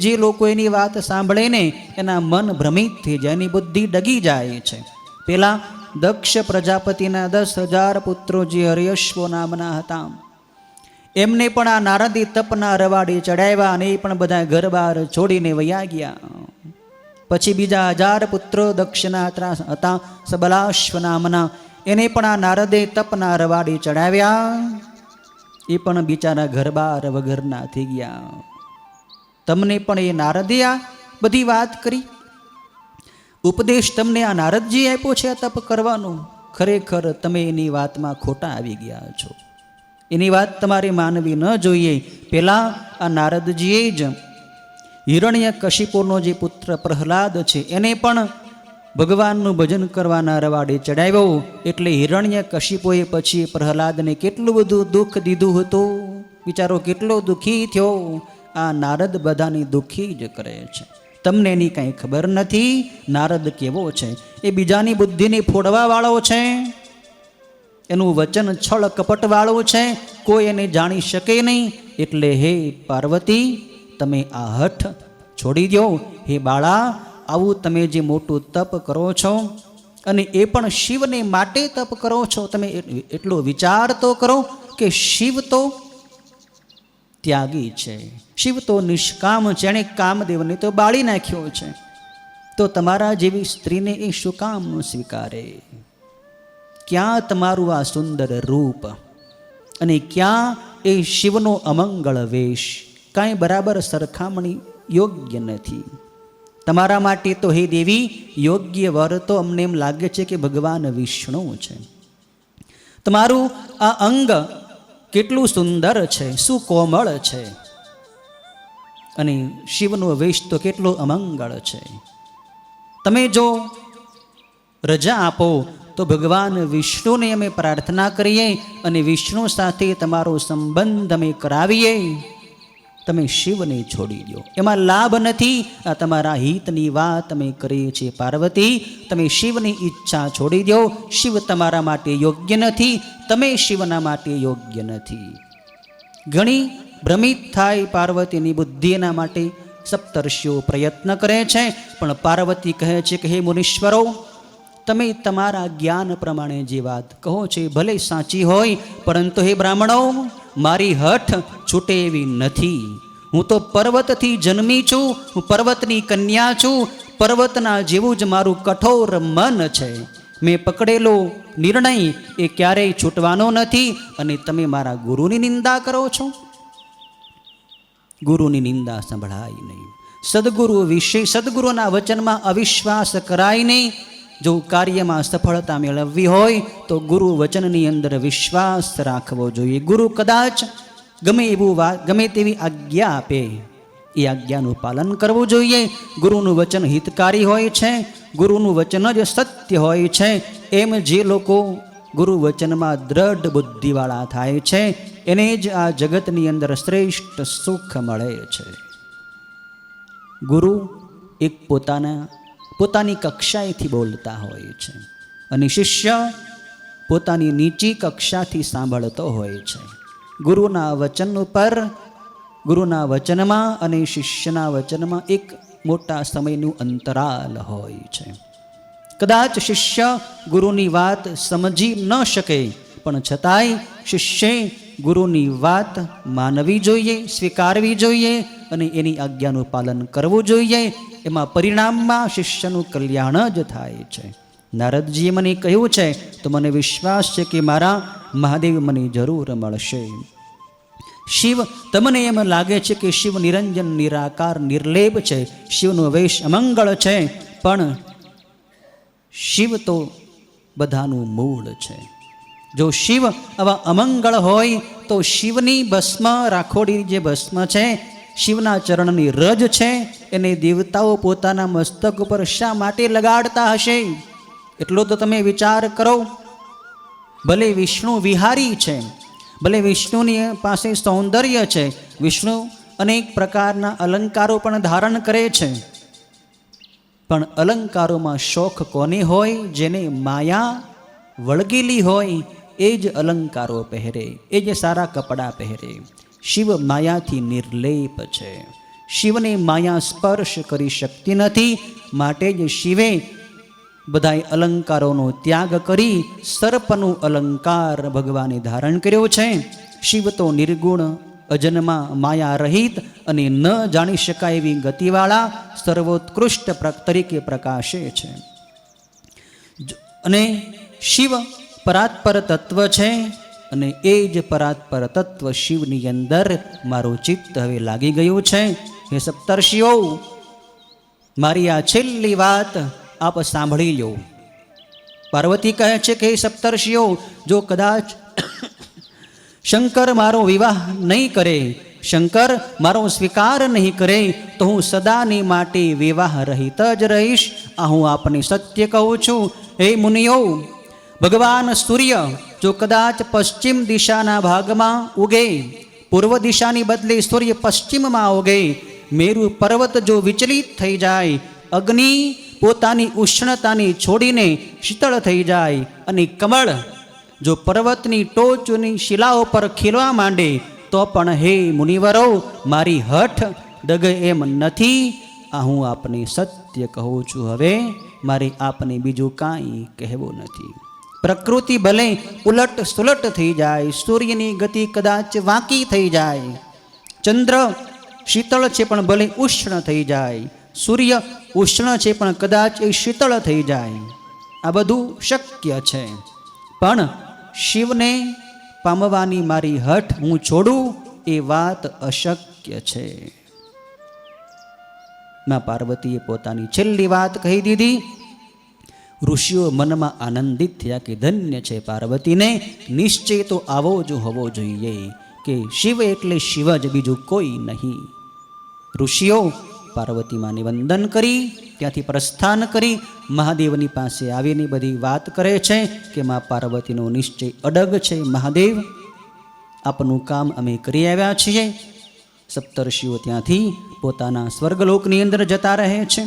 જે લોકો એની વાત સાંભળે ને એના મન ભ્રમિત થઈ જાય, એની બુદ્ધિ ડગી જાય છે. પેલા દક્ષ પ્રજાપતિના 10,000 પુત્રો જે હર્યશ્વો નામના હતા, એમને પણ આ નારદી તપના રવાડે ચડાવ્યા અને એ પણ બધા ઘર બહાર છોડીને વયા ગયા. પછી બીજા 1000 પુત્રો દક્ષના હતા, સબલાશ્વ નામના, એને પણ આ નારદે તપના રવાડે ચડાવ્યા. એ પણ બિચારા ઘર બહાર વગરના થઈ ગયા. તમને પણ એ નારદે આ બધી વાત કરી? ઉપદેશ તમને આ નારદજી આપ્યો છે આ તપ કરવાનો? ખરેખર તમે એની વાતમાં ખોટા આવી ગયા છો. એની વાત તમારે માનવી ન જોઈએ. પહેલાં આ નારદજીએ જ હિરણ્યકશિપુનો જે પુત્ર પ્રહલાદ છે એને પણ ભગવાનનું ભજન કરવાના રવાડે ચડાવ્યો. એટલે હિરણ્યકશિપુએ પછી પ્રહલાદને કેટલું બધું દુઃખ દીધું હતું. બિચારો કેટલો દુઃખી થયો. આ નારદ બધાની દુઃખી જ કરે છે. તમને એની કાંઈ ખબર નથી. નારદ કેવો છે? એ બીજાની બુદ્ધિને ફોડવા વાળો છે. એનું વચન છળ કપટ વાળું છે. કોઈ એને જાણી શકે નહીં. એટલે હે પાર્વતી, તમે આ હઠ છોડી દો. હે બાળા, આવું તમે જે મોટું તપ કરો છો અને એ પણ શિવને માટે તપ કરો છો, તમે એટલો વિચાર તો કરો કે શિવ તો ત્યાગી છે, શિવ તો નિષ્કામ છે. એણે કામદેવને તો બાળી નાખ્યો છે. તો તમારા જેવી સ્ત્રીને એ શું કામ સ્વીકારે? ક્યાં તમારું આ સુંદર રૂપ અને ક્યાં એ શિવનો અમંગળ વેશ? કાંઈ બરાબર સરખામણી યોગ્ય નથી. તમારા માટે તો હે દેવી યોગ્ય વર તો અમને એમ લાગે છે કે ભગવાન વિષ્ણુ છે. તમારું આ અંગ કેટલું સુંદર છે, શું કોમળ છે, અને શિવનો વેશ તો કેટલો અમંગળ છે. તમે જો રજા આપો તો ભગવાન વિષ્ણુને અમે પ્રાર્થના કરીએ અને વિષ્ણુ સાથે તમારો સંબંધ અમે કરાવીએ. તમે શિવને છોડી દો, એમાં લાભ નથી. આ તમારા હિતની વાત અમે કરીએ છીએ. પાર્વતી, તમે શિવની ઈચ્છા છોડી દો. શિવ તમારા માટે યોગ્ય નથી, તમે શિવના માટે યોગ્ય નથી. ઘણી ભ્રમિત થાય પાર્વતીની બુદ્ધિ. એના માટે સપ્તર્ષિઓ પ્રયત્ન કરે છે. પણ પાર્વતી કહે છે કે હે મુનીશ્વરો, તમે તમારા જ્ઞાન પ્રમાણે જે વાત કહો છો ભલે સાચી હોય, પરંતુ હે બ્રાહ્મણો, મારી હઠ છૂટે એવી નથી. હું તો પર્વતથી જન્મી છું, હું પર્વતની કન્યા છું. પર્વતના જેવું જ મારું કઠોર મન છે. મેં પકડેલો નિર્ણય એ ક્યારેય છૂટવાનો નથી. અને તમે મારા ગુરુની નિંદા કરો છો. ગુરુની નિંદા સંભળાય નહીં. સદગુરુ વિશે, સદગુરુના વચનમાં અવિશ્વાસ કરાય નહીં. જો કાર્યમાં સફળતા મેળવવી હોય તો ગુરુ વચનની અંદર વિશ્વાસ રાખવો જોઈએ. ગુરુ કદાચ ગમે તેવી આજ્ઞા આપે, એ આજ્ઞાનું પાલન કરવું જોઈએ. ગુરુનું વચન હિતકારી હોય છે, ગુરુનું વચન જ સત્ય હોય છે. એમ જે લોકો ગુરુ વચનમાં દ્રઢ બુદ્ધિવાળા થાય છે એને જ આ જગતની અંદર શ્રેષ્ઠ સુખ મળે છે. ગુરુ એક પોતાની કક્ષાએથી બોલતા હોય છે અને શિષ્ય પોતાની નીચી કક્ષાથી સાંભળતો હોય છે. ગુરુના વચન ઉપર, ગુરુના વચનમાં અને શિષ્યના વચનમાં એક મોટા સમયનું અંતરાલ હોય છે. કદાચ શિષ્ય ગુરુની વાત સમજી ન શકે, પણ છતાંય શિષ્યે ગુરુની વાત માનવી જોઈએ, સ્વીકારવી જોઈએ અને એની આજ્ઞાનું પાલન કરવું જોઈએ. એમાં પરિણામમાં શિષ્યનું કલ્યાણ જ થાય છે. નારદજીએ મને કહ્યું છે તો મને વિશ્વાસ છે કે મારા મહાદેવ મને જરૂર મળશે. શિવ, તમને એમ લાગે છે કે શિવ નિરંજન, નિરાકાર, નિર્લેપ છે, શિવનો વેશ અમંગળ છે, પણ શિવ તો બધાનું મૂળ છે. જો શિવ આવા અમંગળ હોય તો શિવની ભસ્મ, રાખોડી જે ભસ્મ છે, શિવના ચરણની રજ છે, એને દેવતાઓ પોતાના મસ્તક ઉપર શા માટે લગાડતા હશે? એટલો તો તમે વિચાર કરો. ભલે વિષ્ણુ વિહારી છે, ભલે વિષ્ણુની પાસે સૌંદર્ય છે, વિષ્ણુ અનેક પ્રકારના અલંકારો પણ ધારણ કરે છે, પણ અલંકારોમાં શોખ કોને હોય? જેને માયા વળગેલી હોય એ જ અલંકારો પહેરે, એ જ સારા કપડાં પહેરે. શિવ માયાથી નિર્લેપ છે. શિવને માયા સ્પર્શ કરી શકતી નથી. માટે જ શિવે બધાય અલંકારોનો ત્યાગ કરી સર્પનું અલંકાર ભગવાને ધારણ કર્યો છે. શિવ તો નિર્ગુણ, અજન્મા, માયા રહિત અને ન જાણી શકાય એવી ગતિવાળા સર્વોત્કૃષ્ટ તરીકે પ્રકાશે છે. અને શિવ પરાત્પર તત્વ છે અને એ જ પરાત્પર તત્વ શિવની અંદર મારું ચિત્ત હવે લાગી ગયું છે. હે સપ્તર્ષિઓ, મારી આ છેલ્લી વાત આપ સાંભળી લો. પાર્વતી કહે છે કે સપ્તર્ષિઓ, જો કદાચ શંકર મારો વિવાહ નહીં કરે, શંકર મારો સ્વીકાર નહીં કરે તો હું સદાની માટે વિવાહ રહિત જ રહીશ. આ હું આપને સત્ય કહું છું. હે મુનિઓ, ભગવાન સૂર્ય જો કદાચ પશ્ચિમ દિશાના ભાગમાં ઉગે, પૂર્વ દિશાની બદલે સૂર્ય પશ્ચિમમાં ઉગે, મેરુ પર્વત જો વિચલિત થઈ જાય, અગ્નિ પોતાની ઉષ્ણતાને છોડીને શીતળ થઈ જાય અને કમળ જો પર્વતની ટોચની શિલાઓ પર ખીલવા માંડે, તો પણ હે મુનિવરો, મારી હઠ ડગે એમ નથી. આ હું આપને સત્ય કહું છું. હવે મારે આપને બીજું કાંઈ કહેવું નથી. પ્રકૃતિ ભલે ઉલટ સુલટ થઈ જાય, સૂર્યની ગતિ કદાચ વાંકી થઈ જાય, ચંદ્ર શીતળ છે પણ ભલે ઉષ્ણ થઈ જાય, સૂર્ય ઉષ્ણ છે પણ કદાચ એ શીતળ થઈ જાય, આ બધું શક્ય છે. પણ શિવને પામવાની મારી હઠ હું છોડું એ વાત અશક્ય છે. માં પાર્વતીએ પોતાની છેલ્લી વાત કહી દીધી. ઋષિઓ મનમાં આનંદિત થયા કે ધન્ય છે પાર્વતીને નિશ્ચય તો આવો જ હોવો જોઈએ કે શિવ એટલે શિવ જ, બીજું કોઈ નહીં. ઋષિઓ પાર્વતી માને વંદન કરી ત્યાંથી પ્રસ્થાન કરી મહાદેવની પાસે આવીને બધી વાત કરે છે કે મા પાર્વતીનો નિશ્ચય અડગ છે. મહાદેવ, આપનું કામ અમે કરી આવ્યા છીએ. સપ્તર્ષિઓ ત્યાંથી પોતાના સ્વર્ગલોકની અંદર જતા રહે છે.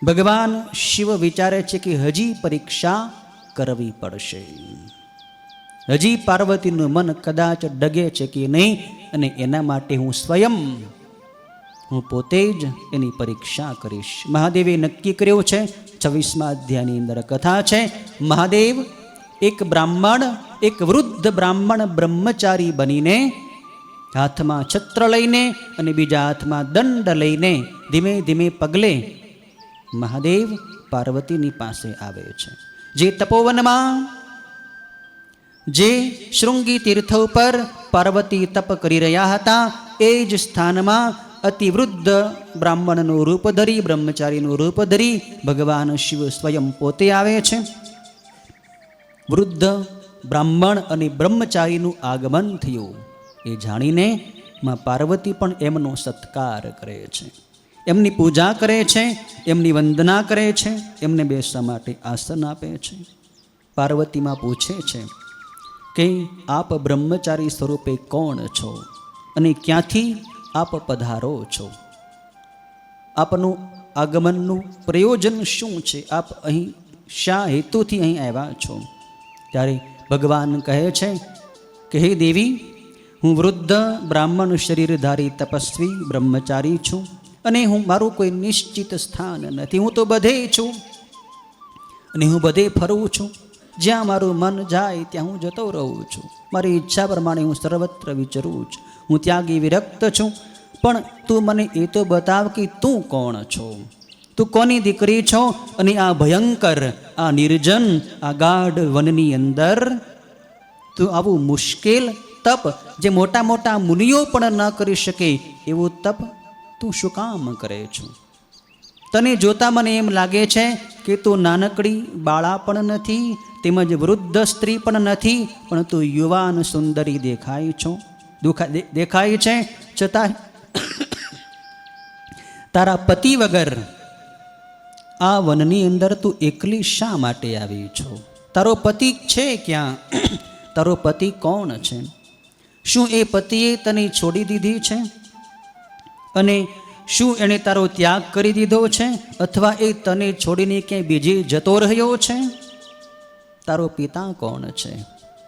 ભગવાન શિવ વિચારે છે કે હજી પરીક્ષા કરવી પડશે, હજી પાર્વતીનું મન કદાચ ડગે છે કે નહીં, અને એના માટે હું પોતે જ એની પરીક્ષા કરીશ. મહાદેવે નક્કી કર્યું છે. 26મા અધ્યાયની અંદર કથા છે. મહાદેવ એક વૃદ્ધ બ્રાહ્મણ બ્રહ્મચારી બનીને હાથમાં છત્ર લઈને અને બીજા હાથમાં દંડ લઈને ધીમે ધીમે પગલે મહાદેવ પાર્વતીની પાસે આવે છે. જે તપોવનમાં, જે શૃંગી તીર્થ ઉપર પાર્વતી તપ કરી રહ્યા હતા, એ જ સ્થાનમાં અતિવૃદ્ધ બ્રાહ્મણનું રૂપ ધરી, બ્રહ્મચારીનું રૂપ ધરી ભગવાન શિવ સ્વયં પોતે આવે છે. વૃદ્ધ બ્રાહ્મણ અને બ્રહ્મચારીનું આગમન થયું એ જાણીને માં પાર્વતી પણ એમનો સત્કાર કરે છે, એમની પૂજા કરે છે, એમની વંદના કરે છે, એમને બેસવા માટે આસન આપે છે. પાર્વતીમાં પૂછે છે કે આપ બ્રહ્મચારી સ્વરૂપે કોણ છો અને ક્યાંથી આપ પધારો છો? આપનું આગમનનું પ્રયોજન શું છે? આપ અહીં શા હેતુથી અહીં આવ્યા છો? ત્યારે ભગવાન કહે છે કે હે દેવી, હું વૃદ્ધ બ્રાહ્મણ શરીરધારી તપસ્વી બ્રહ્મચારી છું અને મારું કોઈ નિશ્ચિત સ્થાન નથી. હું તો બધે છું અને હું બધે ફરું છું. જ્યાં મારું મન જાય ત્યાં હું જતો રહું છું. મારી ઈચ્છા પ્રમાણે હું સર્વત્ર વિચરું છું. હું ત્યાગી વિરક્ત છું. પણ તું મને એ તો બતાવ કે તું કોણ છો? તું કોની દીકરી છો? અને આ ભયંકર, આ નિર્જન, આ ગાઢ વનની અંદર તું આવું મુશ્કેલ તપ, જે મોટા મોટા મુનિઓ પણ ન કરી શકે એવું તપ તું શું કામ કરે છો? તને જોતા મને એમ લાગે છે કે તું નાનકડી બાળા પણ નથી, તેમજ વૃદ્ધ સ્ત્રી પણ નથી, પણ તું યુવાન સુંદરી દેખાય છે. છતાં તારા પતિ વગર આ વનની અંદર તું એકલી શા માટે આવી છો? તારો પતિ છે ક્યાં? તારો પતિ કોણ છે? શું એ પતિએ તને છોડી દીધી છે? અને શું એણે તારો ત્યાગ કરી દીધો છે? અથવા એ તને છોડીને ક્યાંય બીજે જતો રહ્યો છે? તારો પિતા કોણ છે?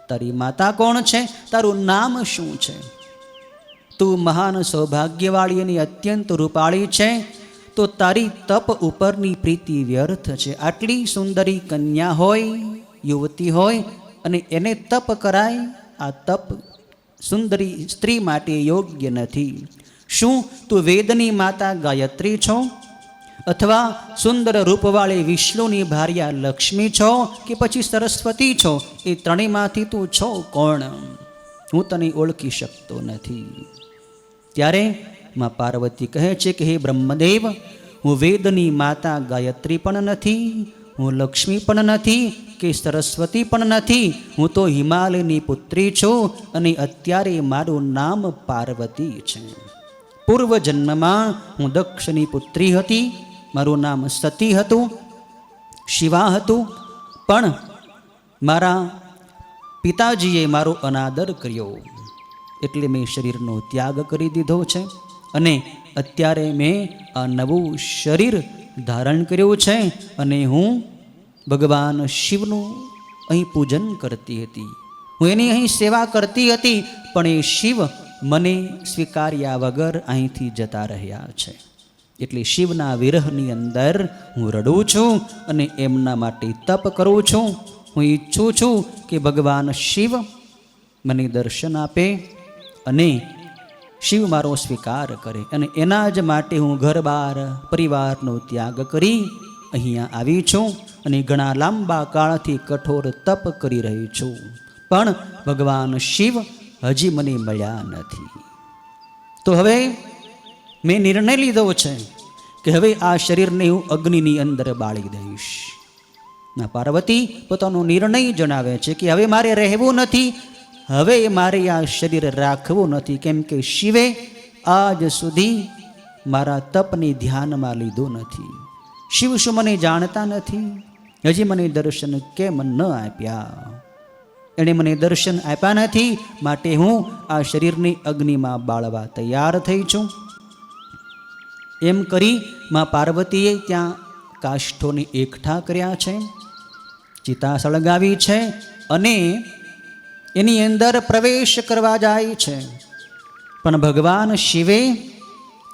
તારી માતા કોણ છે? તારું નામ શું છે? તું મહાન સૌભાગ્યવાળી અને અત્યંત રૂપાળી છે, તો તારી તપ ઉપરની પ્રીતિ વ્યર્થ છે. આટલી સુંદરી કન્યા હોય, યુવતી હોય, અને એને તપ કરાય? આ તપ સુંદરી સ્ત્રી માટે યોગ્ય નથી. શું તું વેદની માતા ગાયત્રી છો? અથવા સુંદર રૂપવાળી વિષ્ણુની ભાર્યા લક્ષ્મી છો? કે પછી સરસ્વતી છો? એ ત્રણેયમાંથી તું છો કોણ? હું તને ઓળખી શકતો નથી. ત્યારે માં પાર્વતી કહે છે કે હે બ્રહ્મદેવ, હું વેદની માતા ગાયત્રી પણ નથી, હું લક્ષ્મી પણ નથી, કે સરસ્વતી પણ નથી. હું તો હિમાલયની પુત્રી છું અને અત્યારે મારું નામ પાર્વતી છે. પૂર્વ જન્મમાં હું દક્ષની પુત્રી હતી, મારું નામ સતી હતું, શિવા હતું. પણ મારા પિતાજીએ મારો અનાદર કર્યો એટલે મેં શરીરનો ત્યાગ કરી દીધો છે અને અત્યારે મેં આ નવું શરીર ધારણ કર્યું છે અને હું ભગવાન શિવનું અહીં પૂજન કરતી હતી, હું એની અહીં સેવા કરતી હતી. પણ એ શિવ મને સ્વીકાર્યા વગર અહીંથી જતા રહ્યા છે. એટલે શિવના વિરહની અંદર હું રડું છું અને એમના માટે તપ કરું છું. હું ઈચ્છું છું કે ભગવાન શિવ મને દર્શન આપે અને શિવ મારો સ્વીકાર કરે. અને એના જ માટે હું ઘર-બાર પરિવારનો ત્યાગ કરી અહીંયા આવી છું અને ઘણા લાંબા કાળથી કઠોર તપ કરી રહી છું. પણ ભગવાન શિવ હજી મને મળ્યા નથી. તો હવે મેં નિર્ણય લીધો છે કે હવે આ શરીરને હું અગ્નિની અંદર બાળી દઈશ. ના, પાર્વતી પોતાનો નિર્ણય જણાવે છે કે હવે મારે રહેવું નથી, હવે મારે આ શરીર રાખવું નથી. કેમ કે શિવે આજ સુધી મારા તપને ધ્યાનમાં લીધું નથી. શિવ શું મને જાણતા નથી? હજી મને દર્શન કેમ ન આપ્યા? એણે મને દર્શન આપ્યા નથી, માટે હું આ શરીરની અગ્નિમાં બાળવા તૈયાર થઈ છું. એમ કરી માં પાર્વતીએ ત્યાં કાષ્ઠોને એકઠા કર્યા છે, ચિતા સળગાવી છે અને એની અંદર પ્રવેશ કરવા જાય છે. પણ ભગવાન શિવે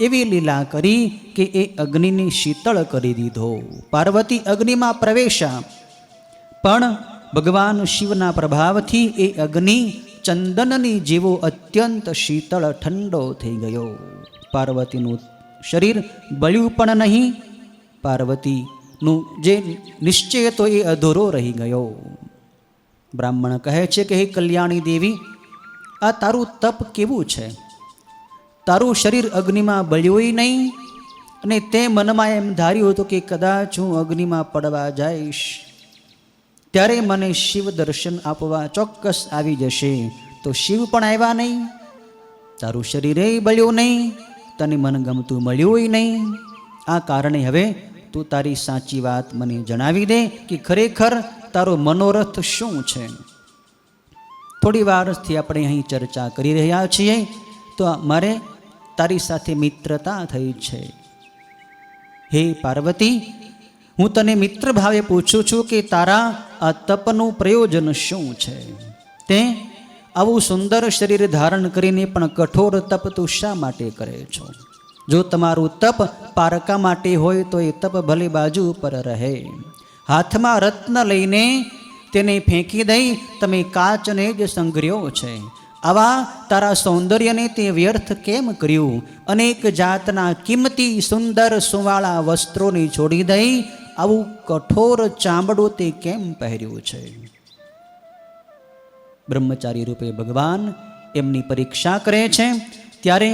એવી લીલા કરી કે એ અગ્નિને શીતળ કરી દીધો. પાર્વતી અગ્નિમાં પ્રવેશ્યા, પણ ભગવાન શિવના પ્રભાવથી એ અગ્નિ ચંદનની જેવો અત્યંત શીતળ ઠંડો થઈ ગયો. પાર્વતીનું શરીર બળ્યું પણ નહીં, પાર્વતીનું જે નિશ્ચય હતો એ અધૂરો રહી ગયો. બ્રાહ્મણ કહે છે કે હે કલ્યાણી દેવી, આ તારું તપ કેવું છે? તારું શરીર અગ્નિમાં બળ્યું નહીં, અને તે મનમાં એમ ધાર્યું હતું કે કદાચ હું અગ્નિમાં પડવા જઈશ ત્યારે મને શિવ દર્શન આપવા ચોક્કસ આવી જશે, તો શિવ પણ આવ્યા નહીં, તારું શરીરે બળ્યું નહીં, તને મનગમતું મળ્યું નહીં. આ કારણે હવે તું તારી સાચી વાત મને જણાવી દે કે ખરેખર તારો મનોરથ શું છે. થોડી વારથી આપણે અહીં ચર્ચા કરી રહ્યા છીએ, તો મારે તારી સાથે મિત્રતા થઈ છે. હે પાર્વતી, હું તને મિત્ર ભાવે પૂછું છું કે તારા આ તપનું પ્રયોજન શું છે? તે આવું સુંદર શરીર ધારણ કરીને પણ કઠોર તપ તું શા માટે કરે છો? જો તમારું તપ પારકા માટે હોય તો એ તપ ભલે બાજુ પર રહે. હાથમાં રત્ન લઈને તેને ફેંકી દઈ તમે કાચને જ સંઘર્યો છે. આવા તારા સૌંદર્યને તે વ્યર્થ કેમ કર્યું? અનેક જાતના કિંમતી સુંદર સુવાળા વસ્ત્રોને છોડી દઈ આવું કઠોર ચામડું તે કેમ પહેર્યું છે? બ્રહ્મચારી રૂપે ભગવાન એમની પરીક્ષા કરે છે. ત્યારે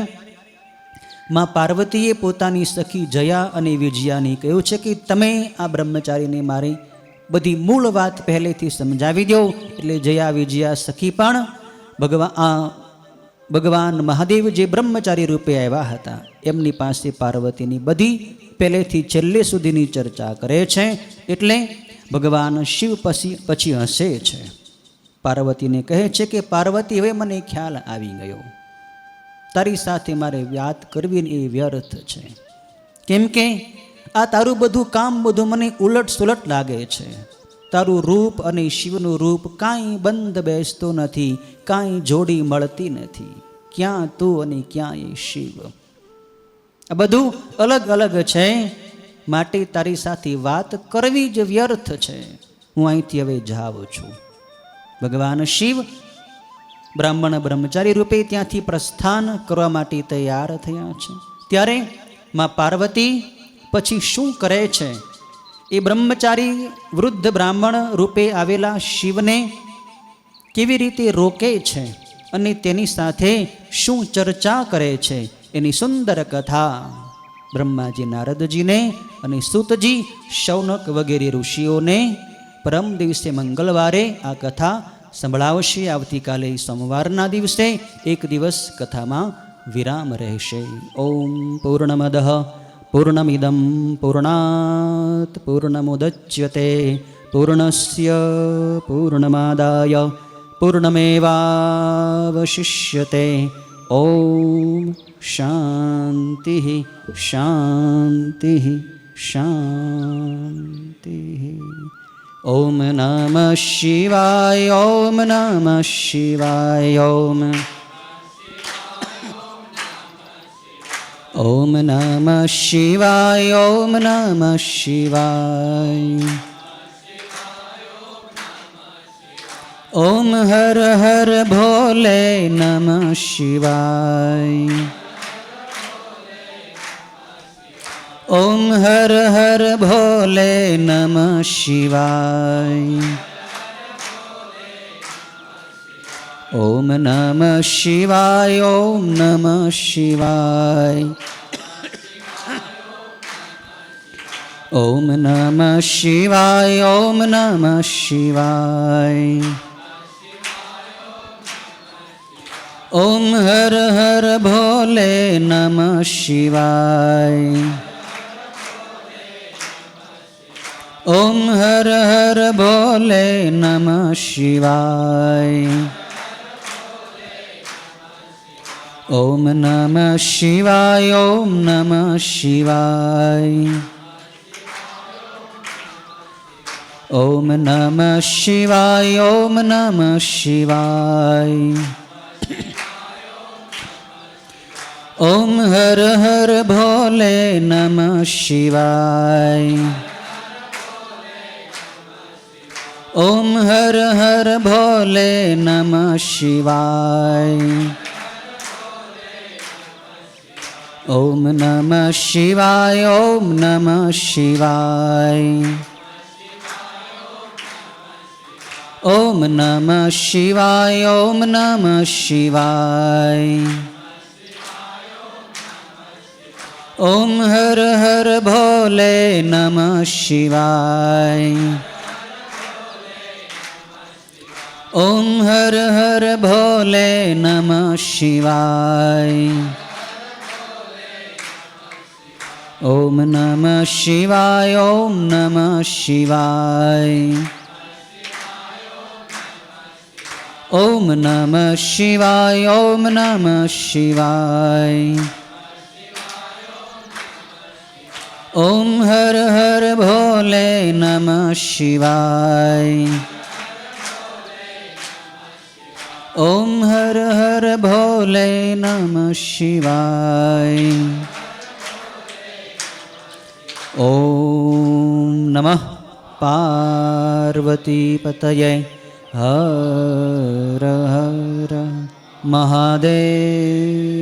માં પાર્વતીએ પોતાની સખી જયા અને વિજયાને કહ્યું છે કે તમે આ બ્રહ્મચારીને મારી બધી મૂળ વાત પહેલેથી સમજાવી દો. એટલે જયા વિજયા સખી પણ ભગવાન મહાદેવ જે બ્રહ્મચારી રૂપે આવ્યા હતા એમની પાસે પાર્વતીની બધી પહેલેથી છેલ્લે સુધીની ચર્ચા કરે છે. એટલે ભગવાન શિવ પછી હસે છે. પાર્વતીને કહે છે કે પાર્વતી, હવે મને ખ્યાલ આવી ગયો, તારી સાથે મારે વાત કરવી એ વ્યર્થ છે. કેમ કે આ તારું બધું કામ બધું મને ઉલટ સુલટ લાગે છે. તારું રૂપ અને શિવનું રૂપ કાંઈ બંધ બેસતો નથી, કાંઈ જોડી મળતી નથી. ક્યાં તું અને ક્યાં એ શિવ? આ બધું અલગ અલગ છે, માટે તારી સાથે વાત કરવી જ વ્યર્થ છે. હું અહીંથી હવે જાઉં છું. ભગવાન શિવ બ્રાહ્મણ બ્રહ્મચારી રૂપે ત્યાંથી પ્રસ્થાન કરવા માટે તૈયાર થયા છે. ત્યારે માં પાર્વતી પછી શું કરે છે? એ બ્રહ્મચારી વૃદ્ધ બ્રાહ્મણ રૂપે આવેલા શિવને કેવી રીતે રોકે છે અને તેની સાથે શું ચર્ચા કરે છે, એની સુંદર કથા બ્રહ્માજી નારદજીને અને સૂતજી શૌનક વગેરે ઋષિઓને પરમ દિવસે મંગળવારે આ કથા સંભળાવશે. આવતીકાલે સોમવારના દિવસે એક દિવસ કથામાં વિરામ રહેશે. ઓમ પૂર્ણમદ પૂર્ણમિદં પૂર્ણાત પૂર્ણમુદચ્યતે પૂર્ણસ્ય પૂર્ણમાદાય પૂર્ણમેવાવશિષ્યતે. ઓમ શાંતિ શાંતિ શાંતિ. ઓમ નમઃ શિવાય. ઓમ નમઃ શિવાય. ઓમ નમઃ શિવાય. ઓમ નમઃ શિવાય. ઓમ હર હર ભોલે નમઃ શિવાય. ઓમ હર હર ભોલે નમઃ શિવાય. ઓમ નમઃ શિવાય. ઓમ નમઃ શિવાય. ઓમ નમઃ શિવાય. ઓમ નમઃ શિવાય. ઓમ હર હર ભોલે નમઃ શિવાય. ઓમ હર હર ભોલે નમઃ શિવાય. ઓમ નમઃ શિવાય. ઓમ નમઃ શિવાય. ઓમ નમઃ શિવાય. ઓમ નમઃ શિવાય. ઓમ હર હર ભોલે નમઃ શિવાય. ઓમ હર હર ભોલે નમઃ શિવાય. ઓમ નમઃ શિવાય. ઓમ નમઃ શિવાય. ઓમ નમઃ શિવાય. ઓમ નમઃ શિવાય. ઓમ હર હર ભોલે નમઃ શિવાય. ઓમ હર હર ભોલે નમઃ શિવાય. ઓમ નમઃ શિવાય. ઓમ નમઃ શિવાય. ઓમ નમઃ શિવાય. ઓમ નમઃ શિવાય. ઓમ હર હર ભોલે નમઃ શિવાય. ઓમ હર હર ભોલે નમઃ શિવાય. ઓમ નમઃ પાર્વતી પતયે હર હર મહાદેવ.